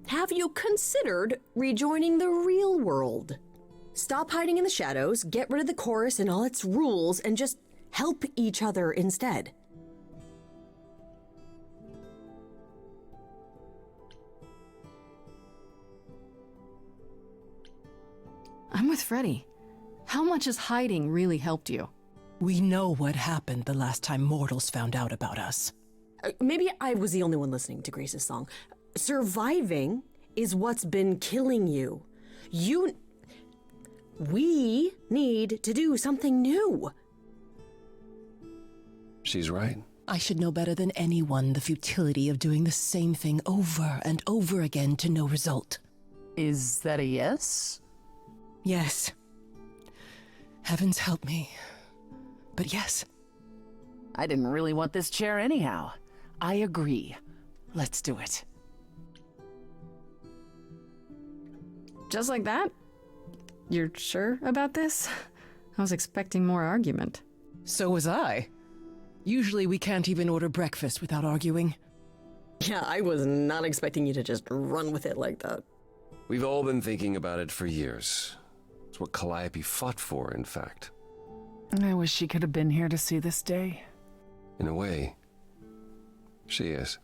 have you considered rejoining the real world? Stop hiding in the shadows, get rid of the chorus and all its rules, and just help each other instead. I'm with Freddy. How much has hiding really helped you? We know what happened the last time mortals found out about us. Maybe I was the only one listening to Grace's song. Surviving is what's been killing you. We need to do something new. She's right. I should know better than anyone the futility of doing the same thing over and over again to no result. Is that a yes? Yes. Heavens help me. But yes. I didn't really want this chair anyhow. I agree. Let's do it. Just like that? You're sure about this? I was expecting more argument. So was I. Usually we can't even order breakfast without arguing. Yeah, I was not expecting you to just run with it like that. We've all been thinking about it for years. It's what Calliope fought for, in fact. I wish she could have been here to see this day. In a way, she is.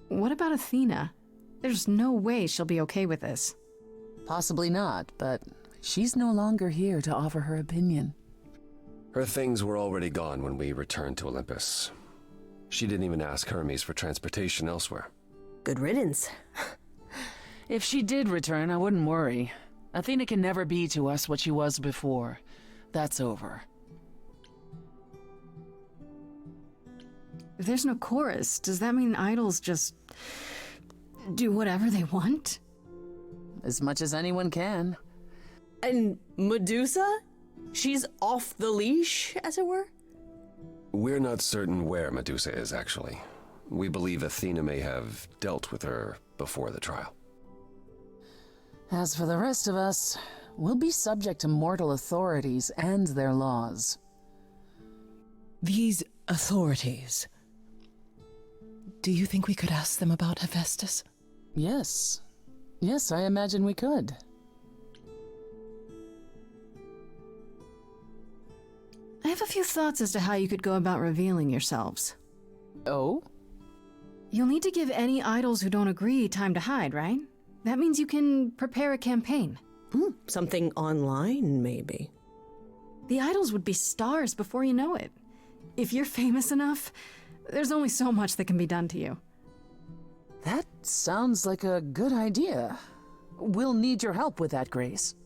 What about Athena? There's no way she'll be okay with this. Possibly not, but she's no longer here to offer her opinion. Her things were already gone when we returned to Olympus. She didn't even ask Hermes for transportation elsewhere. Good riddance. If she did return, I wouldn't worry. Athena can never be to us what she was before. That's over. If there's no chorus, does that mean idols just do whatever they want? As much as anyone can. And Medusa? She's off the leash, as it were? We're not certain where Medusa is, actually. We believe Athena may have dealt with her before the trial. As for the rest of us, we'll be subject to mortal authorities and their laws. These authorities... Do you think we could ask them about Hephaestus? Yes. Yes, I imagine we could. I have a few thoughts as to how you could go about revealing yourselves. Oh? You'll need to give any idols who don't agree time to hide, right? That means you can prepare a campaign. Something online, maybe. The idols would be stars before you know it. If you're famous enough, there's only so much that can be done to you. That sounds like a good idea. We'll need your help with that, Grace.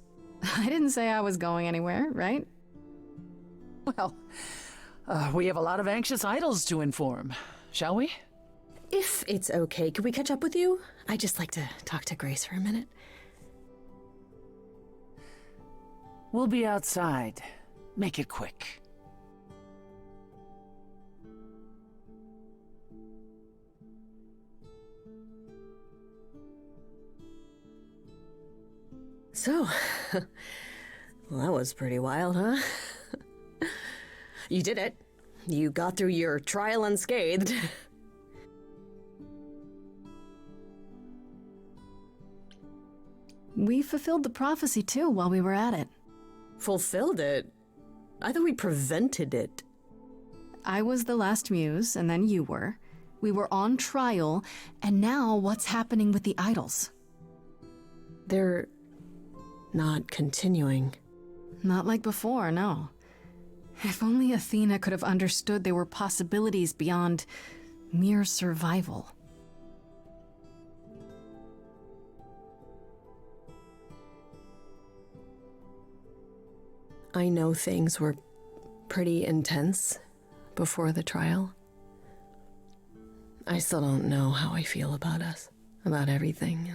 I didn't say I was going anywhere, right? Well, we have a lot of anxious idols to inform, shall we? If it's okay, could we catch up with you? I'd just like to talk to Grace for a minute. We'll be outside. Make it quick. So, well, that was pretty wild, huh? You did it. You got through your trial unscathed. We fulfilled the prophecy too while we were at it. Fulfilled it? I thought we prevented it. I was the last muse, and then you were. We were on trial, and now what's happening with the idols? They're not continuing. Not like before, no. If only Athena could have understood there were possibilities beyond mere survival. I know things were pretty intense before the trial. I still don't know how I feel about us, about everything.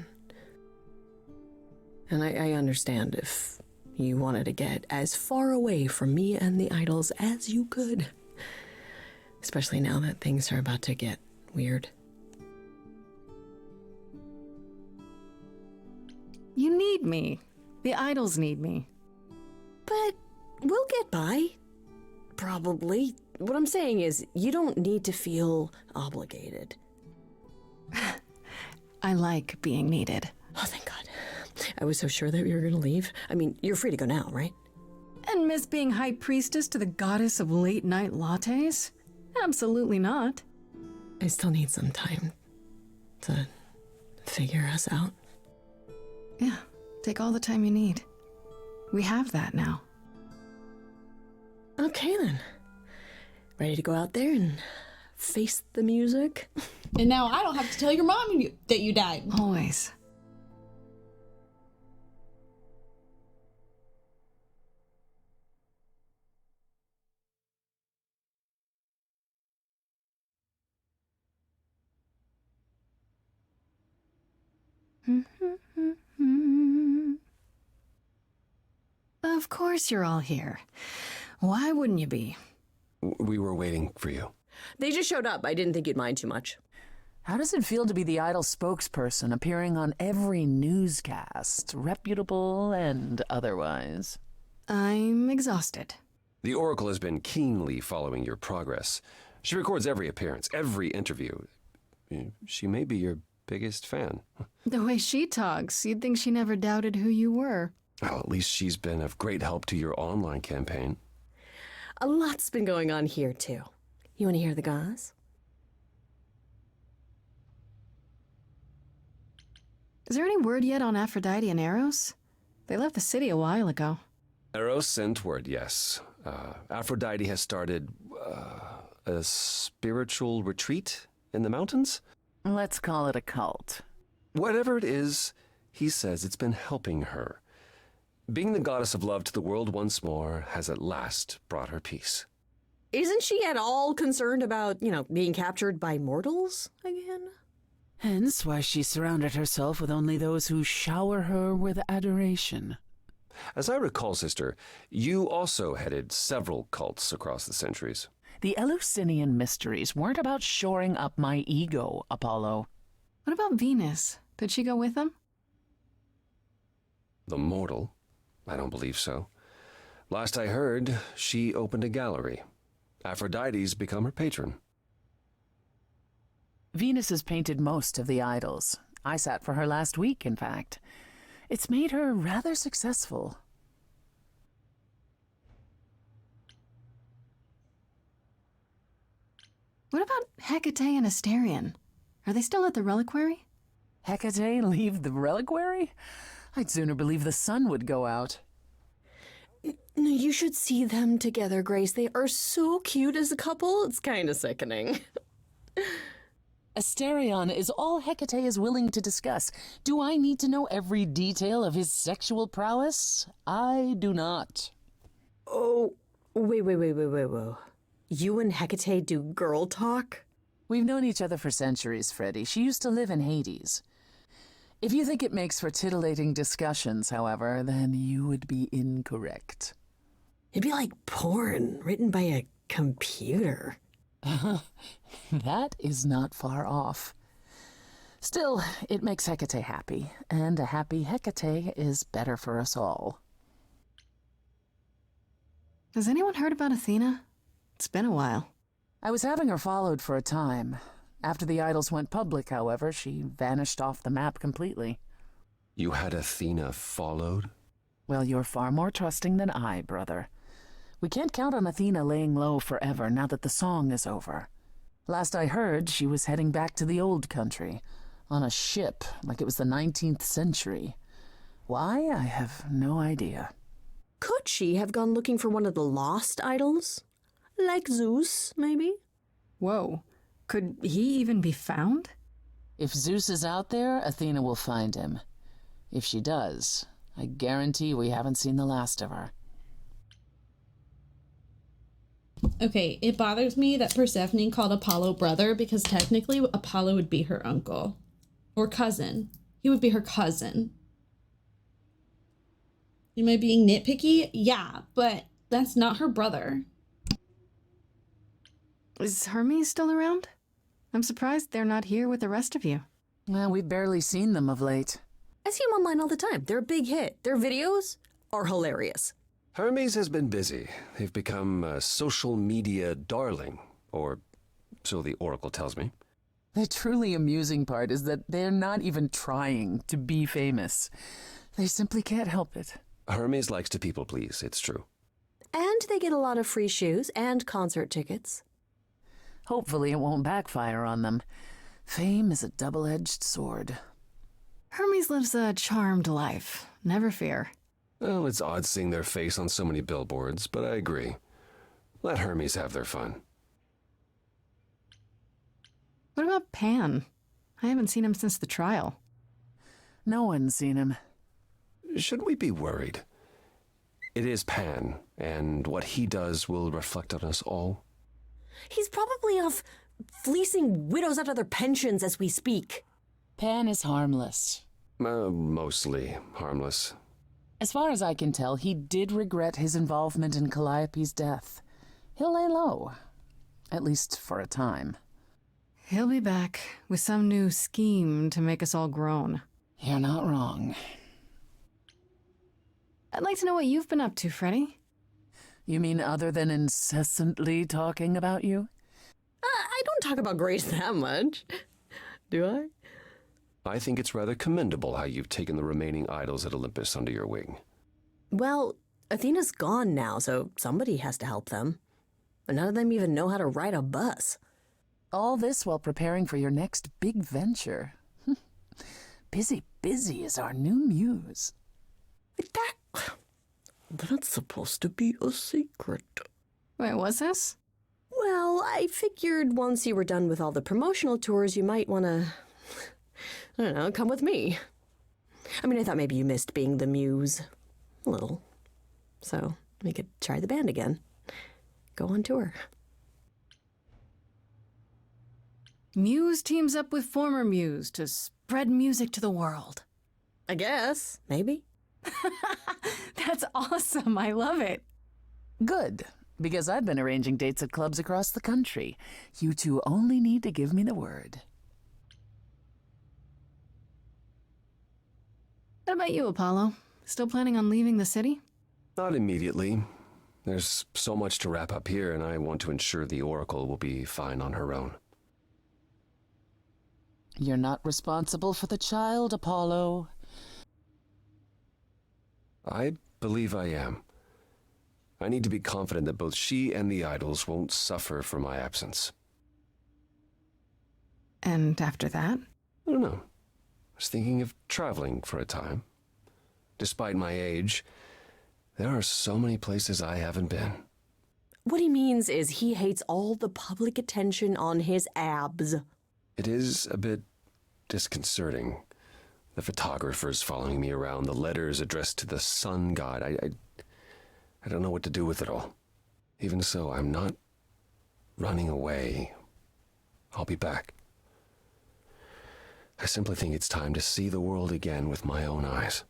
And I understand if you wanted to get as far away from me and the idols as you could. Especially now that things are about to get weird. You need me. The idols need me. But we'll get by. Probably. What I'm saying is, you don't need to feel obligated. I like being needed. Oh, thank God. I was so sure that you were going to leave. I mean, you're free to go now, right? And miss being high priestess to the goddess of late night lattes? Absolutely not. I still need some time to figure us out. Yeah, take all the time you need. We have that now. Okay then. Ready to go out there and face the music? And now I don't have to tell your mom that you died. Always. Of course you're all here. Why wouldn't you be? We were waiting for you. They just showed up. I didn't think you'd mind too much. How does it feel to be the idol spokesperson appearing on every newscast, reputable and otherwise? I'm exhausted. The Oracle has been keenly following your progress. She records every appearance, every interview. She may be your biggest fan. The way she talks, you'd think she never doubted who you were. Well, at least she's been of great help to your online campaign. A lot's been going on here, too. You want to hear the goss? Is there any word yet on Aphrodite and Eros? They left the city a while ago. Eros sent word, yes. Aphrodite has started a spiritual retreat in the mountains? Let's call it a cult. Whatever it is, he says it's been helping her. Being the goddess of love to the world once more has at last brought her peace. Isn't she at all concerned about, being captured by mortals again? Hence why she surrounded herself with only those who shower her with adoration. As I recall, sister, you also headed several cults across the centuries. The Eleusinian mysteries weren't about shoring up my ego, Apollo. What about Venus? Did she go with them? The mortal? I don't believe so. Last I heard, she opened a gallery. Aphrodite's become her patron. Venus has painted most of the idols. I sat for her last week, in fact. It's made her rather successful. What about Hecate and Asterion? Are they still at the reliquary? Hecate leave the reliquary? I'd sooner believe the sun would go out. You should see them together, Grace. They are so cute as a couple. It's kind of sickening. Asterion is all Hecate is willing to discuss. Do I need to know every detail of his sexual prowess? I do not. Oh, wait. You and Hecate do girl talk? We've known each other for centuries, Freddie. She used to live in Hades. If you think it makes for titillating discussions, however, then you would be incorrect. It'd be like porn written by a computer. That is not far off. Still, it makes Hecate happy, and a happy Hecate is better for us all. Has anyone heard about Athena? It's been a while. I was having her followed for a time. After the idols went public, however, she vanished off the map completely. You had Athena followed? Well, you're far more trusting than I, brother. We can't count on Athena laying low forever now that the song is over. Last I heard, she was heading back to the old country, on a ship like it was the 19th century. Why? I have no idea. Could she have gone looking for one of the lost idols? Like Zeus, maybe? Whoa. Could he even be found? If Zeus is out there, Athena will find him. If she does, I guarantee we haven't seen the last of her. Okay, it bothers me that Persephone called Apollo brother because technically Apollo would be her uncle. Or cousin. He would be her cousin. Am I being nitpicky? Yeah, but that's not her brother. Is Hermes still around? I'm surprised they're not here with the rest of you. Well, we've barely seen them of late. I see them online all the time. They're a big hit. Their videos are hilarious. Hermes has been busy. They've become a social media darling, or so the Oracle tells me. The truly amusing part is that they're not even trying to be famous. They simply can't help it. Hermes likes to people please, it's true. And they get a lot of free shoes and concert tickets. Hopefully it won't backfire on them. Fame is a double-edged sword. Hermes lives a charmed life. Never fear. Well, it's odd seeing their face on so many billboards, but I agree. Let Hermes have their fun. What about Pan? I haven't seen him since the trial. No one's seen him. Should we be worried? It is Pan, and what he does will reflect on us all. He's probably off fleecing widows out of their pensions as we speak. Pan is harmless. Mostly harmless. As far as I can tell, he did regret his involvement in Calliope's death. He'll lay low. At least for a time. He'll be back with some new scheme to make us all groan. You're not wrong. I'd like to know what you've been up to, Freddy. You mean other than incessantly talking about you? I don't talk about Grace that much. Do I? I think it's rather commendable how you've taken the remaining idols at Olympus under your wing. Well, Athena's gone now, so somebody has to help them. And none of them even know how to ride a bus. All this while preparing for your next big venture. Busy is our new muse. That's supposed to be a secret. Wait, what's this? Well, I figured once you were done with all the promotional tours, you might want to, I don't know, come with me. I mean, I thought maybe you missed being the muse. A little. So we could try the band again. Go on tour. Muse teams up with former Muse to spread music to the world. I guess. Maybe. That's awesome. I love it. Good, because I've been arranging dates at clubs across the country. You two only need to give me the word. What about you, Apollo? Still planning on leaving the city? Not immediately. There's so much to wrap up here, and I want to ensure the Oracle will be fine on her own. You're not responsible for the child, Apollo. I believe I am. I need to be confident that both she and the idols won't suffer for my absence. And after that? I don't know. I was thinking of traveling for a time. Despite my age, there are so many places I haven't been. What he means is he hates all the public attention on his abs. It is a bit disconcerting. The photographers following me around, the letters addressed to the sun god. I don't know what to do with it all. Even so, I'm not running away. I'll be back. I simply think it's time to see the world again with my own eyes.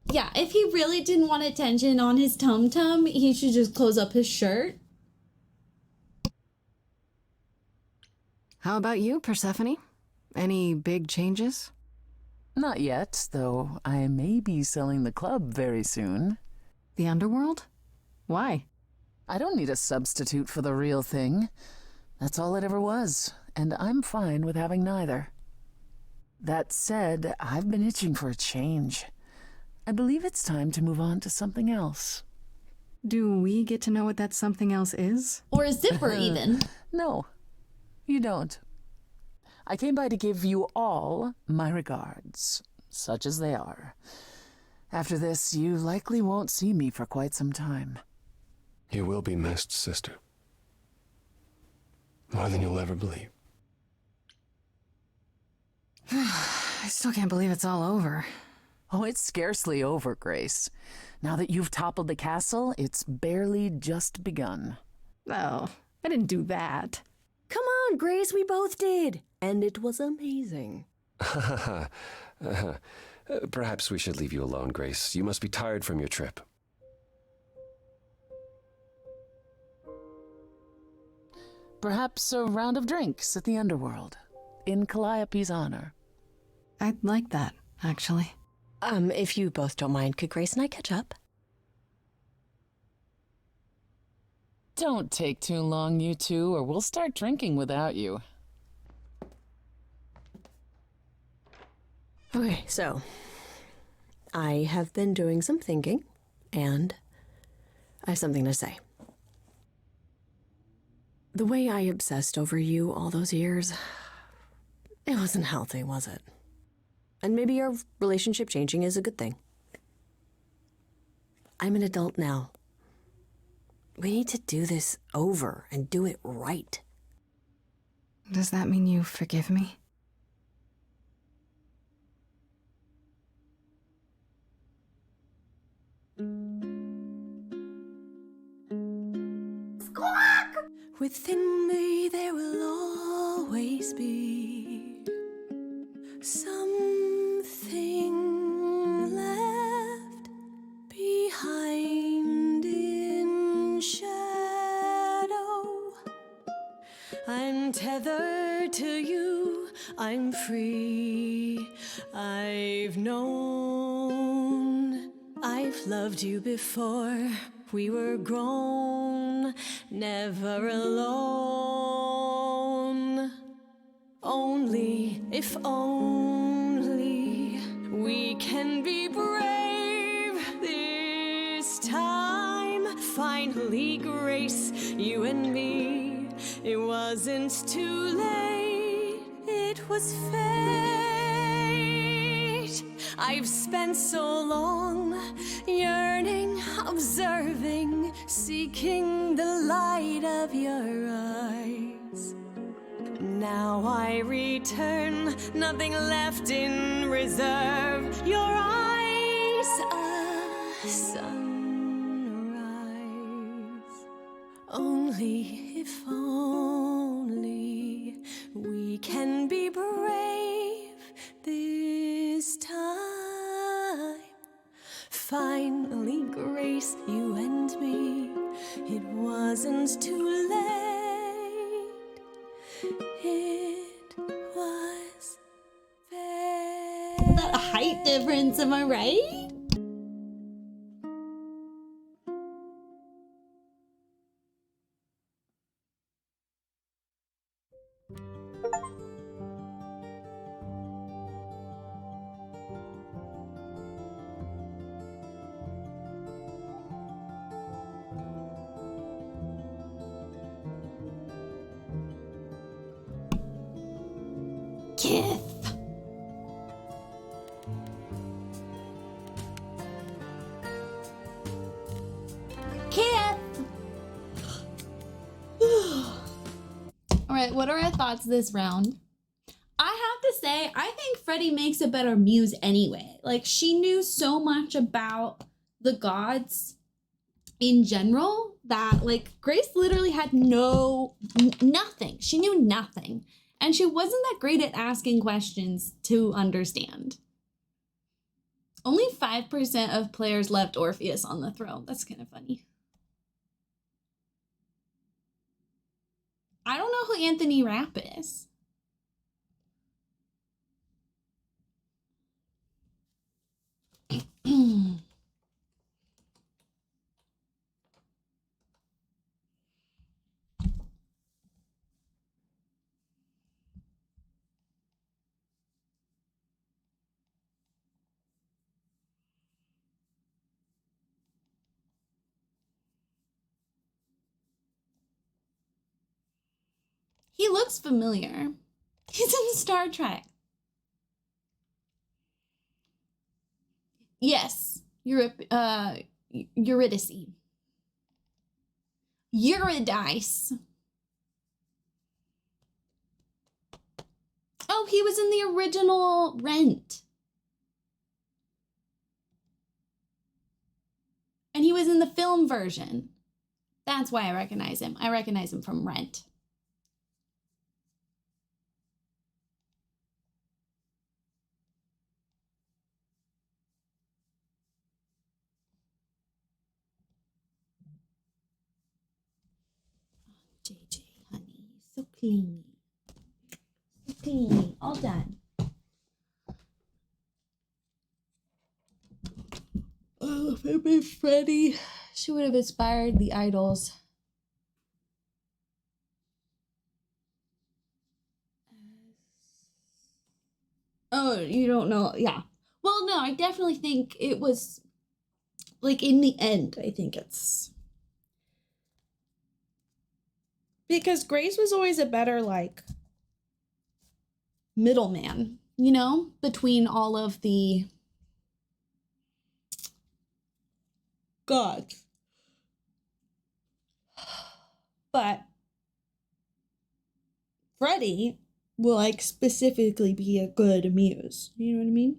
Yeah, if he really didn't want attention on his tum-tum, he should just close up his shirt. How about you, Persephone? Any big changes? Not yet, though I may be selling the club very soon. The underworld? Why? I don't need a substitute for the real thing. That's all it ever was, and I'm fine with having neither. That said, I've been itching for a change. I believe it's time to move on to something else. Do we get to know what that something else is? Or a zipper, even. No, you don't. I came by to give you all my regards, such as they are. After this, you likely won't see me for quite some time. You will be missed, sister. More than you'll ever believe. I still can't believe it's all over. Oh, it's scarcely over, Grace. Now that you've toppled the castle, it's barely just begun. Oh, I didn't do that. Come on, Grace, we both did. And it was amazing. Perhaps we should leave you alone, Grace. You must be tired from your trip. Perhaps a round of drinks at the Underworld, in Calliope's honor. I'd like that, actually. If you both don't mind, could Grace and I catch up? Don't take too long, you two, or we'll start drinking without you. Okay, so I have been doing some thinking, and I have something to say. The way I obsessed over you all those years, it wasn't healthy, was it? And maybe our relationship changing is a good thing. I'm an adult now. We need to do this over and do it right. Does that mean you forgive me? Squawk! Within me there will always be something left behind in shadow. I'm tethered to you, I'm free. I've known, I've loved you before. We were grown, never alone. Only, if only, we can be brave this time. Finally, Grace, you and me. It wasn't too late, it was fate. I've spent so long yearning, observing, seeking the light of your eyes. Now I return, nothing left in reserve. Your eyes, a sunrise. Only, if only, we can be brave this time. Finally, Grace, you and me. It wasn't too late. It was That height difference, am I right? Kith. Kith. All right, what are our thoughts this round? I have to say, I think Freddie makes a better muse anyway. Like, she knew so much about the gods in general that, like, Grace literally had nothing. She knew nothing. And she wasn't that great at asking questions to understand. Only 5% of players left Orpheus on the throne. That's kind of funny. I don't know who Anthony Rapp is. He looks familiar. He's in Star Trek. Yes. Eurydice. Eurydice. Oh, he was in the original Rent. And he was in the film version. That's why I recognize him. I recognize him from Rent. JJ, honey, so clingy. So clingy. All done. Oh, if it been Freddie, she would have inspired the idols. Oh, you don't know? Yeah. Well, no, I definitely think it was, like, in the end, I think it's... Because Grace was always a better, like, middleman, you know? Between all of the gods. But Freddie will, like, specifically be a good muse. You know what I mean?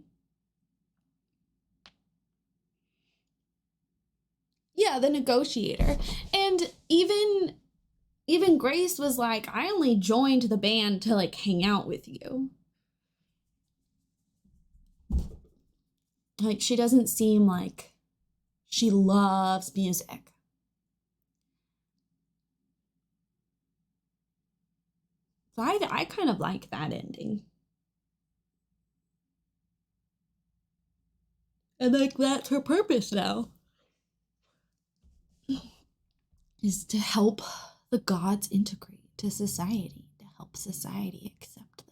Yeah, the negotiator. And even Grace was like, I only joined the band to, like, hang out with you. Like, she doesn't seem like she loves music. So I kind of like that ending. And, like, that's her purpose now. Is to help the gods integrate to society, to help society accept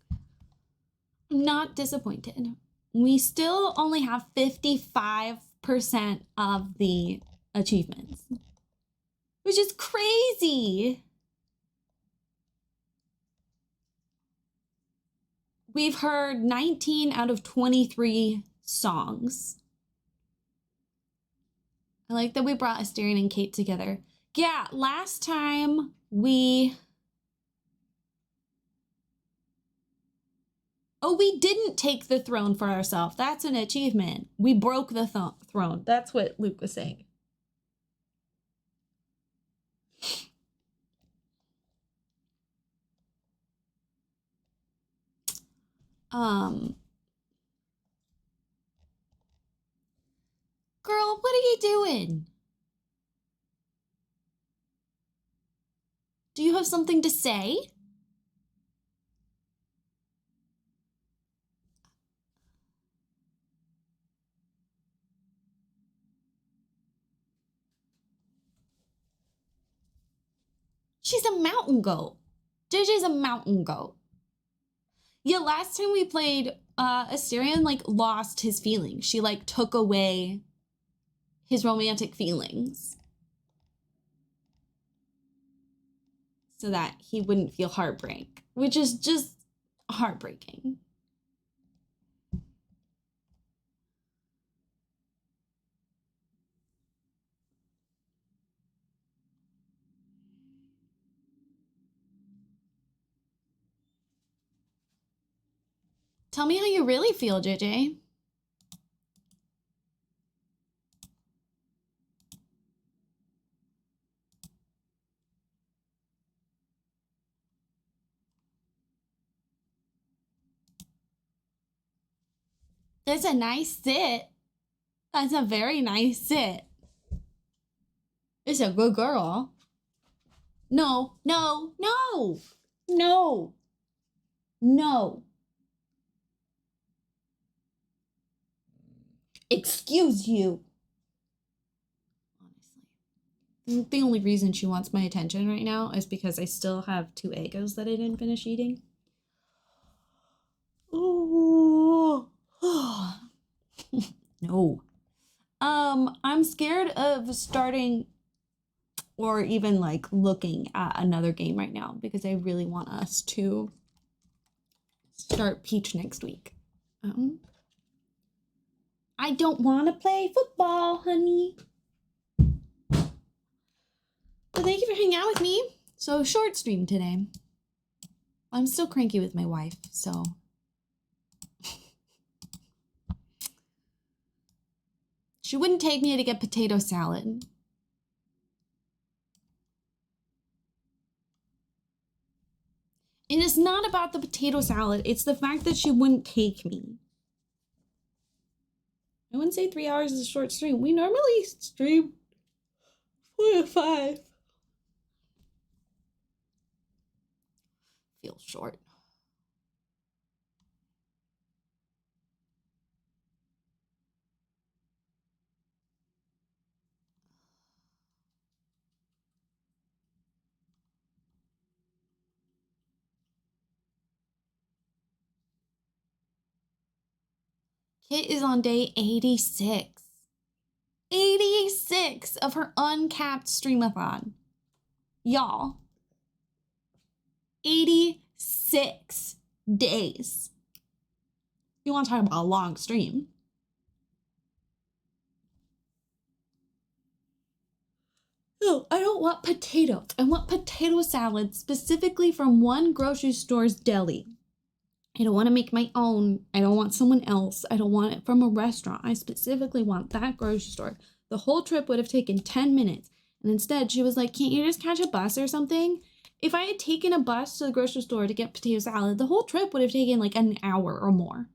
them. I'm not disappointed. We still only have 55% of the achievements, which is crazy. We've heard 19 out of 23 songs. I like that we brought Astarion and Kate together. Yeah, last time we... Oh, we didn't take the throne for ourselves. That's an achievement. We broke the throne. That's what Luke was saying. Girl, what are you doing? Do you have something to say? She's a mountain goat. JJ's a mountain goat. Yeah, last time we played, Astarion, like, lost his feelings. She, like, took away his romantic feelings so that he wouldn't feel heartbreak, which is just heartbreaking. Tell me how you really feel, JJ. That's a nice sit. That's a very nice sit. It's a good girl. No, no, no, no, no. Excuse you. Honestly. The only reason she wants my attention right now is because I still have 2 Eggos that I didn't finish eating. Oh. No. I'm scared of starting or even like looking at another game right now because I really want us to start Peach next week. I don't want to play football, honey. But thank you for hanging out with me. So, short stream today. I'm still cranky with my wife, so. She wouldn't take me to get potato salad. And it's not about the potato salad. It's the fact that she wouldn't take me. I wouldn't say 3 hours is a short stream. We normally stream 4 to 5. Feels short. Kit is on day 86. 86 of her uncapped streamathon. Y'all. 86 days. You want to talk about a long stream? No, I don't want potatoes. I want potato salad specifically from one grocery store's deli. I don't want to make my own. I don't want someone else. I don't want it from a restaurant. I specifically want that grocery store. The whole trip would have taken 10 minutes. And instead, she was like, can't you just catch a bus or something? If I had taken a bus to the grocery store to get potato salad, the whole trip would have taken like an hour or more.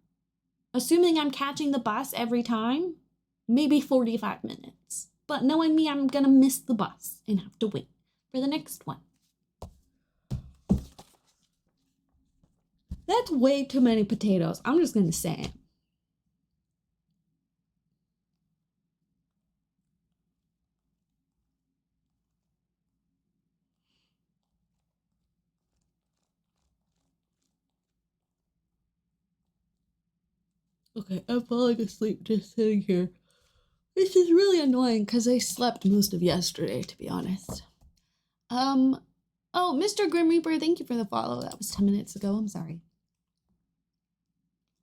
Assuming I'm catching the bus every time, maybe 45 minutes. But knowing me, I'm going to miss the bus and have to wait for the next one. That's way too many potatoes. I'm just going to say it. Okay, I'm falling asleep just sitting here. This is really annoying because I slept most of yesterday, to be honest. Oh, Mr. Grim Reaper, thank you for the follow. That was 10 minutes ago. I'm sorry.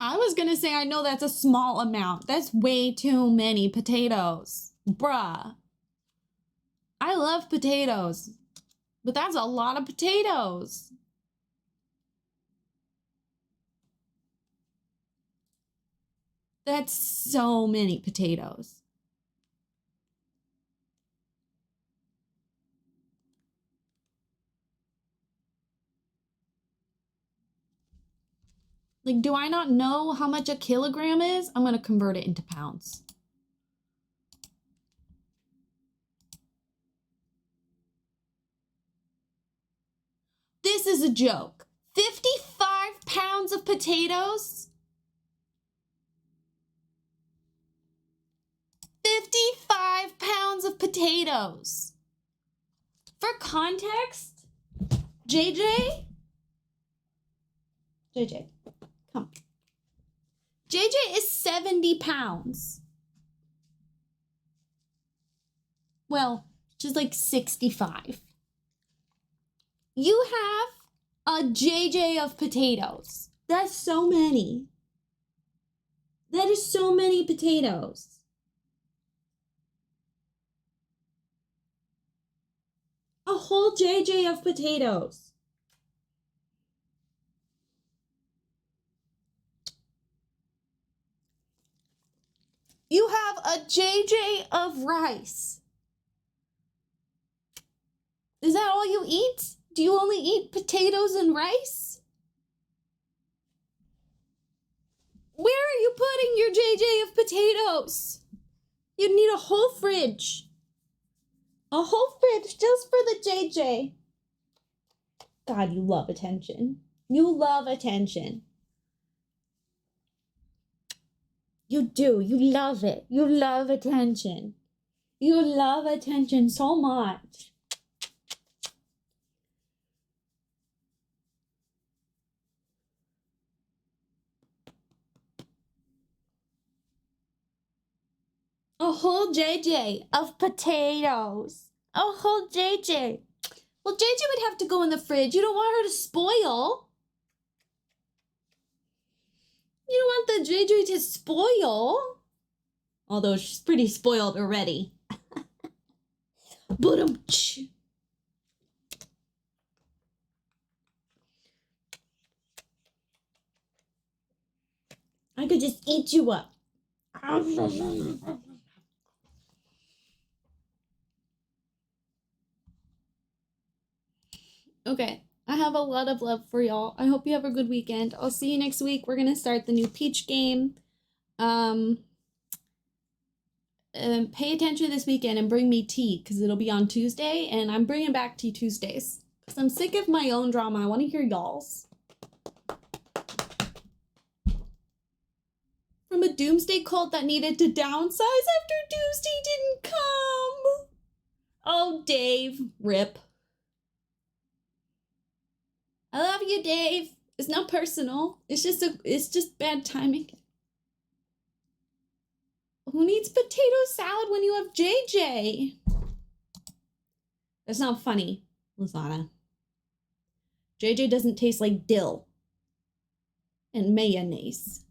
I was gonna say, I know that's a small amount. That's way too many potatoes. Bruh. I love potatoes, but that's a lot of potatoes. That's so many potatoes. Like, do I not know how much a kilogram is? I'm going to convert it into pounds. This is a joke. 55 pounds of potatoes? 55 pounds of potatoes. For context, JJ, come. JJ is 70 pounds. Well, just like 65. You have a JJ of potatoes. That's so many. That is so many potatoes. A whole JJ of potatoes. You have a JJ of rice. Is that all you eat? Do you only eat potatoes and rice? Where are you putting your JJ of potatoes? You'd need a whole fridge. A whole fridge just for the JJ. God, you love attention. You love attention. You do. You love it. You love attention. You love attention so much. A whole JJ of potatoes. A whole JJ. Well, JJ would have to go in the fridge. You don't want her to spoil. You don't want the JJ to spoil. Although she's pretty spoiled already. Ba-dum-tsh. I could just eat you up. Okay, I have a lot of love for y'all. I hope you have a good weekend. I'll see you next week. We're gonna start the new Peach game. Pay attention this weekend and bring me tea, because it'll be on Tuesday, and I'm bringing back Tea Tuesdays. Because I'm sick of my own drama. I want to hear y'all's. From a doomsday cult that needed to downsize after Doomsday didn't come. Oh, Dave. Rip. I love you, Dave. It's not personal. It's just bad timing. Who needs potato salad when you have JJ? That's not funny, Lizana. JJ doesn't taste like dill and mayonnaise.